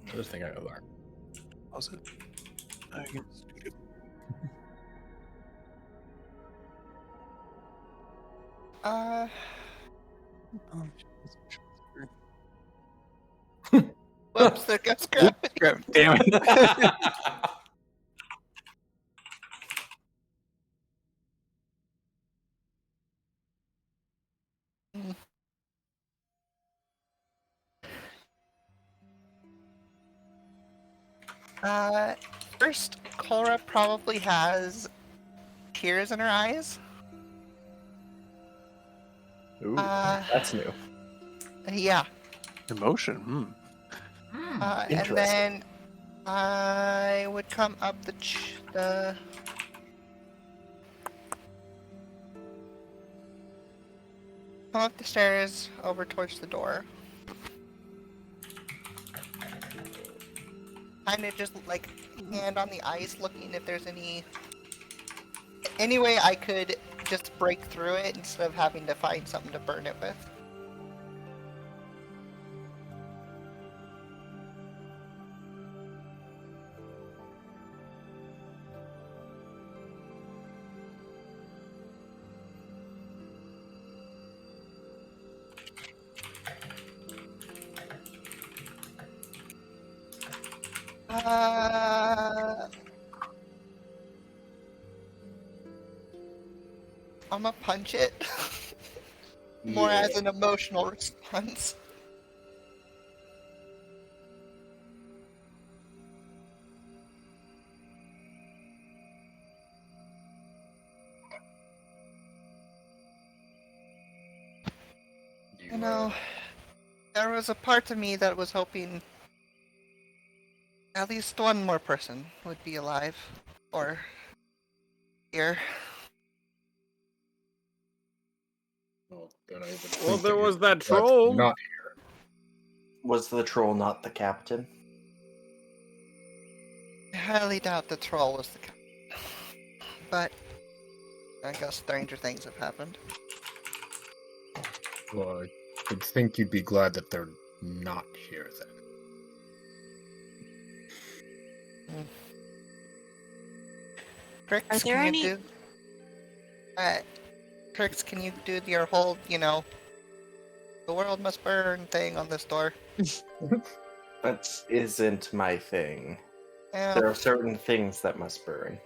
Another thing I learned. Was it? I guess. Whoops, there goes gravity. Damn it. First, Cora probably has tears in her eyes. Ooh, Uh, that's new. Yeah. Emotion. And Interesting. then I would come up the come up the stairs over towards the door. Kind of just like hand on the ice, looking if there's any way I could just break through it instead of having to find something to burn it with. I'm gonna punch it. More as an emotional response. You know, there was a part of me that was hoping at least one more person would be alive. Or here. Well, then I would Well, think there that was you're that glad troll. Not Was the troll not the captain? I highly doubt the troll was the captain. But I guess stranger things have happened. well, I would think you'd be glad that they're not here then. Crix, Are there can any- you do? Crix, can you do your whole, the world must burn thing on this door? That isn't my thing. Yeah. There are certain things that must burn.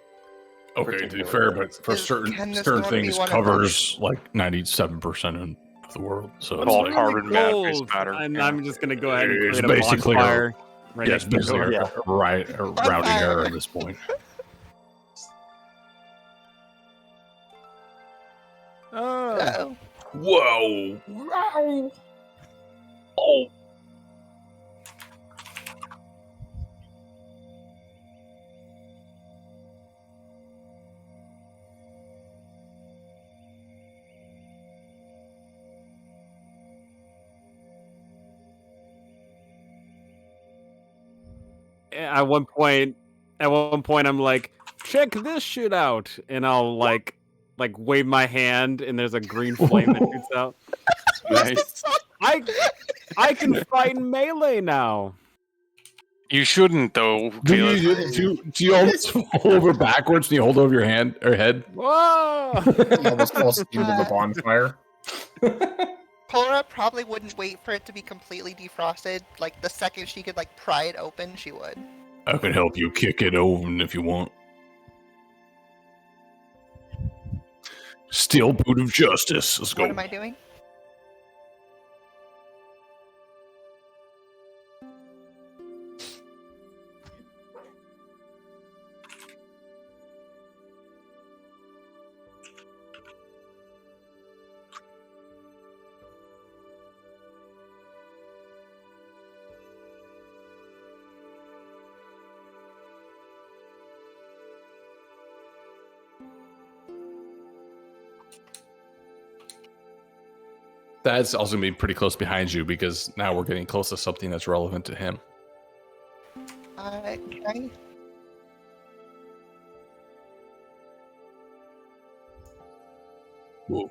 Okay, to be fair, but for Can this certain door be things one of them? covers like 97% of the world. So But it's it's like, really carbon matter-based cold, matter, and yeah. I'm just gonna go ahead and It's create a basically a- bonfire right yeah, next it's to the basically door. Yeah. a routing fire. error at this point. Oh, Uh-oh. Whoa! Wow! Oh! at one point, I'm like, check this shit out, and I'll like wave my hand, and there's a green flame that shoots out. Nice. I can fight in melee now. You shouldn't, though. Do Felix. you almost fall over backwards and you hold over your hand or head? Whoa! He almost falls into the bonfire. Cora probably wouldn't wait for it to be completely defrosted. Like, the second she could, pry it open, she would. I can help you kick it open if you want. Steel boot of justice. Let's go. What am I doing? That's also gonna be pretty close behind you because now we're getting close to something that's relevant to him. Can I? Whoa.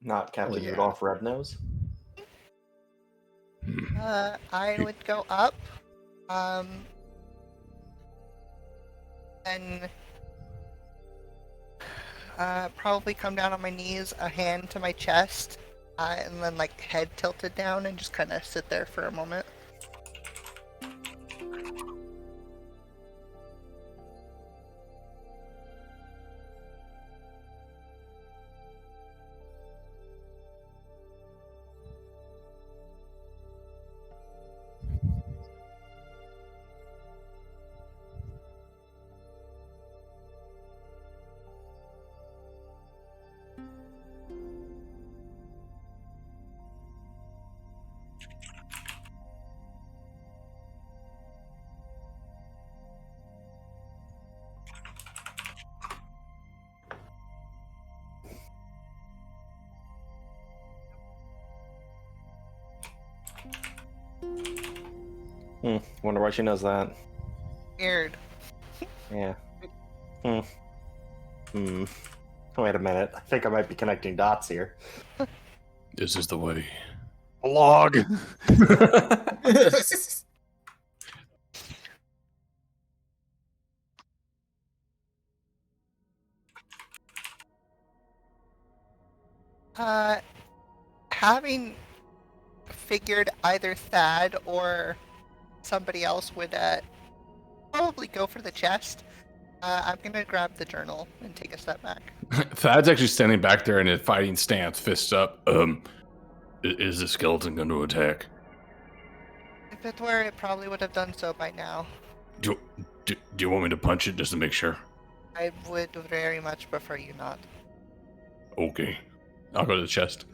Not Captain yeah. Rudolph Rednose. I would go up. And probably come down on my knees, a hand to my chest, and then like head tilted down and just kind of sit there for a moment. Wonder why she knows that. Weird. Yeah. Wait a minute. I think I might be connecting dots here. This is the way. A log. Having figured either Thad or somebody else would probably go for the chest, I'm gonna grab the journal and take a step back. Thad's actually standing back there in a fighting stance, fists up. Is the skeleton going to attack? If it were, it probably would have done so by now. Do you want me to punch it just to make sure? I would very much prefer you not. Okay. I'll go to the chest.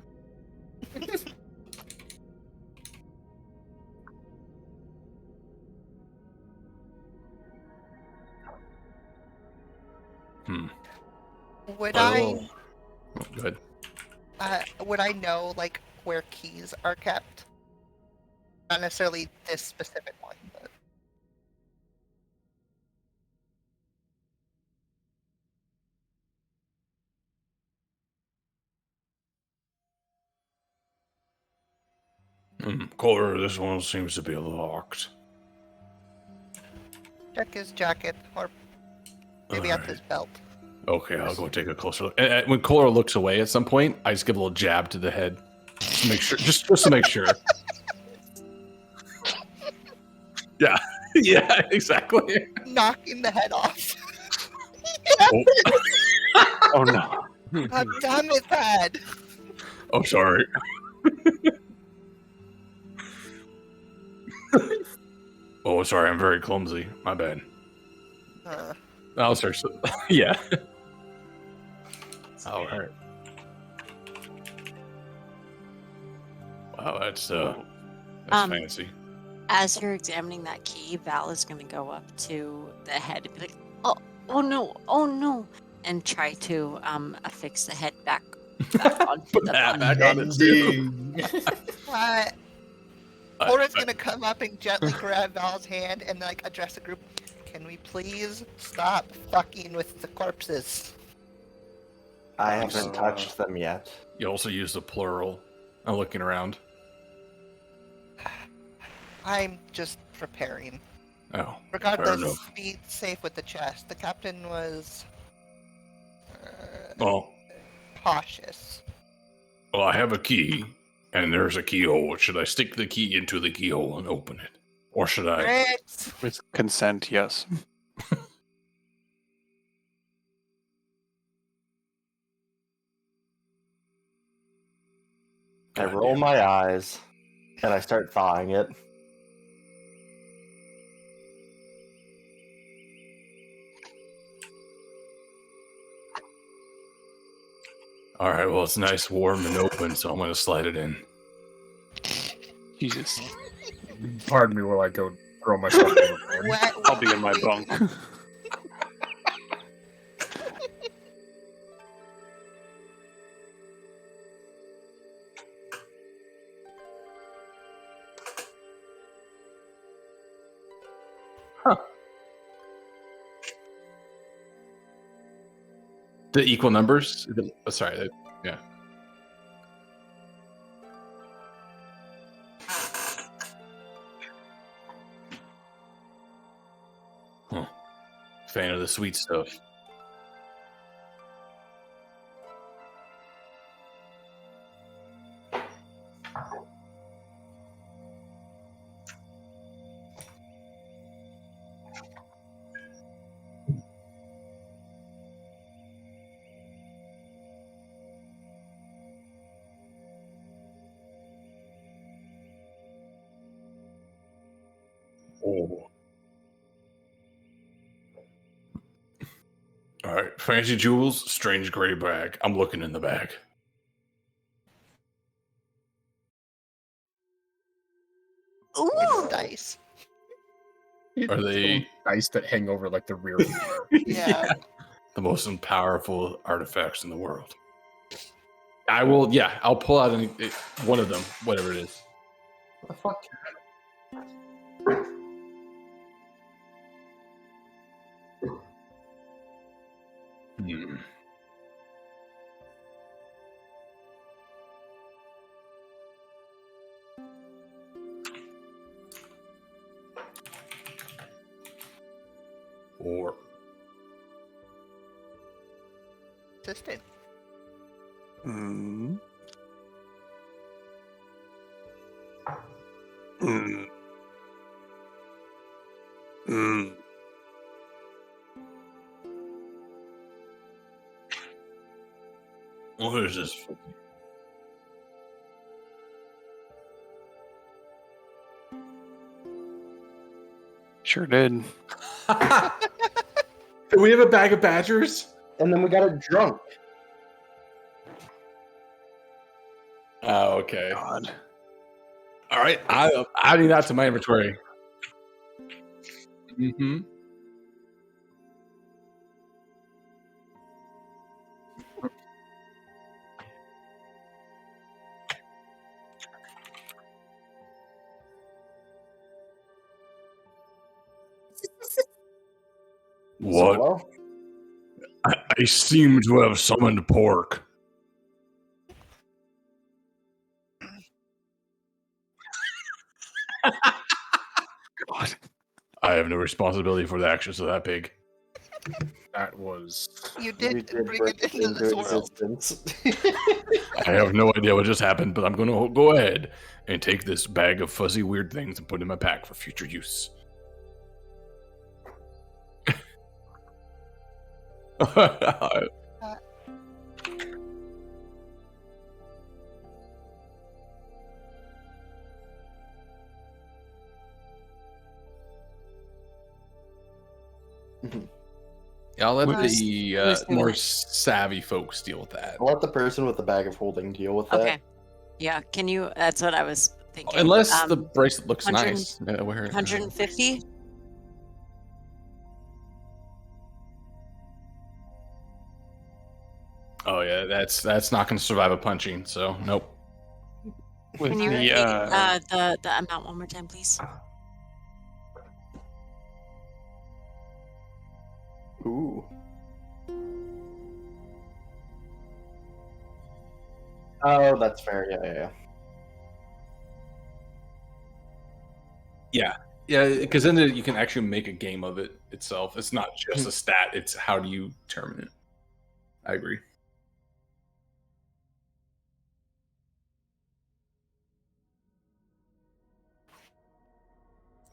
Would Oh, go ahead. would I know like where keys are kept? Not necessarily this specific one, but Kohler, this one seems to be locked. check his jacket or maybe at his belt. Okay, I'll go take a closer look. And when Kohler looks away at some point, I just give a little jab to the head. Just to make sure. Just to make sure. Yeah. Yeah, exactly. Knocking the head off. Oh, Oh no. God damn it, Thad! oh sorry. Oh, sorry, I'm very clumsy. My bad. Oh, sorry. Yeah. All right. Wow, that's fancy. As you're examining that key, Val is going to go up to the head and be like, oh no, and try to affix the head back on Put the that body. back on it too. Hora's gonna come up and gently grab Val's hand and like address the group. Can we please stop fucking with the corpses? I haven't touched them yet. You also use the plural. I'm looking around. I'm just preparing. Oh, fair Regardless, enough. be safe with the chest. The captain was Well, cautious. I have a key, and there's a keyhole. Should I stick the key into the keyhole and open it? Or should I... Fritz! With consent, yes. I roll my eyes, and I start thawing it. All right, well, it's nice, warm, and open, so I'm going to slide it in. Jesus. Pardon me while I go throw myself overboard. Wet, I'll be in my bunk. The equal numbers? Sorry. Yeah. Huh. Fan of the sweet stuff. Oh. All right. Fancy jewels, strange gray bag. I'm looking in the bag. It's Ooh. dice. Are they Dice that hang over like the rear mirror. Yeah. the most powerful artifacts in the world? I'll pull out one of them, whatever it is. What the fuck? Hmm. Or Assistant. Mm. Mm. Mm. What is this? Sure did. do we have a bag of badgers? And then we got it drunk. Oh, okay. God. All right. I'm adding that to my inventory. Mm-hmm. What? Solo? I seem to have summoned pork. God. I have no responsibility for the actions of that pig. That was. You We did bring it into this world. existence. I have no idea what just happened, but I'm going to go ahead and take this bag of fuzzy weird things and put it in my pack for future use. Yeah, I'll let Who's- the who's doing more it? savvy folks deal with that. I'll let the person with the bag of holding deal with that. Okay. Yeah. Can you? That's what I was thinking. Unless the bracelet looks 100 nice. Yeah, wear it. 150. Oh yeah, that's not going to survive a punching. So nope. With Can you the repeat the amount one more time, please? Ooh. Oh, that's fair. Yeah. Yeah, because then you can actually make a game of it itself. It's not just a stat; it's how do you determine it. I agree.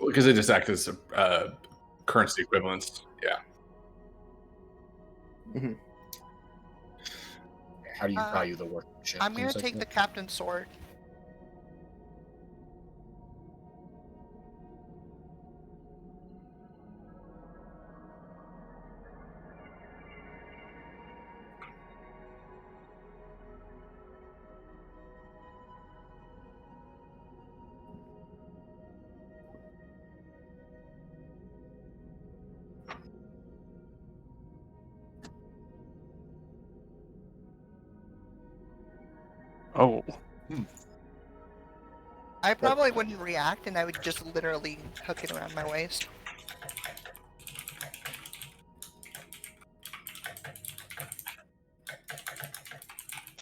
Because they just act as currency equivalents. Yeah. How do you value the workmanship? I'm gonna Things like take the that. captain's sword. Oh. I probably wouldn't react, and I would just literally hook it around my waist.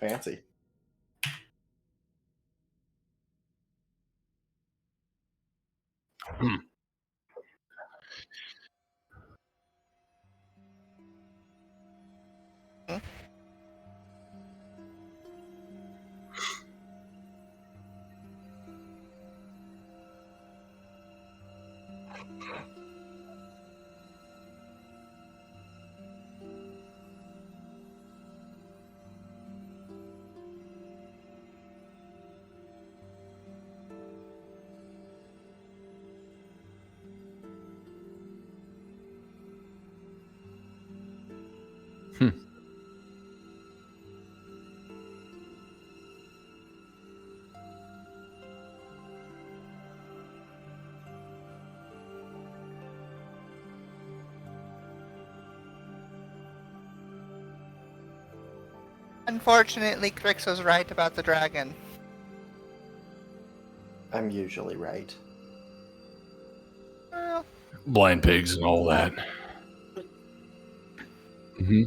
Fancy. Hmm. Hmm? Hmm. Unfortunately, Crix was right about the dragon. I'm usually right. Well, Blind pigs and all that. Mm-hmm.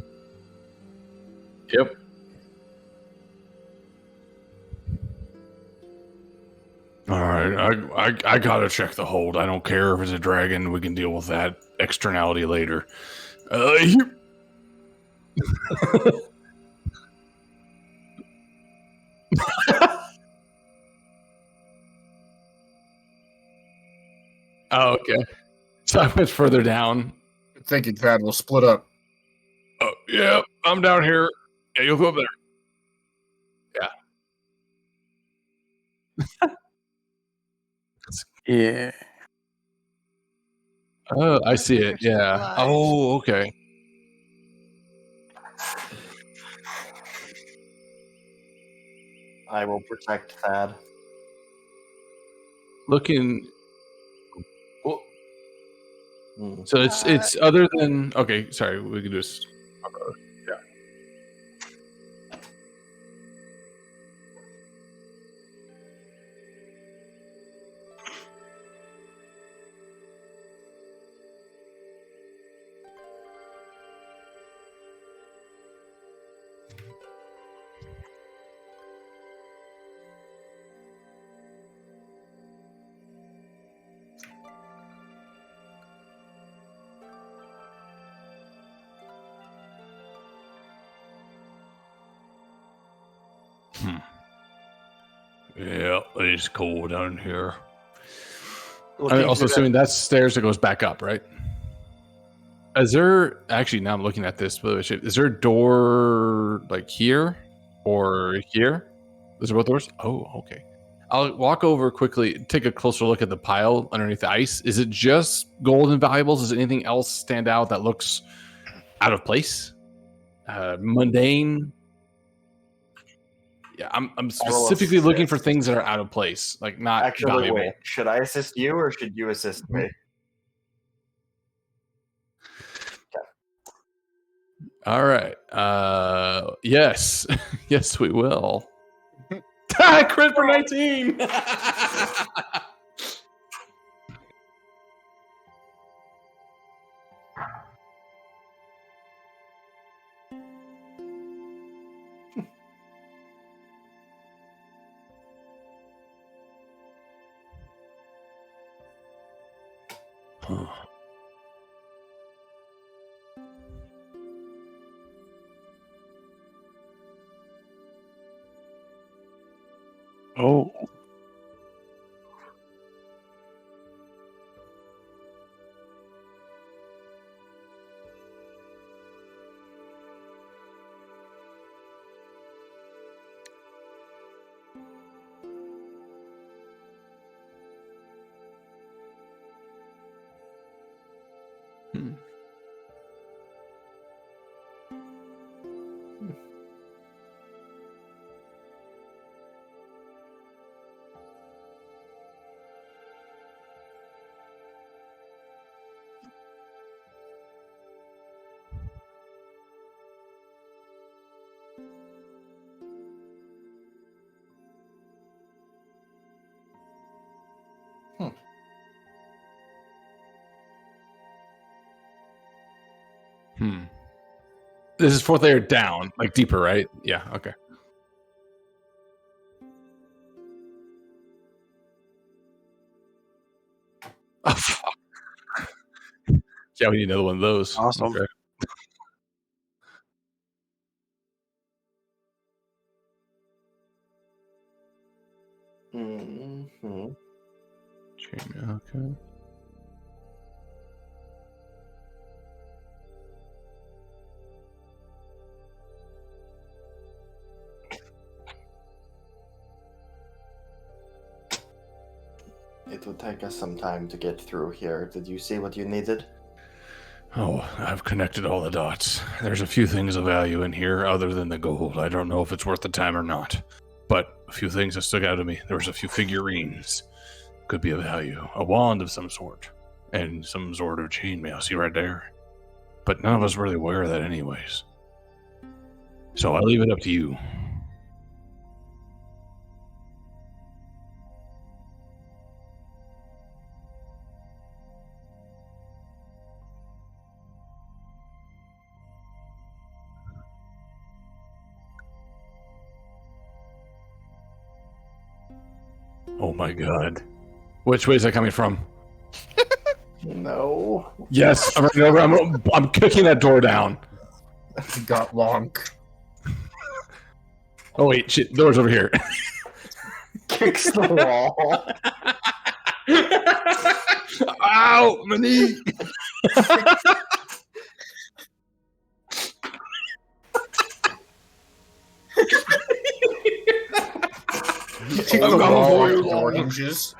Yep. All right, I gotta check the hold. I don't care if it's a dragon. We can deal with that externality later. Oh, okay. So I went further down. Thinking Thad will split up. Oh, yeah, I'm down here. Yeah, you'll go up there. Yeah. Oh, I see it. You're still Yeah. alive. Oh, okay. I will protect Thad. Looking. Well, Hmm. so it's other than okay. Sorry, we can just. Yeah. Yeah, it's cold down here. I'm also assuming that's stairs that goes back up, right? Is there actually now I'm looking at this, is there a door like here or here? Those are both doors? Oh, okay. I'll walk over quickly, take a closer look at the pile underneath the ice. Is it just gold and valuables? Does anything else stand out that looks out of place? Mundane? Yeah, I'm specifically looking for things that are out of place, like not Actually, valuable. wait. Should I assist you or should you assist me? All right. Yes. Yes, we will. Crit for 19. Oh. Hmm. Hmm. This is fourth layer down, like deeper, right? Yeah. Okay. Yeah, we need another one of those. Awesome. Okay. Mm-hmm. Okay. It will take us some time to get through here. Did you see what you needed? Oh, I've connected all the dots. There's a few things of value in here other than the gold. I don't know if it's worth the time or not. But a few things that stuck out to me. There was a few figurines. Could be of value. A wand of some sort. And some sort of chainmail. See right there? But none of us really wear that anyways. So I'll leave it up to you. Oh my god. Which way is that coming from? No. Yes, I'm running over. I'm kicking that door down. You got long. Oh wait, shit, door's over here. Kicks the wall. Ow, my knee. Kick the wall like the door hinges.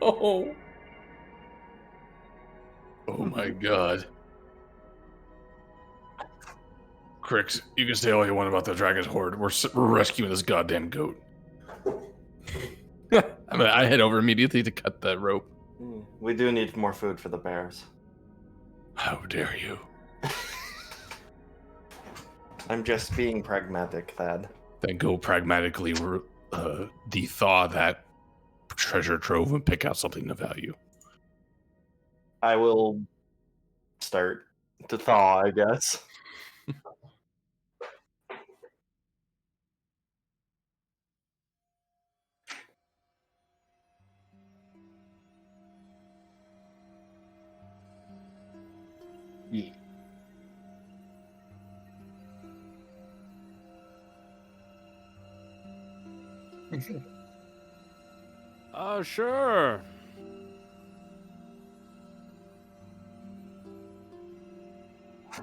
Oh. Oh my god. Crix, you can say all you want about the Dragon's Horde. We're rescuing this goddamn goat. I head over immediately to cut the rope. We do need more food for the bears. How dare you? I'm just being pragmatic, Thad. Then go pragmatically de-thaw that treasure trove and pick out something of value. I will start to thaw, I guess. Yeah. Sure.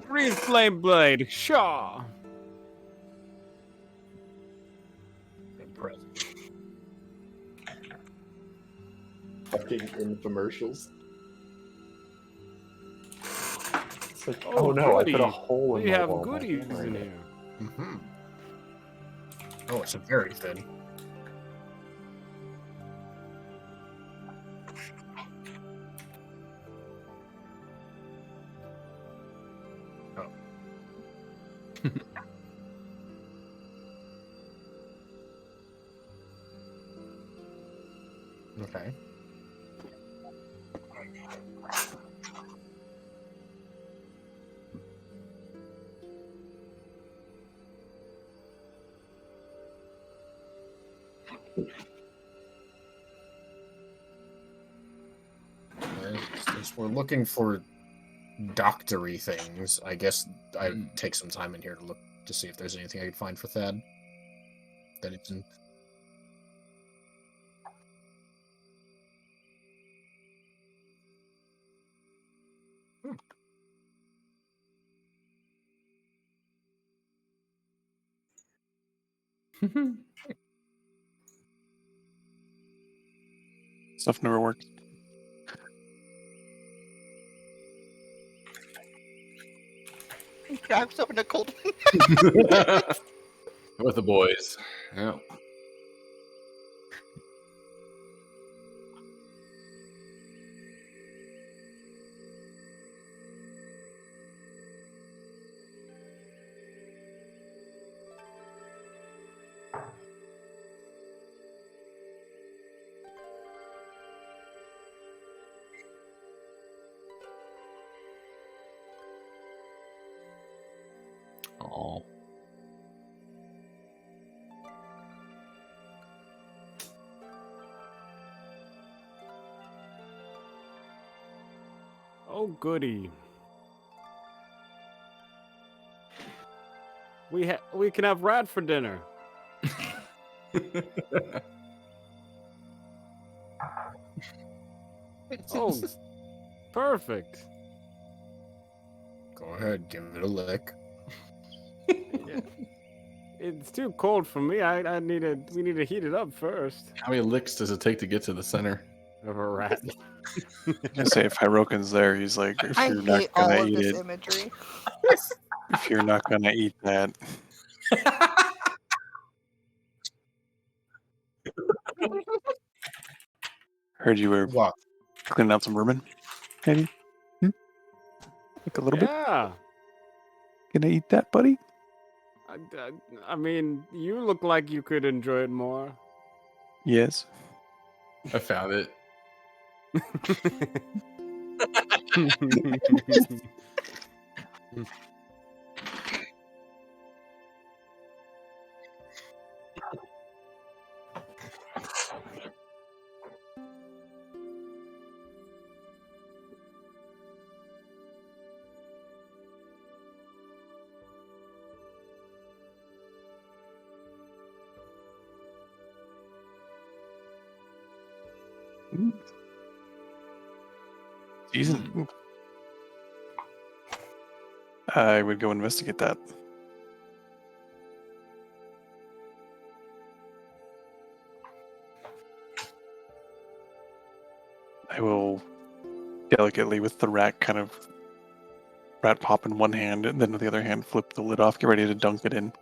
Green flame blade, sure. Impressive. Fucking infomercials. It's like, Oh, oh no, goody. I put a hole in We my have wall. goodies in here. Mm-hmm. Oh, it's a very thin. Oh. Okay. Since we're looking for doctory things, I guess I'd take some time in here to look to see if there's anything I could find for Thad. That it's in. Stuff never works. I'm so in a cold. With the boys. Yeah. Oh. Oh, goody. We can have rat for dinner. Oh, perfect. Go ahead, give it a lick. Yeah. It's too cold for me. We need to heat it up first. How many licks does it take to get to the center? Of a rat. I say if Hirokin's there, he's like, if I you're not hate all gonna of eat this it, imagery. if you're not gonna eat that, heard you were What? cleaning out some vermin, maybe. Like a little bit. Yeah. Gonna eat that, buddy? I mean, you look like you could enjoy it more. Yes. I found it. Season. I would go investigate that. I will delicately, with the rat pop in one hand, and then with the other hand, flip the lid off, get ready to dunk it in.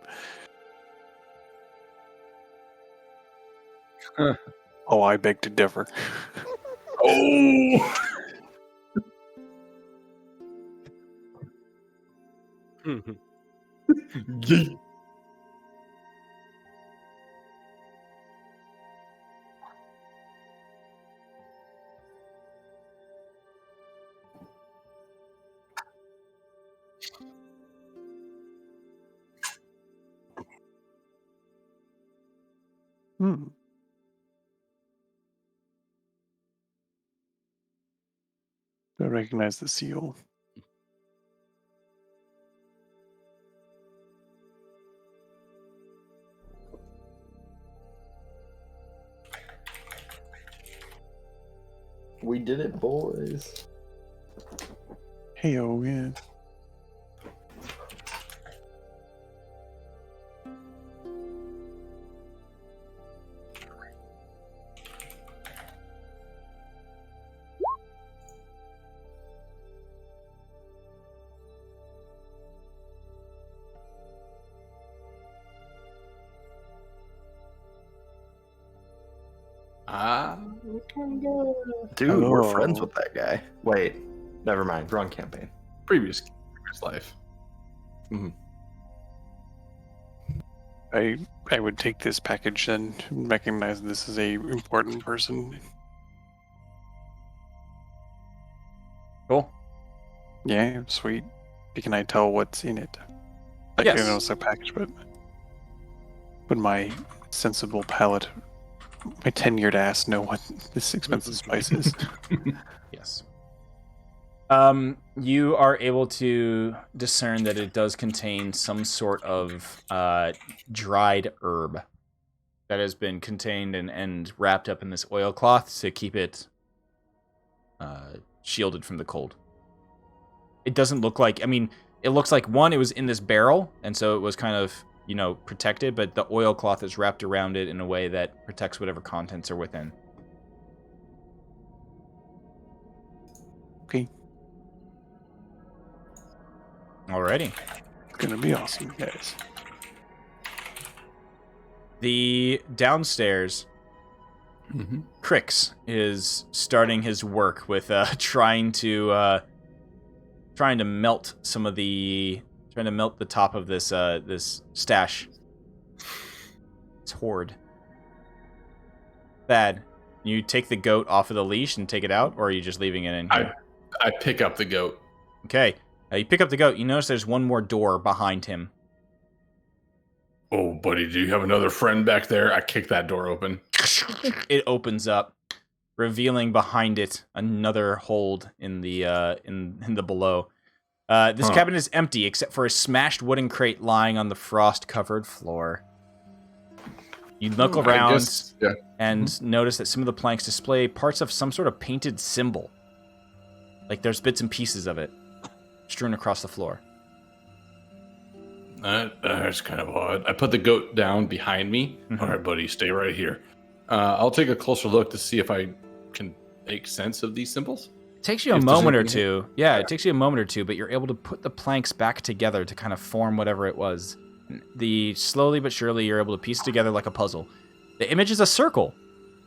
Huh. Oh, I beg to differ. Oh! Yeet. Hmm. I recognize the seal. We did it, boys. Hey, oh, yeah. Dude, we're friends Oh. with that guy. Wait, never mind. Wrong campaign. Previous life. I would take this package and recognize this is a important person. Cool. Yeah, sweet. Can I tell what's in it? Like, Yes. I know it's a package, but my sensible palate, my tenured ass, know what this expensive spice is. Yes. You are able to discern that it does contain some sort of dried herb that has been contained and wrapped up in this oilcloth to keep it shielded from the cold. It doesn't look like, it looks like, one, it was in this barrel, and so it was kind of, protected, but the oilcloth is wrapped around it in a way that protects whatever contents are within. Okay, Alrighty. it's gonna be awesome, guys. The downstairs, Crix is starting his work with trying to melt the top of this this stash. It's hoard. Thad, you take the goat off of the leash and take it out, or are you just leaving it in here? I pick up the goat. Okay. You pick up the goat. You notice there's one more door behind him Oh, buddy, do you have another friend back there? I kick that door open. It opens up, revealing behind it another hold in the in the below. This cabin is empty except for a smashed wooden crate lying on the frost-covered floor. You look around and notice that some of the planks display parts of some sort of painted symbol. Like there's bits and pieces of it strewn across the floor. That's kind of odd. I put the goat down behind me. Mhm. All right, buddy, stay right here. I'll take a closer look to see if I can make sense of these symbols. It takes you a If there's moment or anything- two. Yeah, it takes you a moment or two, but you're able to put the planks back together to kind of form whatever it was. Slowly but surely, you're able to piece it together like a puzzle. The image is a circle,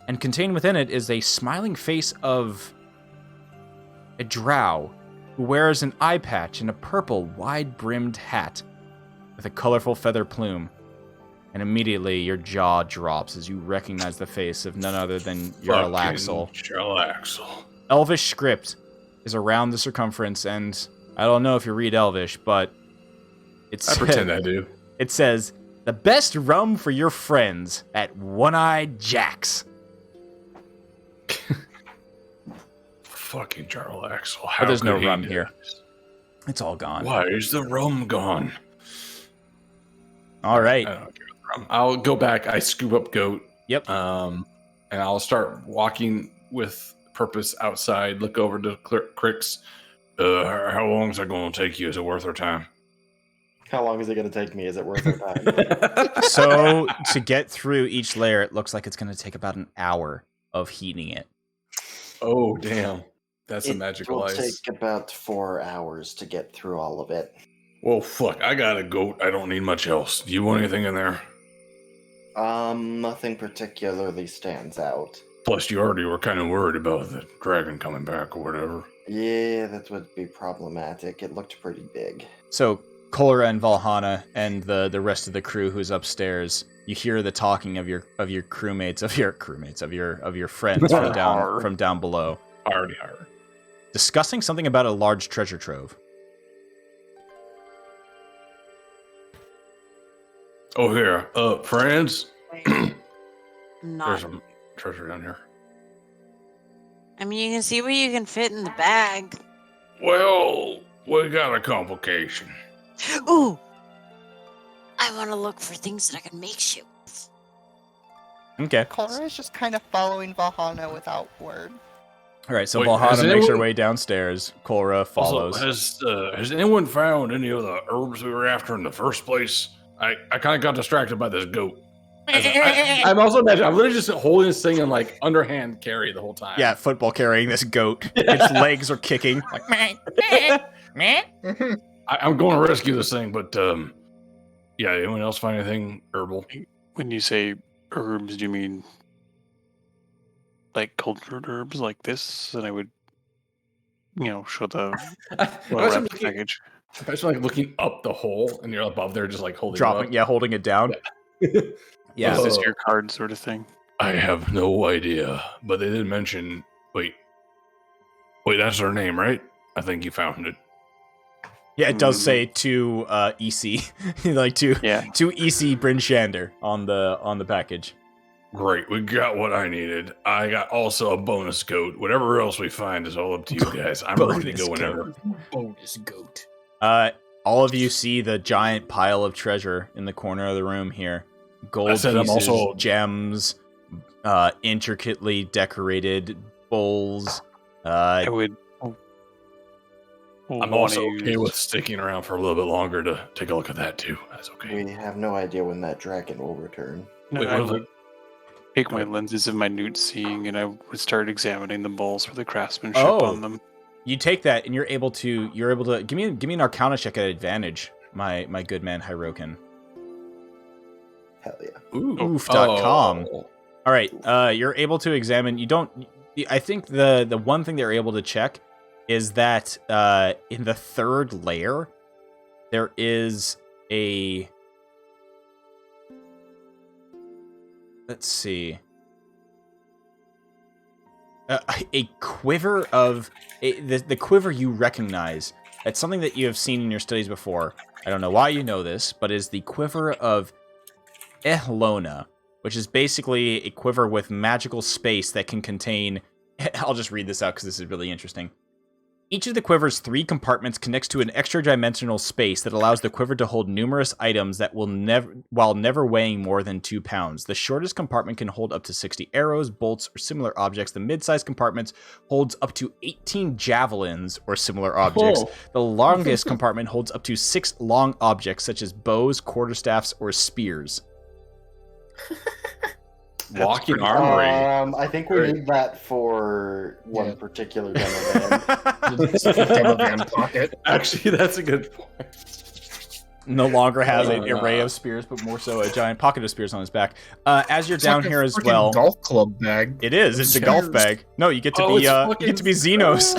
and contained within it is a smiling face of a drow who wears an eye patch and a purple, wide-brimmed hat with a colorful feather plume. And immediately, your jaw drops as you recognize the face of none other than Jarl Axel. Jarl Axel. Elvish script is around the circumference, and I don't know if you read Elvish, but I pretend I do. It says, "The best rum for your friends at One-Eyed Jack's." Fucking Jarl Axel. But there's no could he rum do here. this? It's all gone. Why is the rum gone? All right. I don't care about the rum. I'll go back. I scoop up goat. Yep. And I'll start walking with purpose outside. Look over to Crix. How long is that going to take you? Is it worth our time? How long is it going to take me? Is it worth our time? So to get through each layer, it looks like it's going to take about an hour of heating it. Oh, damn. That's a It magical will ice. take about 4 hours to get through all of it. Well, fuck. I got a goat. I don't need much else. Do you want anything in there? Nothing particularly stands out. Plus, you already were kind of worried about the dragon coming back or whatever. Yeah, that would be problematic. It looked pretty big. So Kolra and Valhalla and the rest of the crew who's upstairs, you hear the talking of your crewmates, of your friends from down below. Already. Discussing something about a large treasure trove. Oh, here. Friends? There's Not. some treasure down here. I mean, you can see what you can fit in the bag. Well, we got a complication. Ooh! I want to look for things that I can make shit with. Okay. Cora is just kind of following Valhalla without word. All right, so Wait, Valhalla has makes her anyone- way downstairs. Kolra follows. Also, has anyone found any of the herbs we were after in the first place? I kind of got distracted by this goat. I'm also imagining, I'm literally just holding this thing and like underhand carry the whole time. Yeah, football carrying this goat. Its legs are kicking. Like, I'm going to rescue this thing, but yeah, anyone else find anything herbal? When you say herbs, do you mean like cultured herbs like this? And I would, show the well-wrapped package. Imagine like looking up the hole and you're above there just like holding dropping, it holding it down. Yeah. Is this your card sort of thing? I have no idea, but they did mention. Wait, that's her name, right? I think you found it. Yeah, it does say to EC, like to EC Bryn Shander on the package. Great, we got what I needed. I got also a bonus goat. Whatever else we find is all up to you guys. I'm ready to go whenever. Bonus goat. All of you see the giant pile of treasure in the corner of the room here. Gold said I'm pieces, also- gems, intricately decorated bowls. I would. I'm also okay with sticking around for a little bit longer to take a look at that too. That's okay. We have no idea when that dragon will return. No, Wait, I what was would it? take my lenses of minute seeing, and I would start examining the bowls for the craftsmanship Oh. on them. You take that, and you're able to give me an Arcana check at advantage, my good man Hyrokin. Hell yeah. Oof.com. Oh. All right, you're able to examine. You don't. I think the one thing they're able to check is that in the third layer there is a. Let's see. A quiver of the quiver you recognize. It's something that you have seen in your studies before. I don't know why you know this, but is the quiver of Ehlona, which is basically a quiver with magical space that can contain... I'll just read this out because this is really interesting. Each of the quiver's 3 compartments connects to an extra-dimensional space that allows the quiver to hold numerous items that will while never weighing more than 2 pounds. The shortest compartment can hold up to 60 arrows, bolts, or similar objects. The mid-sized compartment holds up to 18 javelins or similar objects. Whoa. The longest compartment holds up to 6 long objects, such as bows, quarterstaffs, or spears. Walking armory. I think we need that for one particular demo van. Demo van pocket. Actually, that's a good point. No longer has an array of spears, but more so a giant pocket of spears on his back. As you're down here as well, golf club bag. it is. It's a golf bag. No, you get to be you get to be Xenos.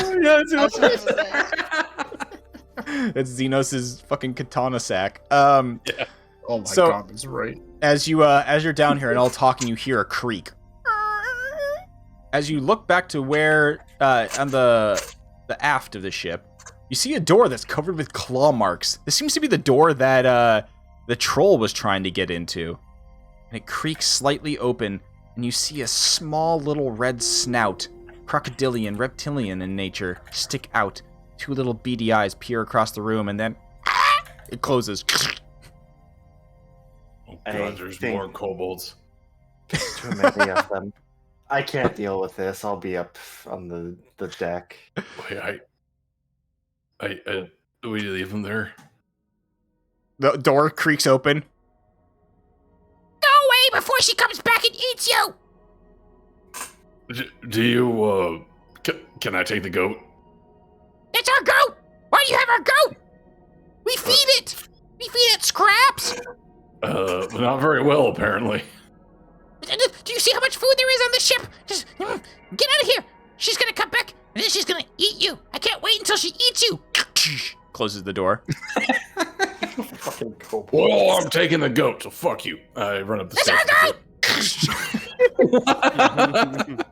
It's Xenos' fucking katana sack. Oh my god, that's right. As you're down here and all talking, you hear a creak. As you look back to where on the aft of the ship, you see a door that's covered with claw marks. This seems to be the door that the troll was trying to get into. And it creaks slightly open, and you see a small little red snout, crocodilian, reptilian in nature, stick out. 2 little beady eyes peer across the room, and then it closes. Oh god, there's more kobolds. Too many of them. I can't deal with this. I'll be up on the deck. Wait, do we leave them there? The door creaks open. Go away before she comes back and eats you! Do you, can I take the goat? It's our goat! Why do you have our goat? We feed it! We feed it scraps! Not very well, apparently. Do you see how much food there is on the ship? Just get out of here! She's gonna come back, and then she's gonna eat you! I can't wait until she eats you! Closes the door. Fucking kobold. Well, I'm taking the goat, so fuck you. I run up the It's stairs. our goat!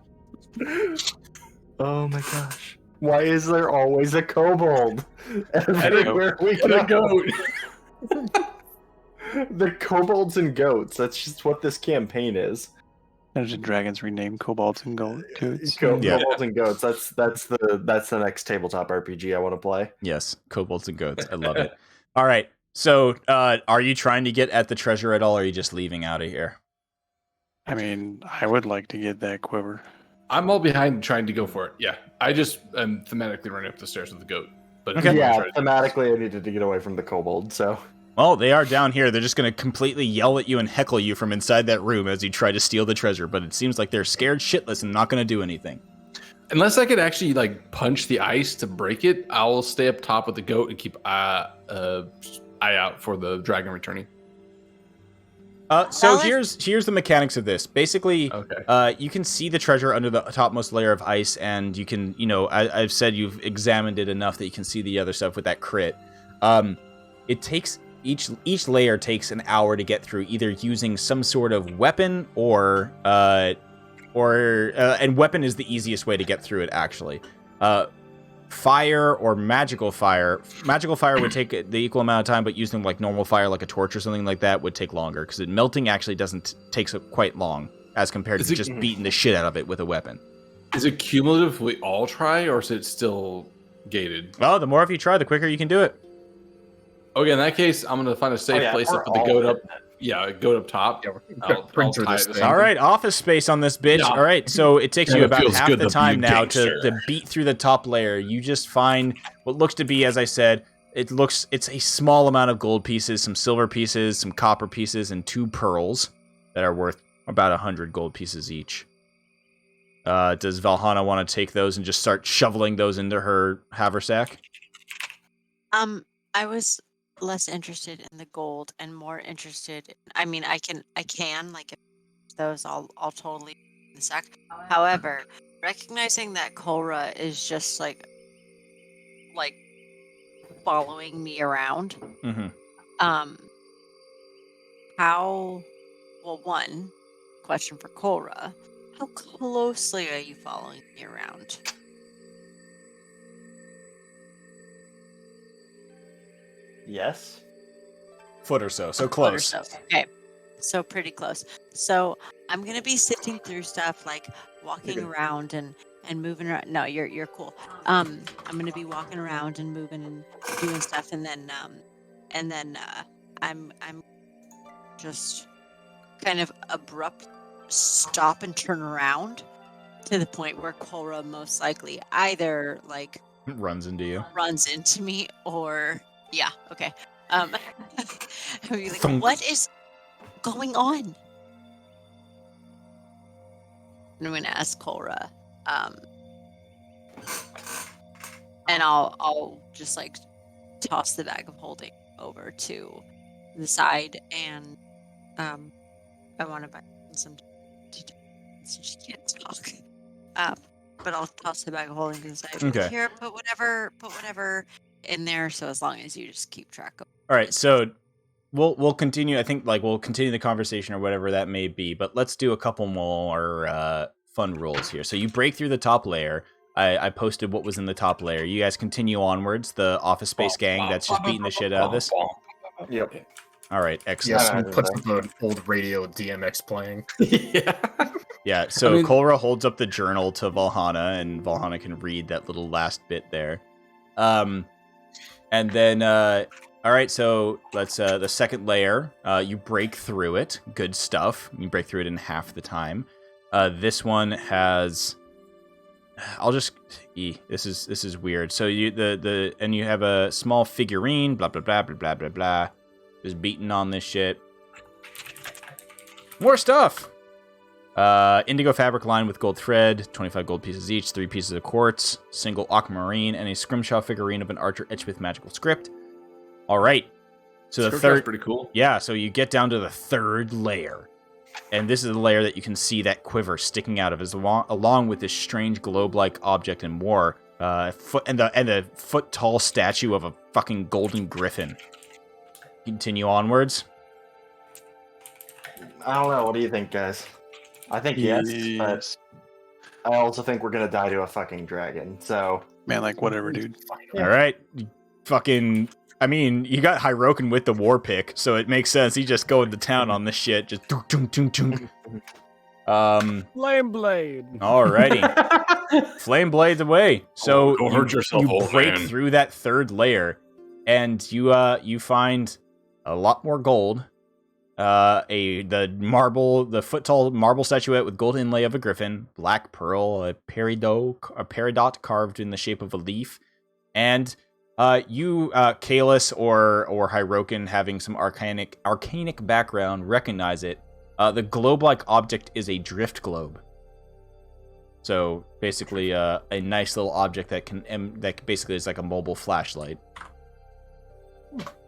Oh my gosh. Why is there always a kobold everywhere we And a go? goat. The kobolds and goats. That's just what this campaign is. Dungeons and Dragons rename kobolds and goats. Yeah. Kobolds and goats. That's the next tabletop RPG I want to play. Yes, kobolds and goats. I love it. All right. So, are you trying to get at the treasure at all, or are you just leaving out of here? I mean, I would like to get that quiver. I'm all behind trying to go for it. Yeah, I just am thematically running up the stairs with the goat. But Okay. Yeah, thematically, I needed to get away from the kobold. So Well, they are down here. They're just going to completely yell at you and heckle you from inside that room as you try to steal the treasure. But it seems like they're scared shitless and not going to do anything. Unless I could actually like punch the ice to break it, I'll stay up top with the goat and keep eye out for the dragon returning. So here's the mechanics of this. Basically, Okay. you can see the treasure under the topmost layer of ice, and you can, I've said you've examined it enough that you can see the other stuff with that crit. It takes each layer takes an hour to get through, either using some sort of weapon or weapon is the easiest way to get through it actually. Fire or magical fire. Magical fire would take the equal amount of time, but using like normal fire, like a torch or something like that, would take longer because melting actually doesn't take so quite long as compared to just beating the shit out of it with a weapon. Is it cumulative if we all try, or is it still gated? Well, the more of you try, the quicker you can do it. Okay, in that case, I'm gonna find a safe place to put the goat up. Yeah, goat up top. Yeah, I'll through tie this it thing. All right, office space on this bitch. Yeah. All right, so it takes Yeah, you it about feels half good the to be time a now gangster. to beat through the top layer. You just find what looks to be, as I said, it's a small amount of gold pieces, some silver pieces, some copper pieces, and 2 pearls that are worth about 100 gold pieces each. Does Valhalla want to take those and just start shoveling those into her haversack? I was less interested in the gold and more interested. I mean, I can like if those I'll totally in the sack. However, recognizing that Korra is just like following me around. Mm-hmm. One question for Korra: how closely are you following me around? yes. Foot or so Foot or close. so. Okay. So pretty close. So I'm gonna be sifting through stuff, like walking around and moving around. No, you're cool. I'm gonna be walking around and moving and doing stuff, and then I'm just kind of abrupt stop and turn around to the point where Cora most likely either like Runs into you. runs into me or yeah, okay. I'd be like, Thunk. what is going on? And I'm gonna ask Cora, and I'll just like toss the bag of holding over to the side, and I want to buy some since she can't talk. But I'll toss the bag of holding to the side. Okay. Here, put whatever in there. So as long as you just keep track of. All right, so we'll continue. I think like we'll continue the conversation or whatever that may be, but let's do a couple more fun rules here. So you break through the top layer. I posted what was in the top layer. You guys continue onwards. The Office Space gang that's just beating the shit out of this. Yep. All right, excellent. Yes, someone puts up an old radio DMX playing. Yeah. Yeah, so I mean- Kolra holds up the journal to Valhana, and Valhana can read that little last bit there. And then, all right, so let's, the second layer, you break through it. Good stuff. You break through it in half the time. This one has, I'll just, this is weird. So you, and you have a small figurine, blah, blah, blah, blah, blah, blah, blah. Just beating on this shit. More stuff! Indigo fabric lined with gold thread, 25 gold pieces each, 3 pieces of quartz, single aquamarine, and a scrimshaw figurine of an archer etched with magical script. All right. So the Script third, was pretty cool. yeah. So you get down to the third layer, and this is the layer that you can see that quiver sticking out of, is along with this strange globe-like object in war, and the foot tall statue of a fucking golden griffin. Continue onwards. I don't know. What do you think, guys? I think yes, but I also think we're gonna die to a fucking dragon. So Man, like whatever, dude. All right, fucking. I mean, you got Hyroken with the war pick, so it makes sense. He just going to town on this shit. Just tung, tung, tung, tung. Flame blade. Alrighty. Flame blades away. So Go hurt yourself, you old break man. through that third layer, and you find a lot more gold. The foot tall marble statuette with gold inlay of a griffin, black pearl, a peridot carved in the shape of a leaf, and you, Kalis or Hyroken, having some arcanic background, recognize it. The globe-like object is a drift globe. So basically, a nice little object that basically is like a mobile flashlight.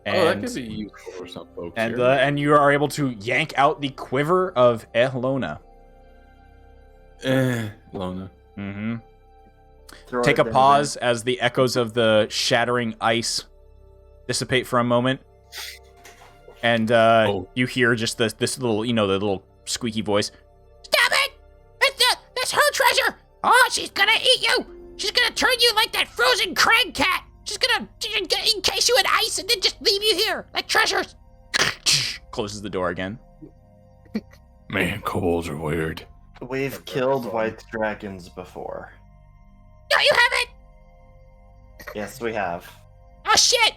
Oh, that could be useful for some folks. And you are able to yank out the quiver of Ehlona. Lona. Mm-hmm. throw Take it a down pause as the echoes of the shattering ice dissipate for a moment, and you hear just this little, the little squeaky voice. Stop it! That's her treasure! Oh, she's gonna eat you! She's gonna turn you like that frozen crag cat! She's gonna encase you in ice and then just leave you here, like treasures! Closes the door again. Man, kobolds are weird. there. We've killed white dragons before. No, you haven't! Yes, we have. Oh, shit!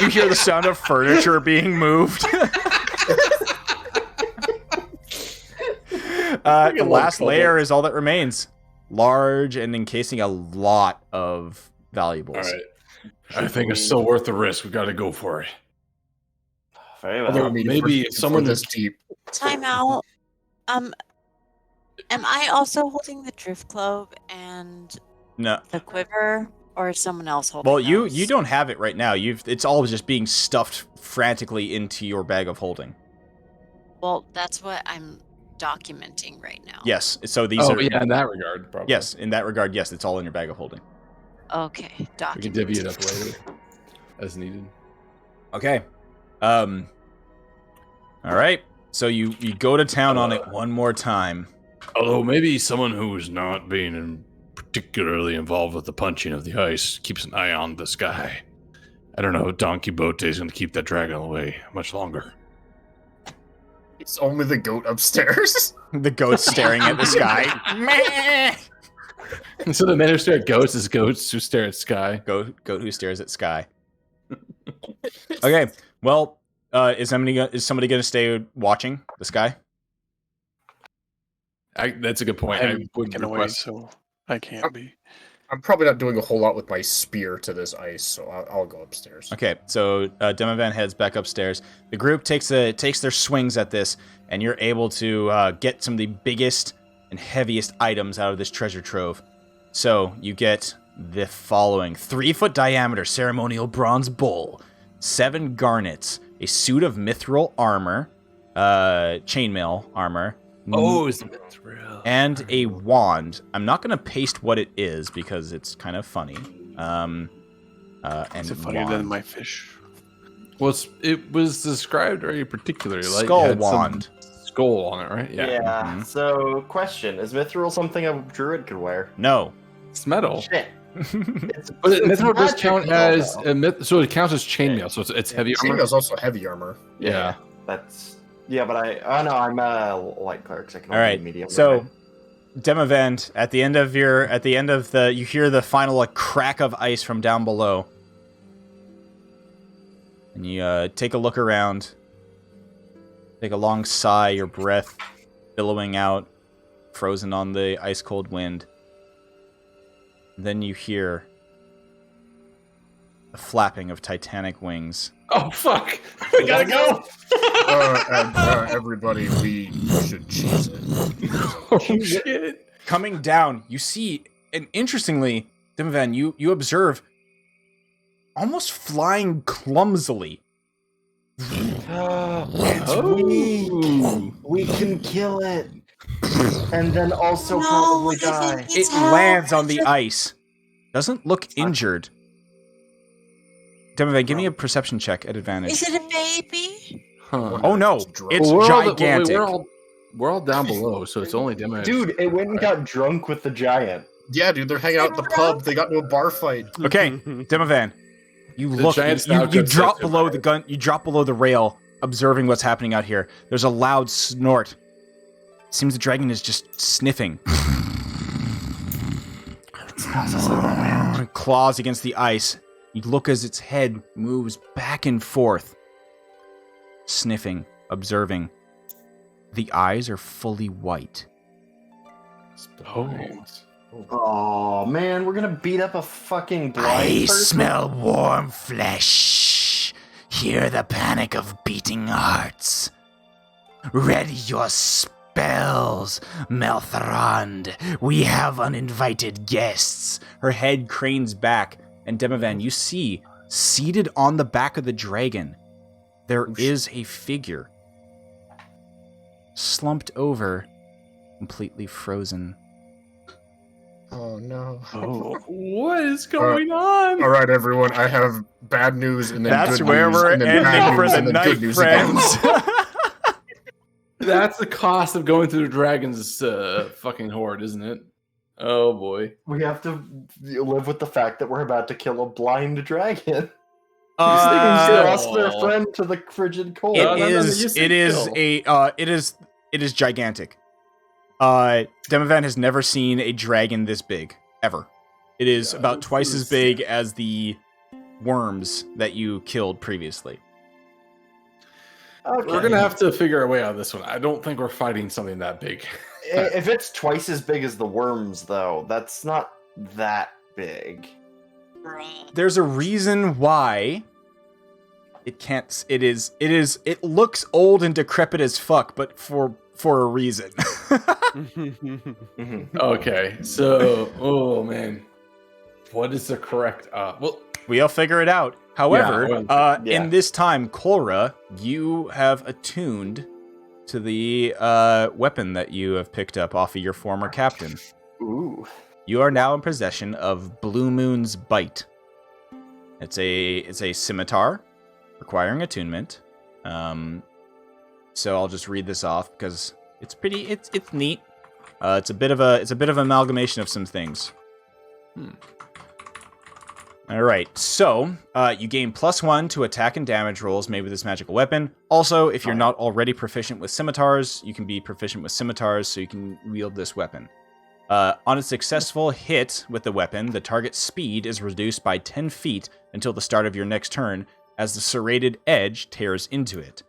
You hear the sound of furniture being moved. The last layer is all that remains. Large and encasing a lot of valuables. All right. I think it's still worth the risk. We got to go for it. Very Although, well. I mean, maybe if we're someone this deep. Time out. Am I also holding the drift globe and No. the quiver, or is someone else holding? Well, you those? don't have it right now. It's all just being stuffed frantically into your bag of holding. Well, that's what I'm documenting right now. Yes. So these Oh, are yeah, in that regard, probably. yes, in that regard, yes, it's all in your bag of holding. Okay, We can document. divvy it up later as needed. Okay. All right. So you go to town on it one more time. Although maybe someone who's not being particularly involved with the punching of the ice keeps an eye on the sky I don't know. Don Quixote is going to keep that dragon away much longer. It's only the goat upstairs. The goat's staring at the sky. Meh! So the men who stare at goats is goats who stare at sky. Goat who stares at sky. Okay, well, is somebody going to stay watching the sky? That's a good point. I'm I would looking away, request. so I can't be. I'm probably not doing a whole lot with my spear to this ice, so I'll go upstairs. Okay, so Demovan heads back upstairs. The group takes their swings at this, and you're able to get some of the biggest and heaviest items out of this treasure trove. So you get the following: 3-foot diameter ceremonial bronze bowl, 7 garnets, a suit of mithril armor, chainmail armor. Oh, is it real? And a wand. I'm not going to paste what it is because it's kind of funny. And Is it funnier than my fish? Well, it was described very particularly. Like Skull it had some wand. Skull on it, right? Yeah. Mhm. So, question: is mithril something a druid could wear? No. It's metal. Shit. But mithril does count as so it counts as chainmail, so it's heavy armor. Chainmail's also heavy armor. Yeah. That's but I'm a light cleric, so I can All only right. do medium. So, Demovan, at the end of you hear the final crack of ice from down below, and you take a look around. Take a long sigh, your breath billowing out, frozen on the ice cold wind. Then you hear the flapping of titanic wings. Oh fuck! We gotta go. Everybody, we should cheese it. Oh shit! Coming down, you see, and interestingly, Demovan, you observe almost flying clumsily. It's weak. We can kill it, and then also probably die. It lands on the ice. Doesn't look injured. Demovan, give me a perception check at advantage. Is it a baby? Huh. Oh no, it's Well, gigantic. We're all down below, so it's only damage. Dude, it went and got drunk with the giant. Yeah, dude, they're hanging out at the pub. They got into a bar fight. Okay, Demovan, you The look, giant's you now drop consistent, below right? the gun, you drop below the rail, observing what's happening out here. There's a loud snort. Seems the dragon is just sniffing. Claws against the ice. You look as its head moves back and forth, sniffing, observing. The eyes are fully white. Oh man, we're gonna beat up a fucking blind I person? smell warm flesh. Hear the panic of beating hearts. Ready your spells, Melthrond. We have uninvited guests. Her head cranes back, and Demovan, you see, seated on the back of the dragon, there is a figure. Slumped over, completely frozen. Oh no. Oh, What is going on? All right, everyone. I have bad news and then That's good where news. we're and then ending bad for news, the and then night, good news again. friends. That's the cost of going through the dragon's fucking horde, isn't it? Oh boy. We have to live with the fact that we're about to kill a blind dragon. These Uh, things lost their friend to the frigid cold. No, It no, you is. said It is kill. it is gigantic. Demovan has never seen a dragon this big ever. It is about twice as big as the worms that you killed previously. Okay. We're gonna have to figure our way out of this one. I don't think we're fighting something that big. If it's twice as big as the worms, though, that's not that big. There's a reason why it can't. It looks old and decrepit as fuck, but for a reason. Okay, so oh man, what is the correct? We'll figure it out. However, Yeah, in this time, Kolra, you have attuned to the weapon that you have picked up off of your former captain. Ooh. You are now in possession of Blue Moon's Bite. It's a scimitar requiring attunement. So I'll just read this off because it's neat. It's a bit of an amalgamation of some things. All right, so you gain +1 to attack and damage rolls made with this magical weapon. Also, if you're not already proficient with scimitars, you can be proficient with scimitars, so you can wield this weapon. On a successful hit with the weapon, the target's speed is reduced by 10 feet until the start of your next turn, as the serrated edge tears into it.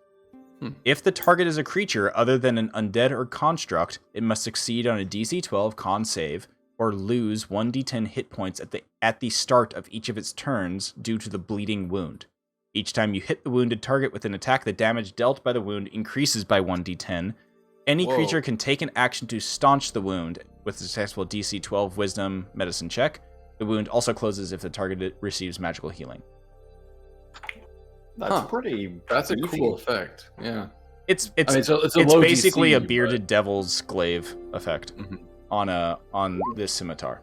If the target is a creature other than an undead or construct, it must succeed on a DC 12 con save, or lose 1d10 hit points at the start of each of its turns due to the bleeding wound. Each time you hit the wounded target with an attack, the damage dealt by the wound increases by 1d10. Any creature can take an action to staunch the wound with a successful DC 12 Wisdom Medicine check. The wound also closes if the target receives magical healing. That's pretty. That's a beefy. cool effect. Yeah. It's low basically DC, a bearded devil's glaive effect Mhm. on this scimitar.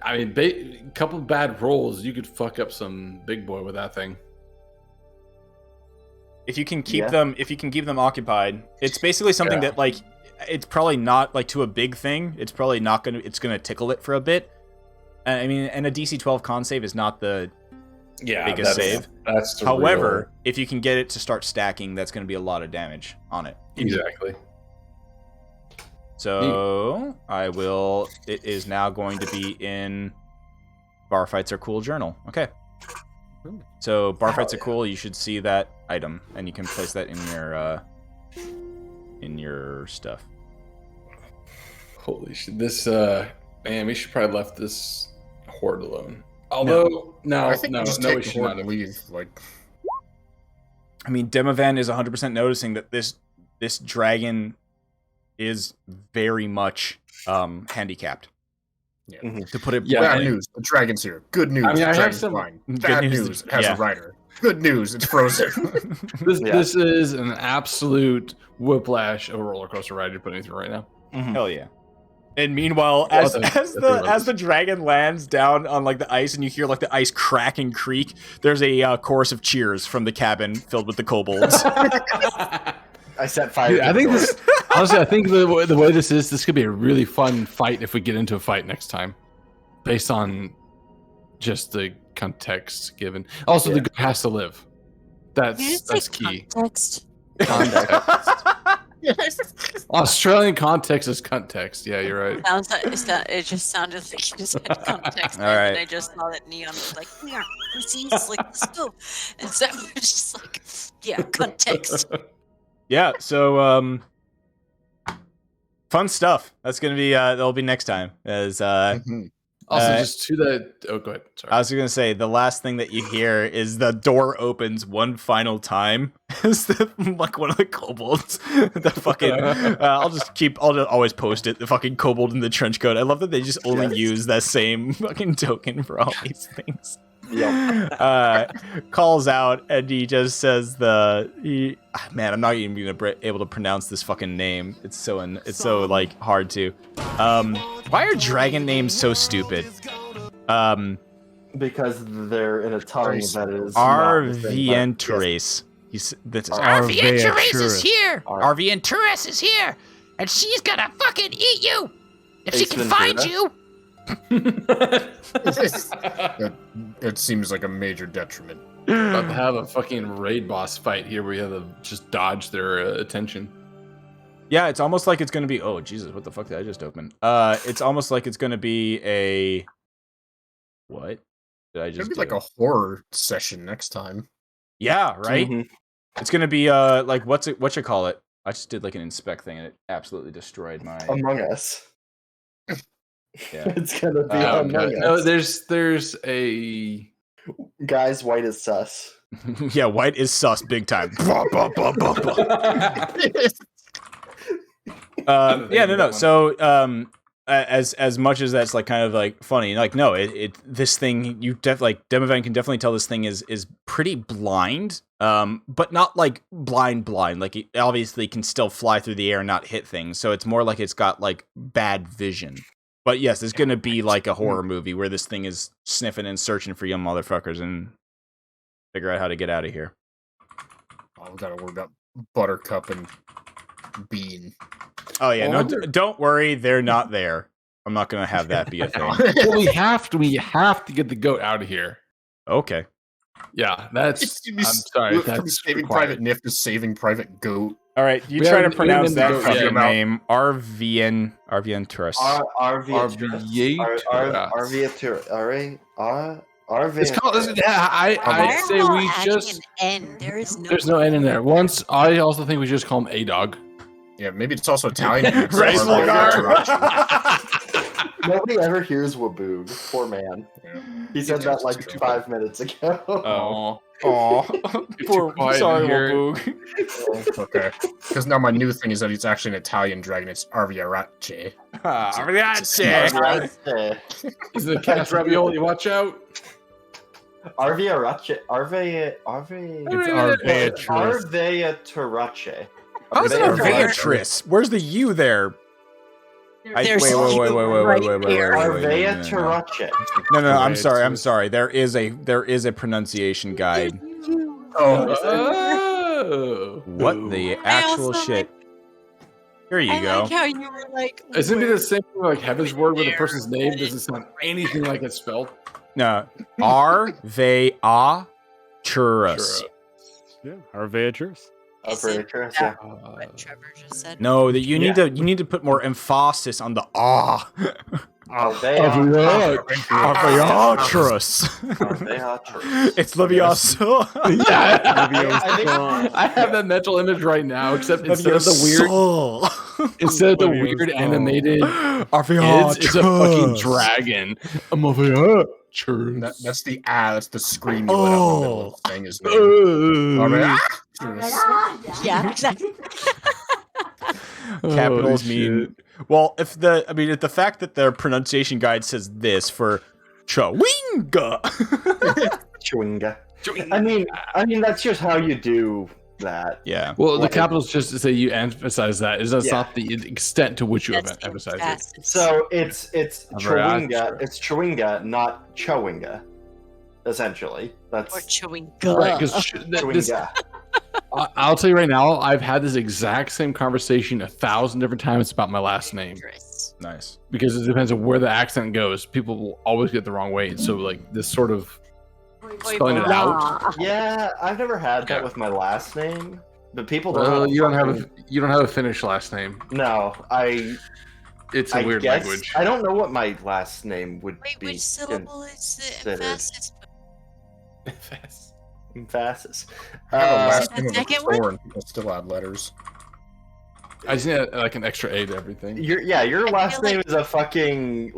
I mean, a couple bad rolls, you could fuck up some big boy with that thing. If you can keep them occupied, it's basically something that like it's probably not like to a big thing. It's probably not it's gonna tickle it for a bit. I mean, and a DC 12 con save is not the biggest save. That's However, if you can get it to start stacking, that's going to be a lot of damage on it. Exactly. So it is now going to be in Bar Fights Are Cool journal. Okay. So Bar Fights Are Cool, you should see that item, and you can place that in your stuff. Holy shit! This man, we should probably left this horde alone. Although I think no, just no, take we the should horde not and have. leave. Like, I mean, Demovan is 100% noticing that this dragon is very much handicapped. yeah. To put it Bad news. The dragon's here. Good news. I mean, the I have dragon's some- flying. Good Bad news, news. It has yeah. a rider. Good news. It's frozen. This is an absolute whiplash of a roller coaster ride you're putting through right now. Hell yeah. And meanwhile, as the dragon lands down on like the ice, and you hear like the ice crack and creak, there's a chorus of cheers from the cabin filled with the kobolds. I set fire. Dude, to I the think door. this. Honestly, I think the way this could be a really fun fight if we get into a fight next time, based on just the context given. Also, the guy has to live. That's key. Context. Australian context is context. Yeah, you're right. It just sounded like you just had context. All right. And I just saw that Neon was like, yeah, pussies, like, let's go. And so it was just like, yeah, context. Yeah, so fun stuff. That's gonna be that'll be next time. As Also, just to that. Oh, go ahead. Sorry. I was gonna say, the last thing that you hear is the door opens one final time. Is like one of the kobolds. The fucking I'll always post it. The fucking kobold in the trench coat. I love that they just only use that same fucking token for all these things. Calls out, and he just says man, I'm not even gonna be able to pronounce this fucking name. It's so like hard to. Why are dragon names so stupid? Because they're in a tongue that is not the same, but Arvienturace. That's Arvienturace is here. Arvienturace is here, and she's gonna fucking eat you if she Ace can find Ventura? you. It seems like a major detriment. About to have a fucking raid boss fight here where you have to just dodge their attention. Yeah, it's almost like it's gonna be. Oh Jesus, what the fuck did I just open? It's almost like it's gonna be a. What did I It's just? gonna be like a horror session next time. Yeah, right. Mhm. It's gonna be like what you call it? I just did like an inspect thing, and it absolutely destroyed my. Among Us. Yeah. It's gonna be Oh, Among God. Us. No, there's a. Guys, white is sus. Yeah, white is sus big time. Yeah, no. So, as much as that's like kind of like funny, like no, this thing Demovan can definitely tell this thing is pretty blind, but not like blind. Like it obviously can still fly through the air and not hit things. So it's more like it's got like bad vision. But yes, it's gonna be like a horror movie where this thing is sniffing and searching for young motherfuckers and figure out how to get out of here. Oh, we gotta worry about Buttercup and Bean. Oh yeah, Well, no, don't worry, they're not there. I'm not gonna have that be a thing. Well, we have to get the goat out of here. Okay. Yeah, that's. I'm sorry. From That's Saving required. Private Nif to Saving Private Goat. All right, you We try to haven't- we pronounce haven't that named the fucking goat yet. name. Arvienturus. It's called. I'd say Not we adding just. an N. There is no. There's no N in there. Once, I also think we just call him A Dog. Yeah, maybe it's also Italian. Race Nobody ever hears Waboog. Poor man. He said that like 5 minutes ago. Oh, Aw. Poor Sorry, here. Waboog. Okay. Because now my new thing is that it's actually an Italian dragon. It's Arviarace. Arviace. Is the cat's ravioli? Watch out! Arviarace. It's Arveatrus. Arveaturace. How's it Arveatrus? Where's the U there? There's wait. Arveaturace. No, I'm sorry. There is a pronunciation guide. Oh, What the actual also shit? Here you I go. like how you were like. Isn't it the same thing like Heaven's Word where the person's name doesn't sound anything like it's spelled? No, Arveatrus. Yeah, Arveatrus. Arveaturace, Is yeah. what Trevor just said? No, that you need to put more emphasis on the ah. Arveaturace. Arveatrus. It's Leviosa. I have that mental image right now, except instead of the weird animated kids, it's a fucking dragon. I'm over That's the that's the scream you let out in the middle of the thing. His name. Yeah, exactly. Capitals mean well. If the fact that the pronunciation guide says this for Chawinga. Chewinga. I mean that's just how you do that. Yeah. Well, the capitals just to say you emphasize that. That's not the extent to which you emphasize it. So it's Chewinga. It's Chewinga, not Chowinga. Essentially, that's Or chewing Right, because Chewinga. I'll tell you right now, I've had this exact same conversation 1,000 different times about my last name. Nice. Because it depends on where the accent goes. People will always get the wrong way. So, like, this sort of spelling it out. Yeah, I've never had that with my last name, but people don't. You don't have a Finnish last name. No, It's a weird guess, language. I don't know what my last name would Wait, be. which syllable is the emphasis? Emphasis. I have a last the name of a second one? store and people still add letters. I just need like an extra A to everything. Your last feel name like- is a fucking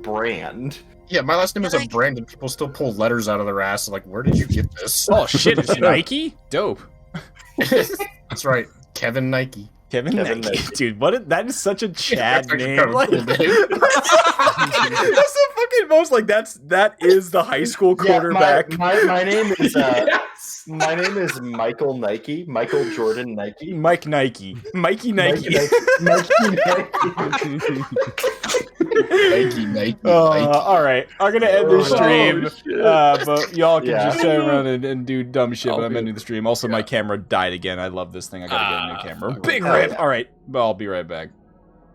brand. Yeah, my last name is a Like- brand and people still pull letters out of their ass. Like, where did you get this? Oh shit! It's Nike. Dope. That's right, Kevin Nike. Kevin Nike. Dude, that is such a Chad That's actually name. kind of a Like, cool name. that's the fucking most like that is the high school quarterback. Yeah, my name is my name is Michael Nike. Michael Jordan Nike. Mike Nike. Mikey Nike. Nike. All right, I'm gonna end the stream, shit. but y'all can Yeah. just sit around and do dumb shit. But I'm ending the stream. Also, my camera died again. I love this thing. I gotta get a new camera. Big Hell rip. yeah. All right, well, I'll be right back.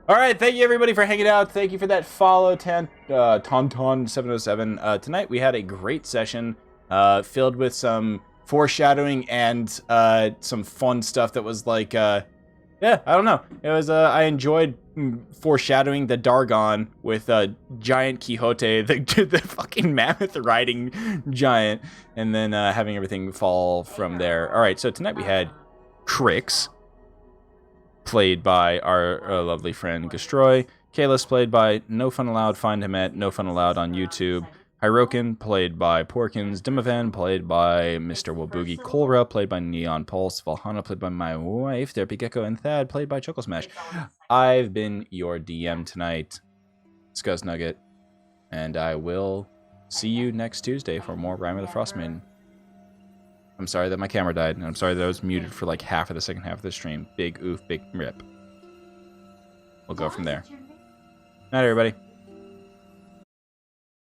All right, thank you everybody for hanging out. Thank you for that follow, Tauntaun707. Tonight we had a great session, filled with some foreshadowing and some fun stuff that was like, yeah, I don't know. It was I enjoyed foreshadowing the Dargon with giant Quixote, the fucking mammoth riding giant, and then having everything fall from there. All right, so tonight we had Crix, played by our lovely friend Gastroy. Kalis, played by No Fun Allowed. Find him at No Fun Allowed on YouTube. Hyrokin, played by Porkins. Dimovan, played by Mr. Waboogie. Kolra, played by Neon Pulse. Valhana, played by my wife, Therapy Gecko. And Thad, played by Choco Smash. I've been your DM tonight, Scuzz Nugget, and I will see you next Tuesday for more Rime of the Frostmaiden. I'm sorry that my camera died, and I'm sorry that I was muted for like half of the second half of the stream. Big oof, big rip. We'll go from there. Night, everybody.